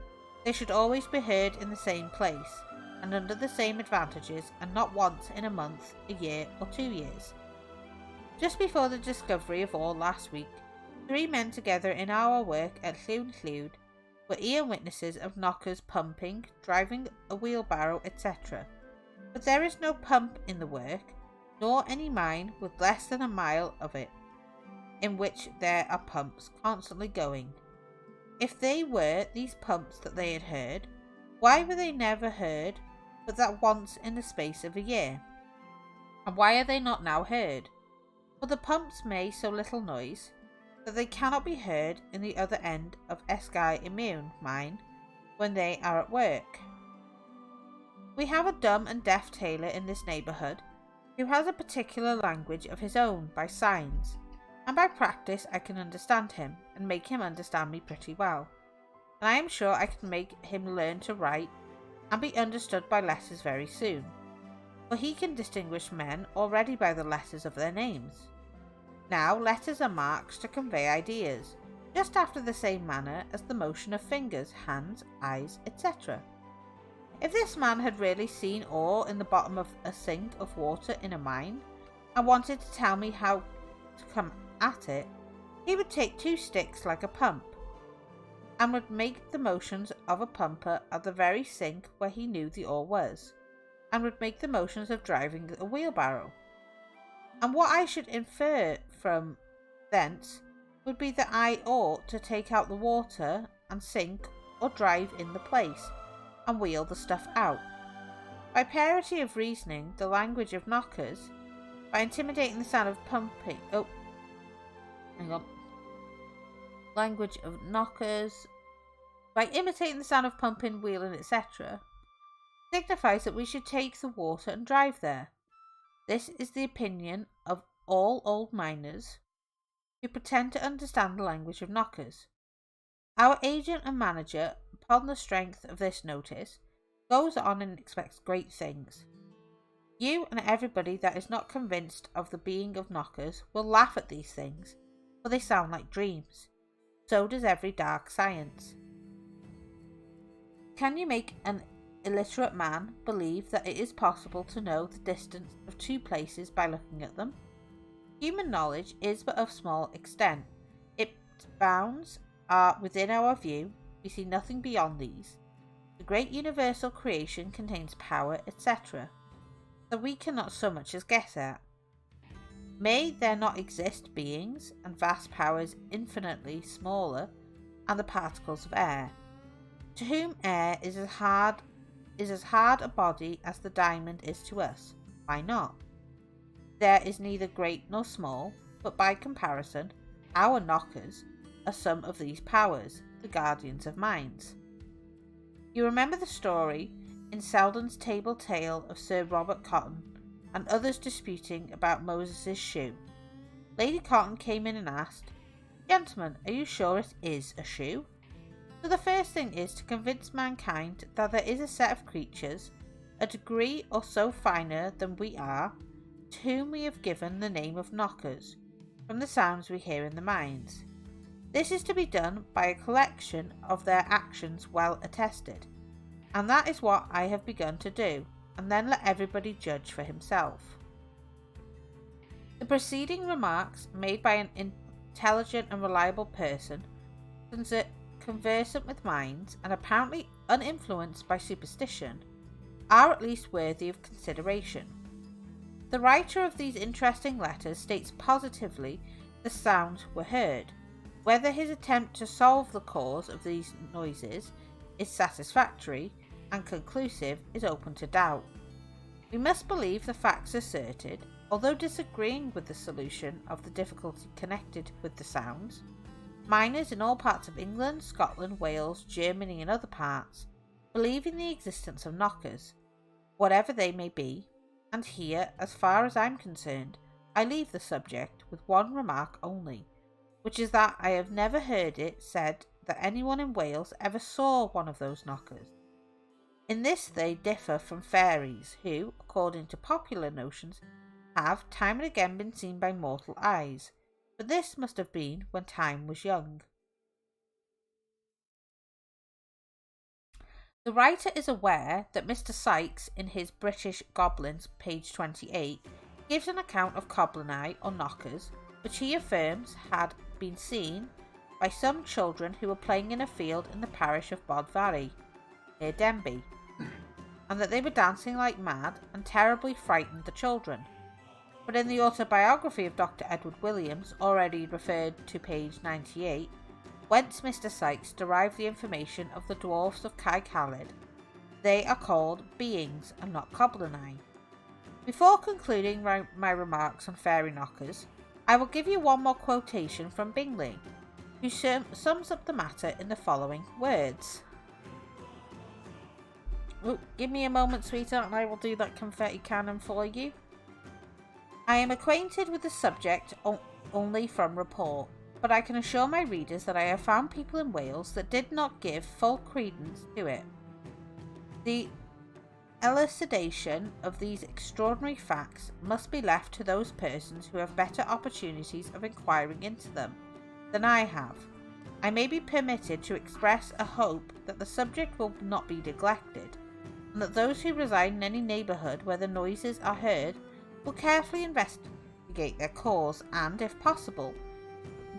they should always be heard in the same place, and under the same advantages, and not once in a month, a year, or 2 years. Just before the discovery of ore last week, 3 men together in our work at Llwyd were ear witnesses of knockers pumping, driving a wheelbarrow, etc. But there is no pump in the work, nor any mine with less than a mile of it, in which there are pumps constantly going. If they were these pumps that they had heard, why were they never heard but that once in the space of a year? And why are they not now heard? For the pumps make so little noise that they cannot be heard in the other end of Esgai Immune mine when they are at work. We have a dumb and deaf tailor in this neighbourhood who has a particular language of his own by signs, and by practice I can understand him and make him understand me pretty well, and I am sure I can make him learn to write and be understood by letters very soon, for he can distinguish men already by the letters of their names. Now letters are marks to convey ideas, just after the same manner as the motion of fingers, hands, eyes, etc. If this man had really seen ore in the bottom of a sink of water in a mine, and wanted to tell me how to come at it, he would take 2 sticks like a pump, and would make the motions of a pumper at the very sink where he knew the ore was, and would make the motions of driving a wheelbarrow. And what I should infer from thence would be that I ought to take out the water and sink or drive in the place and wheel the stuff out. By parity of reasoning, the language of knockers, by intimidating the sound of pumping, language of knockers, by imitating the sound of pumping, wheeling, etc., signifies that we should take the water and drive there. This is the opinion of all old miners who pretend to understand the language of knockers. Our agent and manager, upon the strength of this notice, goes on and expects great things. You and everybody that is not convinced of the being of knockers will laugh at these things, for they sound like dreams. So does every dark science. Can you make an illiterate man believe that it is possible to know the distance of 2 places by looking at them? Human knowledge is but of small extent. Its bounds are within our view. We see nothing beyond these. The great universal creation contains power, etc., that we cannot so much as guess at. May there not exist beings and vast powers infinitely smaller than the particles of air, to whom air is as hard a body as the diamond is to us? Why not? There is neither great nor small, but by comparison, our knockers are some of these powers, the guardians of minds. You remember the story in Selden's Table Tale of Sir Robert Cotton and others disputing about Moses' shoe. Lady Cotton came in and asked, "Gentlemen, are you sure it is a shoe?" So the first thing is to convince mankind that there is a set of creatures, a degree or so finer than we are, to whom we have given the name of knockers, from the sounds we hear in the minds. This is to be done by a collection of their actions well attested, and that is what I have begun to do, and then let everybody judge for himself. The preceding remarks, made by an intelligent and reliable person, conversant with minds, and apparently uninfluenced by superstition, are at least worthy of consideration. The writer of these interesting letters states positively the sounds were heard. Whether his attempt to solve the cause of these noises is satisfactory and conclusive is open to doubt. We must believe the facts asserted, although disagreeing with the solution of the difficulty connected with the sounds. Miners in all parts of England, Scotland, Wales, Germany and other parts believe in the existence of knockers, whatever they may be, and here, as far as I'm concerned, I leave the subject with one remark only, which is that I have never heard it said that anyone in Wales ever saw one of those knockers. In this they differ from fairies, who, according to popular notions, have time and again been seen by mortal eyes, but this must have been when time was young. The writer is aware that Mr. Sykes, in his British Goblins, page 28, gives an account of coblini or knockers, which he affirms had been seen by some children who were playing in a field in the parish of Bodvary, near Denbigh, and that they were dancing like mad and terribly frightened the children. But in the autobiography of Dr. Edward Williams, already referred to page 98, whence Mr. Sykes derived the information of the dwarfs of Cae Caled, they are called beings and not coblini. Before concluding my remarks on fairy knockers, I will give you one more quotation from Bingley, who sums up the matter in the following words. Give me a moment, sweetheart, and I will do that confetti cannon for you. I am acquainted with the subject only from report, but I can assure my readers that I have found people in Wales that did not give full credence to it. The elucidation of these extraordinary facts must be left to those persons who have better opportunities of inquiring into them than I have. I may be permitted to express a hope that the subject will not be neglected, and that those who reside in any neighbourhood where the noises are heard will carefully investigate their cause and, if possible,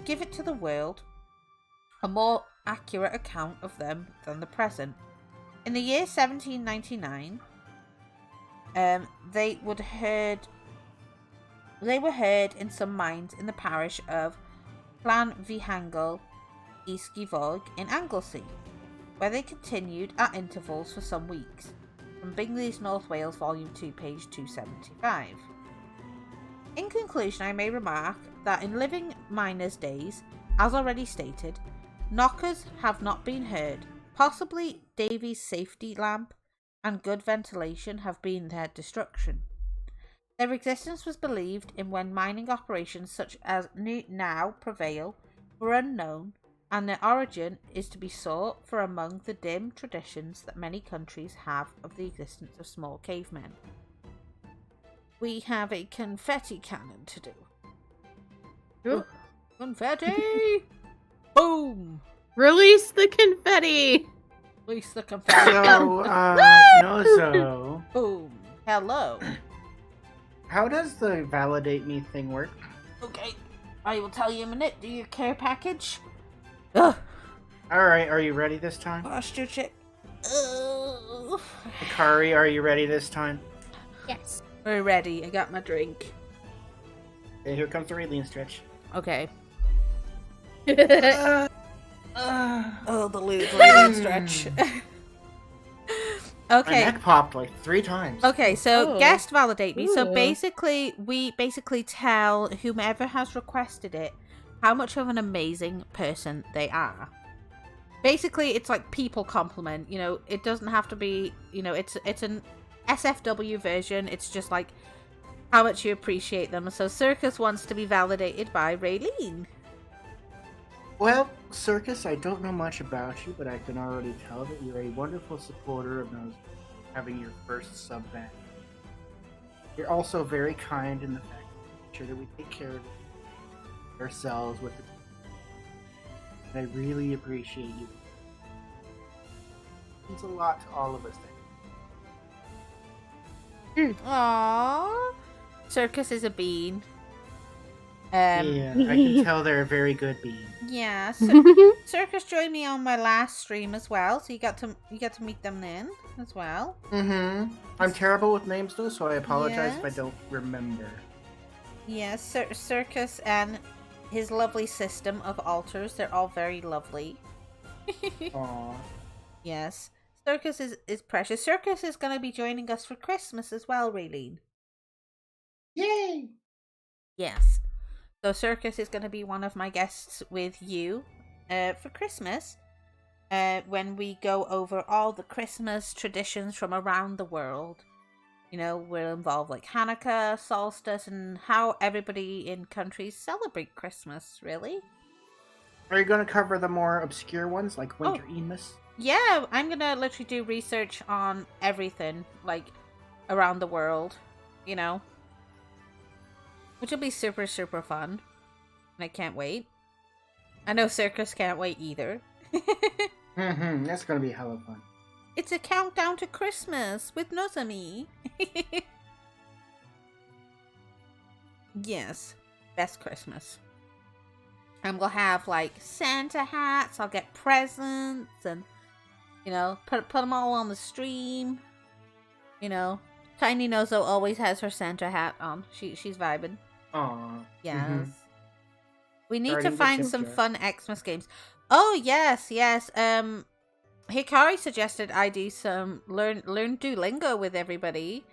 give it to the world a more accurate account of them than the present. In the year 1799, they were heard in some mines in the parish of Llanfihangel, East Givog in Anglesey, where they continued at intervals for some weeks. From Bingley's North Wales, Volume 2, page 275. In conclusion, I may remark that in living miners' days, as already stated, knockers have not been heard. Possibly Davy's safety lamp and good ventilation have been their destruction. Their existence was believed in when mining operations such as now prevail were unknown, and their origin is to be sought for among the dim traditions that many countries have of the existence of small cavemen. We have a confetti cannon to do. Ooh. Confetti! Boom! Release the confetti! Release the confetti. So, Boom. Hello. how does the validate me thing work? Okay, I will tell you in a minute. Do your care package. Ugh. Alright, are you ready this time? Posture check. Akari, are you ready this time? Yes. We're ready. I got my drink. Okay, here comes the Raylene stretch. Okay. Uh, Oh, the Raylene stretch. My Okay. neck popped like 3 times. Okay, so Oh. guest validate me. So Ooh. basically, we tell whomever has requested it how much of an amazing person they are. Basically, it's like people compliment. You know, it doesn't have to be. You know, it's an SFW version. It's just like how much you appreciate them. So Circus wants to be validated by Raylene. Well, Circus, I don't know much about you, but I can already tell that you're a wonderful supporter of those having your first sub back. You're also very kind in the fact that sure that we take care of ourselves with the. And I really appreciate you. It means a lot to all of us. Aww. Circus is a bean. Yeah, I can tell they're a very good bean. Yeah, Circus joined me on my last stream as well, so you got to meet them then as well. Mm-hmm. I'm terrible with names though, so I apologize if I Yes. don't remember. Yes, Circus and his lovely system of altars, they're all very lovely. Aww. Yes. Circus is precious. Circus is going to be joining us for Christmas as well, Raylene. Yay! Yes. So Circus is going to be one of my guests with you for Christmas when we go over all the Christmas traditions from around the world. You know, we'll involve like Hanukkah, solstice, and how everybody in countries celebrate Christmas, really. Are you going to cover the more obscure ones like Winter Emus? Yeah, I'm going to literally do research on everything, like, around the world, you know. Which will be super, super fun. And I can't wait. I know Circus can't wait either. That's going to be hella fun. It's a countdown to Christmas with Nozomi. Yes, best Christmas. And we'll have like Santa hats. I'll get presents and, you know, put them all on the stream. You know, Tiny Nozo always has her Santa hat on. She's vibing. Aww. Yes. Mhm. We need Guarding to the find tip some jar. fun Xmas games. Oh yes. Hikari suggested I do some learn Duolingo with everybody.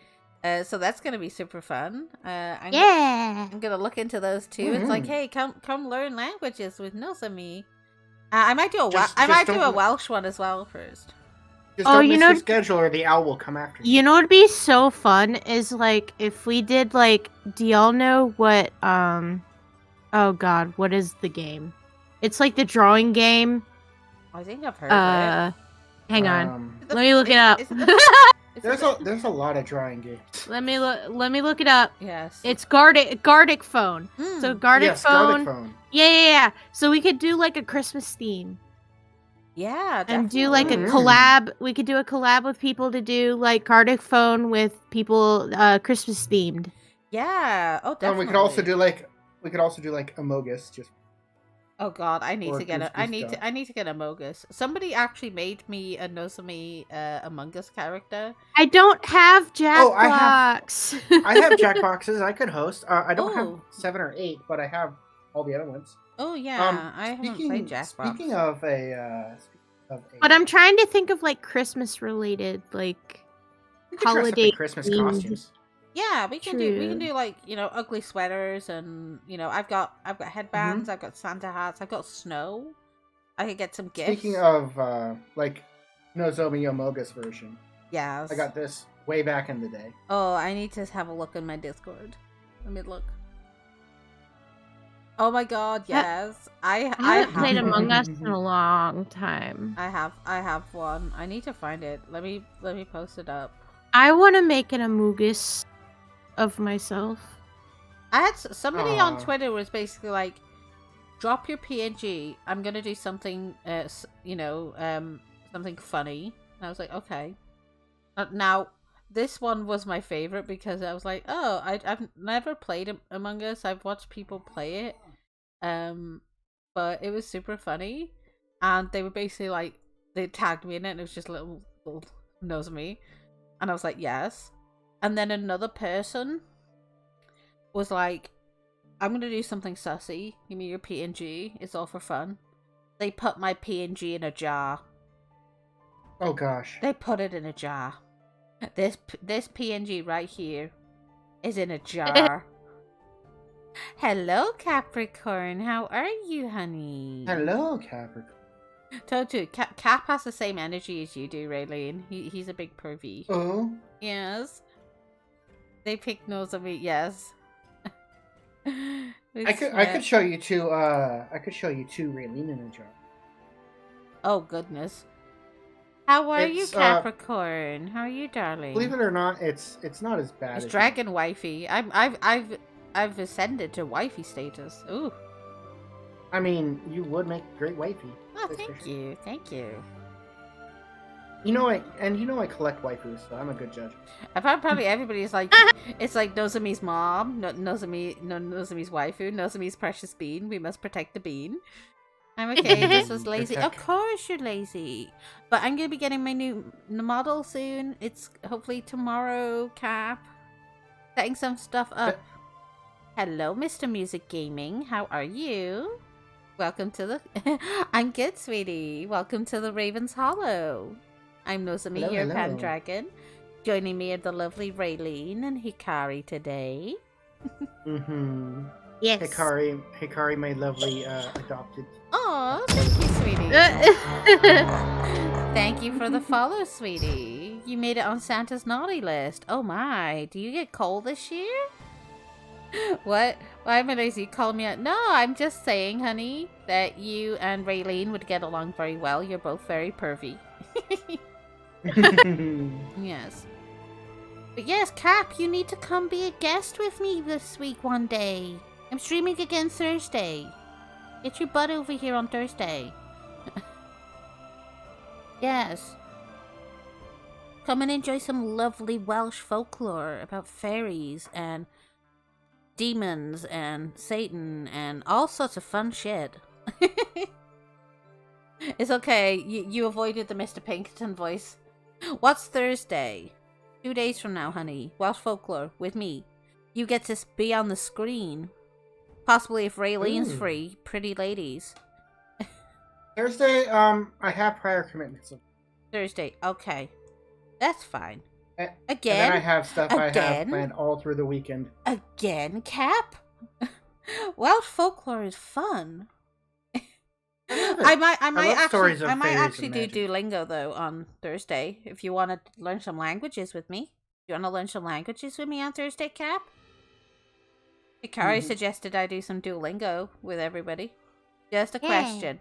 So that's gonna be super fun. I'm gonna look into those too. It's like, hey, come learn languages with Nozomi. I might do a Welsh one as well first. Just don't miss your schedule or the owl will come after you. You know what'd be so fun is like if we did like, do y'all know what oh god, what is the game? It's like the drawing game. I think I've heard of it. Hang on. Let me look it up. There's a lot of drawing games. Let me look it up. Yes. It's Gardic Phone. So Gardic Phone. Gardic Phone. Yeah. So we could do like a Christmas theme. Yeah, definitely. And do like a collab. We could do a collab with people to do like Gardic Phone with people Christmas themed. Yeah. Oh, definitely. And we could also do like Amogus. Just. Oh god, I need Or to get Goose I need Stuff. to I need to get Amogus. Somebody actually made me a Nozomi Among Us character. I don't have Oh, Jackbox. I have Jackboxes. I could host. I don't have Oh. 7 or 8, but I have all the other ones. Oh yeah, I haven't played Jackbox. Speaking of a But I'm trying to think of like Christmas related, like we could dress up in holiday Christmas themed. costumes. Yeah, we can True. do like, you know, ugly sweaters and, you know, I've got headbands, I've got Santa hats, I've got snow. I could get some gifts. Speaking of like Nozomi Amogus version, yes. I got this way back in the day. Oh, I need to have a look in my Discord. Let me look. Oh my god, yes. I I haven't have played one. Among Us in a long time. I have one. I need to find it. Let me post it up. I want to make an Amogus of myself. I had somebody on Aw. Twitter was basically like, drop your PNG. I'm gonna do something, something funny. And I was like, okay. Now, this one was my favorite because I was like, oh, I've never played Among Us. I've watched people play it, but it was super funny. And they were basically like, they tagged me in it, and it was just little knows me, and I was like, yes. And then another person was like, I'm gonna do something sussy. Give me your PNG. It's all for fun. They put my PNG in a jar. Oh gosh. They put it in a jar. This PNG right here is in a jar. Hello, Capricorn. How are you, honey? Hello, Capricorn. Told you, Cap has the same energy as you do, Raylene. He's a big pervy. Oh. Yes. They picked nose of me. Yes. I could show you two. I could show you two Raylene in a jar. Oh goodness. How are you, Capricorn? How are you, darling? Believe it or not, it's not as bad. It's as dragon wifey. I've ascended to wifey status. Ooh. I mean, you would make a great wifey. Oh, thank you. Thank you. You know I collect waifus, so I'm a good judge. Probably everybody's like, it's like Nozomi's mom, Nozomi's waifu, Nozomi's precious bean. We must protect the bean. I'm okay. This was lazy. Of course you're lazy. But I'm gonna be getting my new model soon. It's hopefully tomorrow, Cap. Setting some stuff up. Hello, Mr. Music Gaming. How are you? Welcome to the... I'm good, sweetie. Welcome to the Raven's Hollow. I'm Nozomi, your Pandragon. Joining me are the lovely Raylene and Hikari today. Mm-hmm. Yes. Hikari, my lovely adopted. Aw, thank you, sweetie. Thank you for the follow, sweetie. You made it on Santa's naughty list. Oh my, do you get coal this year? What? Why am I lazy? Call me out. No, I'm just saying, honey, that you and Raylene would get along very well. You're both very pervy. Yes. But yes, Cap, you need to come be a guest with me this week one day. I'm streaming again Thursday. Get your butt over here on Thursday. Yes. Come and enjoy some lovely Welsh folklore about fairies and demons and Satan and all sorts of fun shit. It's okay. You avoided the Mr. Pinkerton voice. What's Thursday? 2 days from now, honey. Welsh folklore with me. You get to be on the screen. Possibly if Raylene's free. Pretty ladies. Thursday, I have prior commitments. Thursday. Okay. That's fine. Again? And Again? then I have stuff I Again? have planned all through the weekend. Again, Cap? Welsh folklore is fun. I might actually do Duolingo though on Thursday. If you want to learn some languages with me, you want to learn some languages with me on Thursday, Cap? Hikari suggested I do some Duolingo with everybody. Just a question.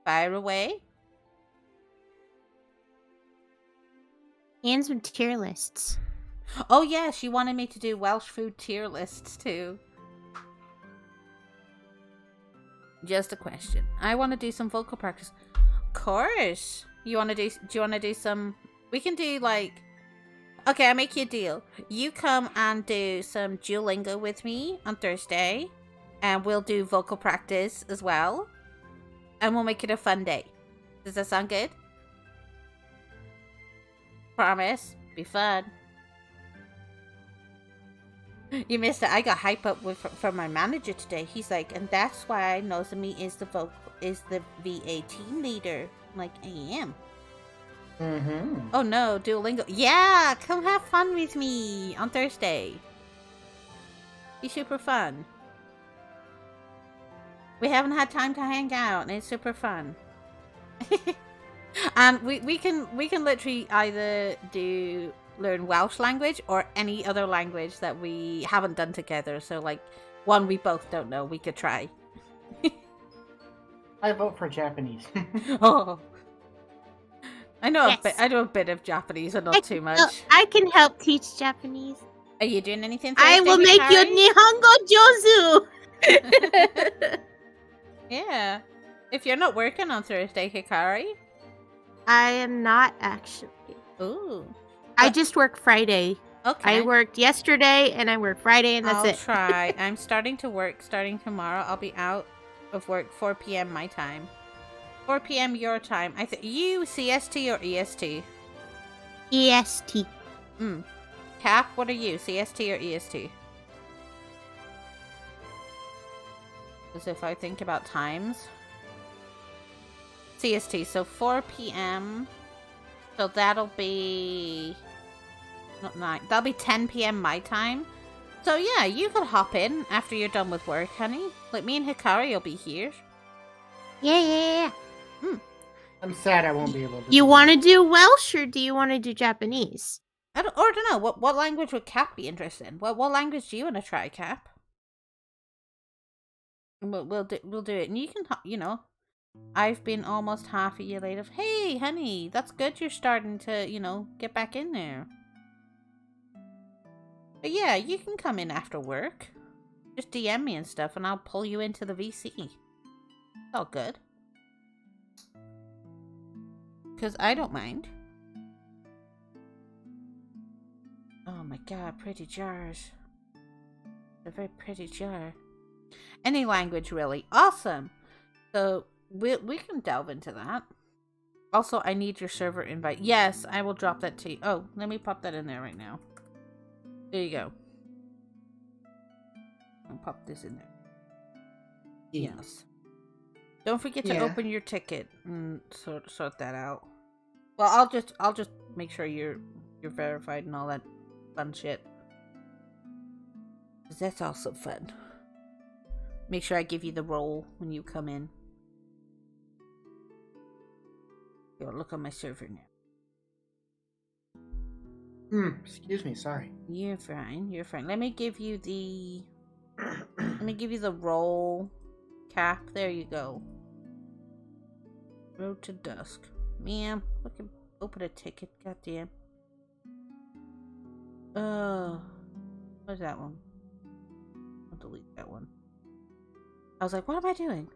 Fire away. And some tier lists. Oh yeah, she wanted me to do Welsh food tier lists too. Just a question. I want to do some vocal practice. Of course. Do you want to do some... We can do like... Okay, I'll make you a deal. You come and do some Duolingo with me on Thursday. And we'll do vocal practice as well. And we'll make it a fun day. Does that sound good? Promise. Be fun. You missed it. I got hype up from my manager today. He's like, and that's why Nozomi is the VA team leader. I'm like, I am. Mm-hmm. Oh no, Duolingo. Yeah, come have fun with me on Thursday. Be super fun. We haven't had time to hang out, and it's super fun. And we can literally either learn Welsh language or any other language that we haven't done together. So like one we both don't know, we could try. I vote for Japanese. Oh, I know a bit of Japanese, but not too much. I can help teach Japanese. Are you doing anything Thursday, I will make you Nihongo Jozu. Yeah, if you're not working on Thursday, Hikari. I am not actually. Ooh. I just work Friday. Okay. I worked yesterday and I work Friday and that's it. I'll try. I'm starting to work starting tomorrow. I'll be out of work 4 p.m. my time. 4 p.m. your time. You CST or EST? EST. Cap, what are you? CST or EST? Because if I think about times... CST, so 4 p.m. So that'll be... Not 9. That'll be 10 p.m. my time. So yeah, you could hop in after you're done with work, honey. Like, me and Hikari will be here. Yeah. I'm sad I won't be able to. You want to do Welsh or do you want to do Japanese? I don't know. What language would Cap be interested in? What language do you want to try, Cap? We'll do it, and you can, you know. I've been almost half a year later. Hey, honey, that's good. You're starting to, you know, get back in there. But yeah, you can come in after work. Just DM me and stuff, and I'll pull you into the VC. It's all good. Because I don't mind. Oh my god, pretty jars. A very pretty jar. Any language, really. Awesome. So, we can delve into that. Also, I need your server invite. Yes, I will drop that to you. Oh, let me pop that in there right now. There you go. I'll pop this in there. Yes. Don't forget to open your ticket and sort that out. Well, I'll just make sure you're verified and all that fun shit. 'Cause that's also fun. Make sure I give you the role when you come in. Go look on my server now. Excuse me, sorry. You're fine. You're fine. Let me give you the role, Cap. There you go. Road to Dusk. Ma'am, look at open a ticket. Goddamn. What's that one? I'll delete that one. I was like, what am I doing?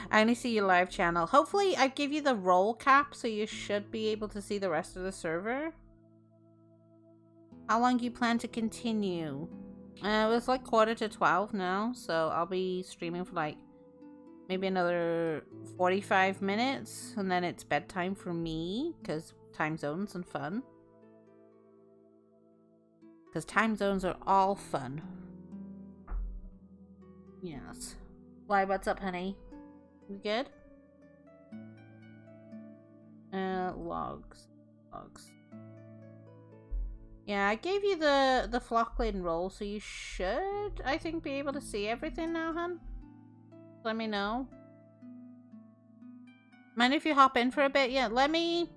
I only see your live channel. Hopefully, I give you the role, Cap, so you should be able to see the rest of the server. How long do you plan to continue? It's like 11:45 now, so I'll be streaming for like maybe another 45 minutes, and then it's bedtime for me, because time zones and fun. Because time zones are all fun. Yes. Why, what's up, honey? We good? Logs. Yeah, I gave you the Flockland roll, so you should, I think, be able to see everything now, hun. Let me know. Mind if you hop in for a bit? Yeah, let me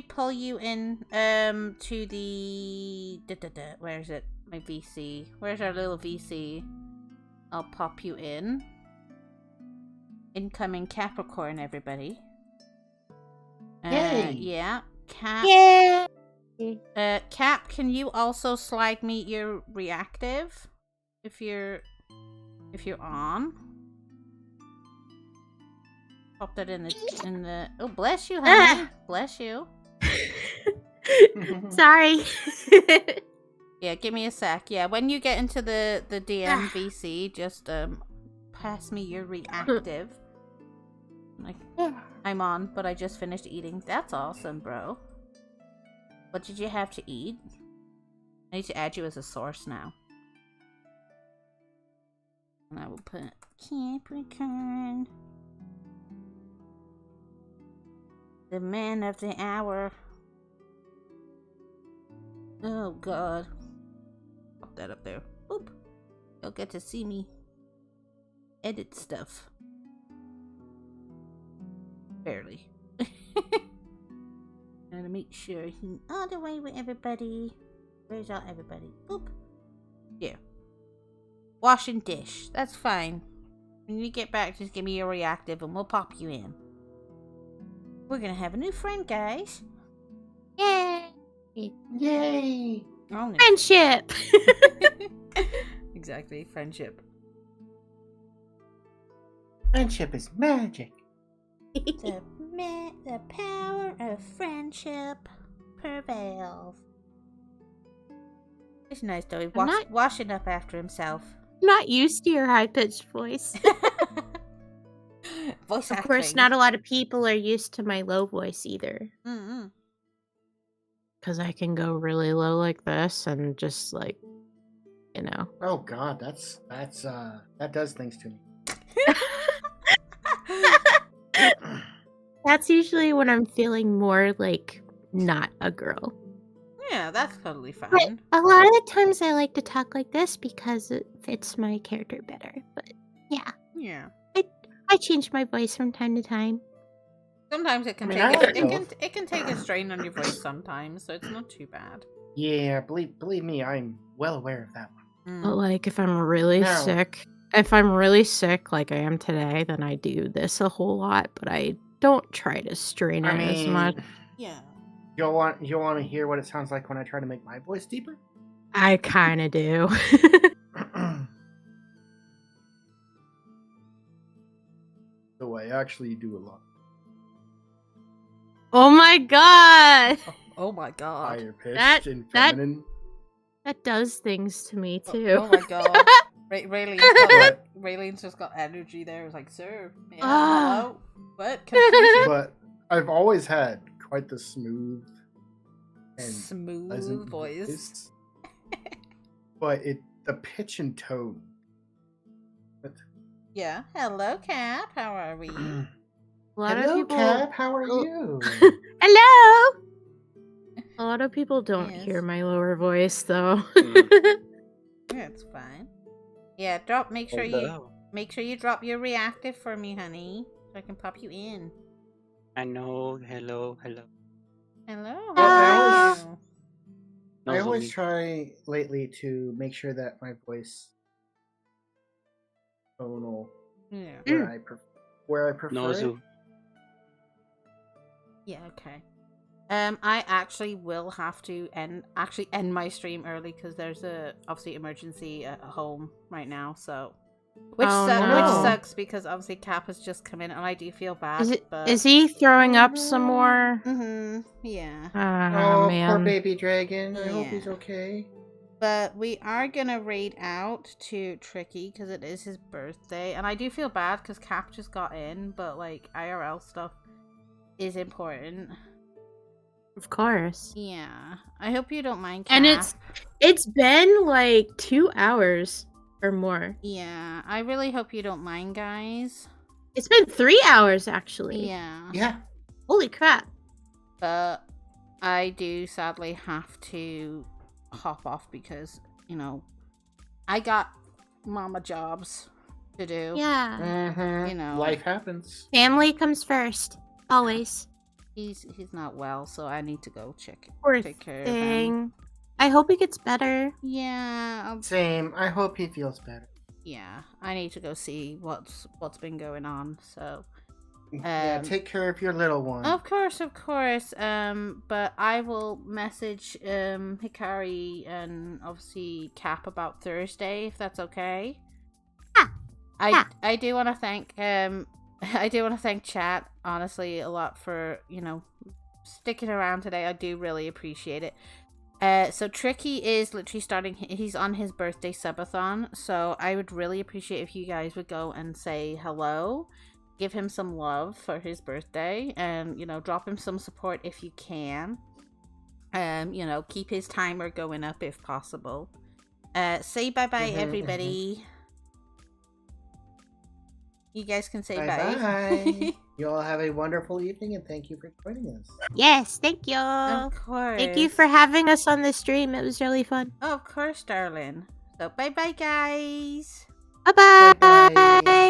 pull you in to the where is it? My VC. Where's our little VC? I'll pop you in. Incoming Capricorn, everybody. Yay! Yeah. Cap. Yeah. Cap, can you also slide me your reactive if you're on? Pop that in the. Oh, bless you, honey. Bless you. Sorry. Yeah, give me a sec. Yeah, when you get into the DM VC, just pass me your reactive. Like, I'm on, but I just finished eating. That's awesome, bro. What did you have to eat? I need to add you as a source now. And I will put Capricorn. The man of the hour. Oh, God. Pop that up there. Boop. You'll get to see me edit stuff. Barely. Gotta make sure he's all the way with everybody. Where's all everybody? Boop. Yeah. Wash and dish. That's fine. When you get back, just give me your reactive and we'll pop you in. We're gonna have a new friend, guys. Yay! Yay! Oh, no. Friendship! Exactly, friendship. Friendship is magic. The power of friendship prevails. It's nice though. He's washing up after himself. I'm not used to your high-pitched voice. Voice Of acting. course, not a lot of people are used to my low voice either. Because I can go really low like this and just like you know. Oh God, that does things to me. That's usually when I'm feeling more like not a girl. Yeah, that's totally But fine. a lot of the times I like to talk like this because it fits my character better. But yeah, Yeah. I change my voice from time to time. Sometimes it can I mean, take I don't know. it can take a strain on your voice sometimes, so it's not too bad. Yeah, believe me, I'm well aware of that one. But like if I'm really Now- sick like I am today, then I do this a whole lot, but I don't try to strain it as much. Yeah. You want to hear what it sounds like when I try to make my voice deeper? I kind of do. So I actually do a lot. Oh my god! Oh my god. Higher pitched and feminine. That does things to me Oh, too. oh my god. Raylene's just got energy there. It's like, sir, yeah, hello? What? Confusion? But I've always had quite the smooth and Smooth pleasant voice. But the pitch and tone. Yeah. Hello, Cap. How are we? A lot Hello, of people. Cap. How are you? Hello. A lot of people don't Yes. hear my lower voice though. It's fine. Yeah, make sure you drop your reactive for me, honey, so I can pop you in. I know. Hello. Hello. I How are you? I always try lately to make sure that my voice tonal Yeah. where I prefer it. Nozu. Yeah. Okay. I actually will have to end my stream early because there's obviously emergency at home right now. So, which sucks because obviously Cap has just come in and I do feel bad. Is he throwing up some more? Mm-hmm. Yeah. Oh, Man. poor baby dragon. I hope he's Yeah. okay. But we are gonna raid out to Tricky because it is his birthday, and I do feel bad because Cap just got in, but like IRL stuff is important. Of course. Yeah, I hope you don't mind, Cap. And it's been like 2 hours or more. Yeah, I really hope you don't mind, guys. It's been 3 hours actually. Yeah. Yeah. Holy crap. But I do sadly have to hop off because, I got mama jobs to do. Yeah. Mm-hmm. Life happens. Family comes first. Always. He's not well, so I need to go take care of him. Thing. I hope he gets better. Yeah. Same. I hope he feels better. Yeah, I need to go see what's been going on. So, Yeah, take care of your little one. of course. But I will message Hikari and obviously Cap about Thursday if that's okay. I do want to thank chat honestly a lot for sticking around today. I do really appreciate it. So Tricky is literally he's on his birthday subathon, so I would really appreciate if you guys would go and say hello, give him some love for his birthday, and drop him some support if you can. Keep his timer going up if possible. Say bye-bye everybody. You guys can say bye. Bye. You all have a wonderful evening, and thank you for joining us. Yes, thank you. Of course. Thank you for having us on the stream. It was really fun. Of course, darling. So bye-bye, guys. Bye-bye. Bye-bye.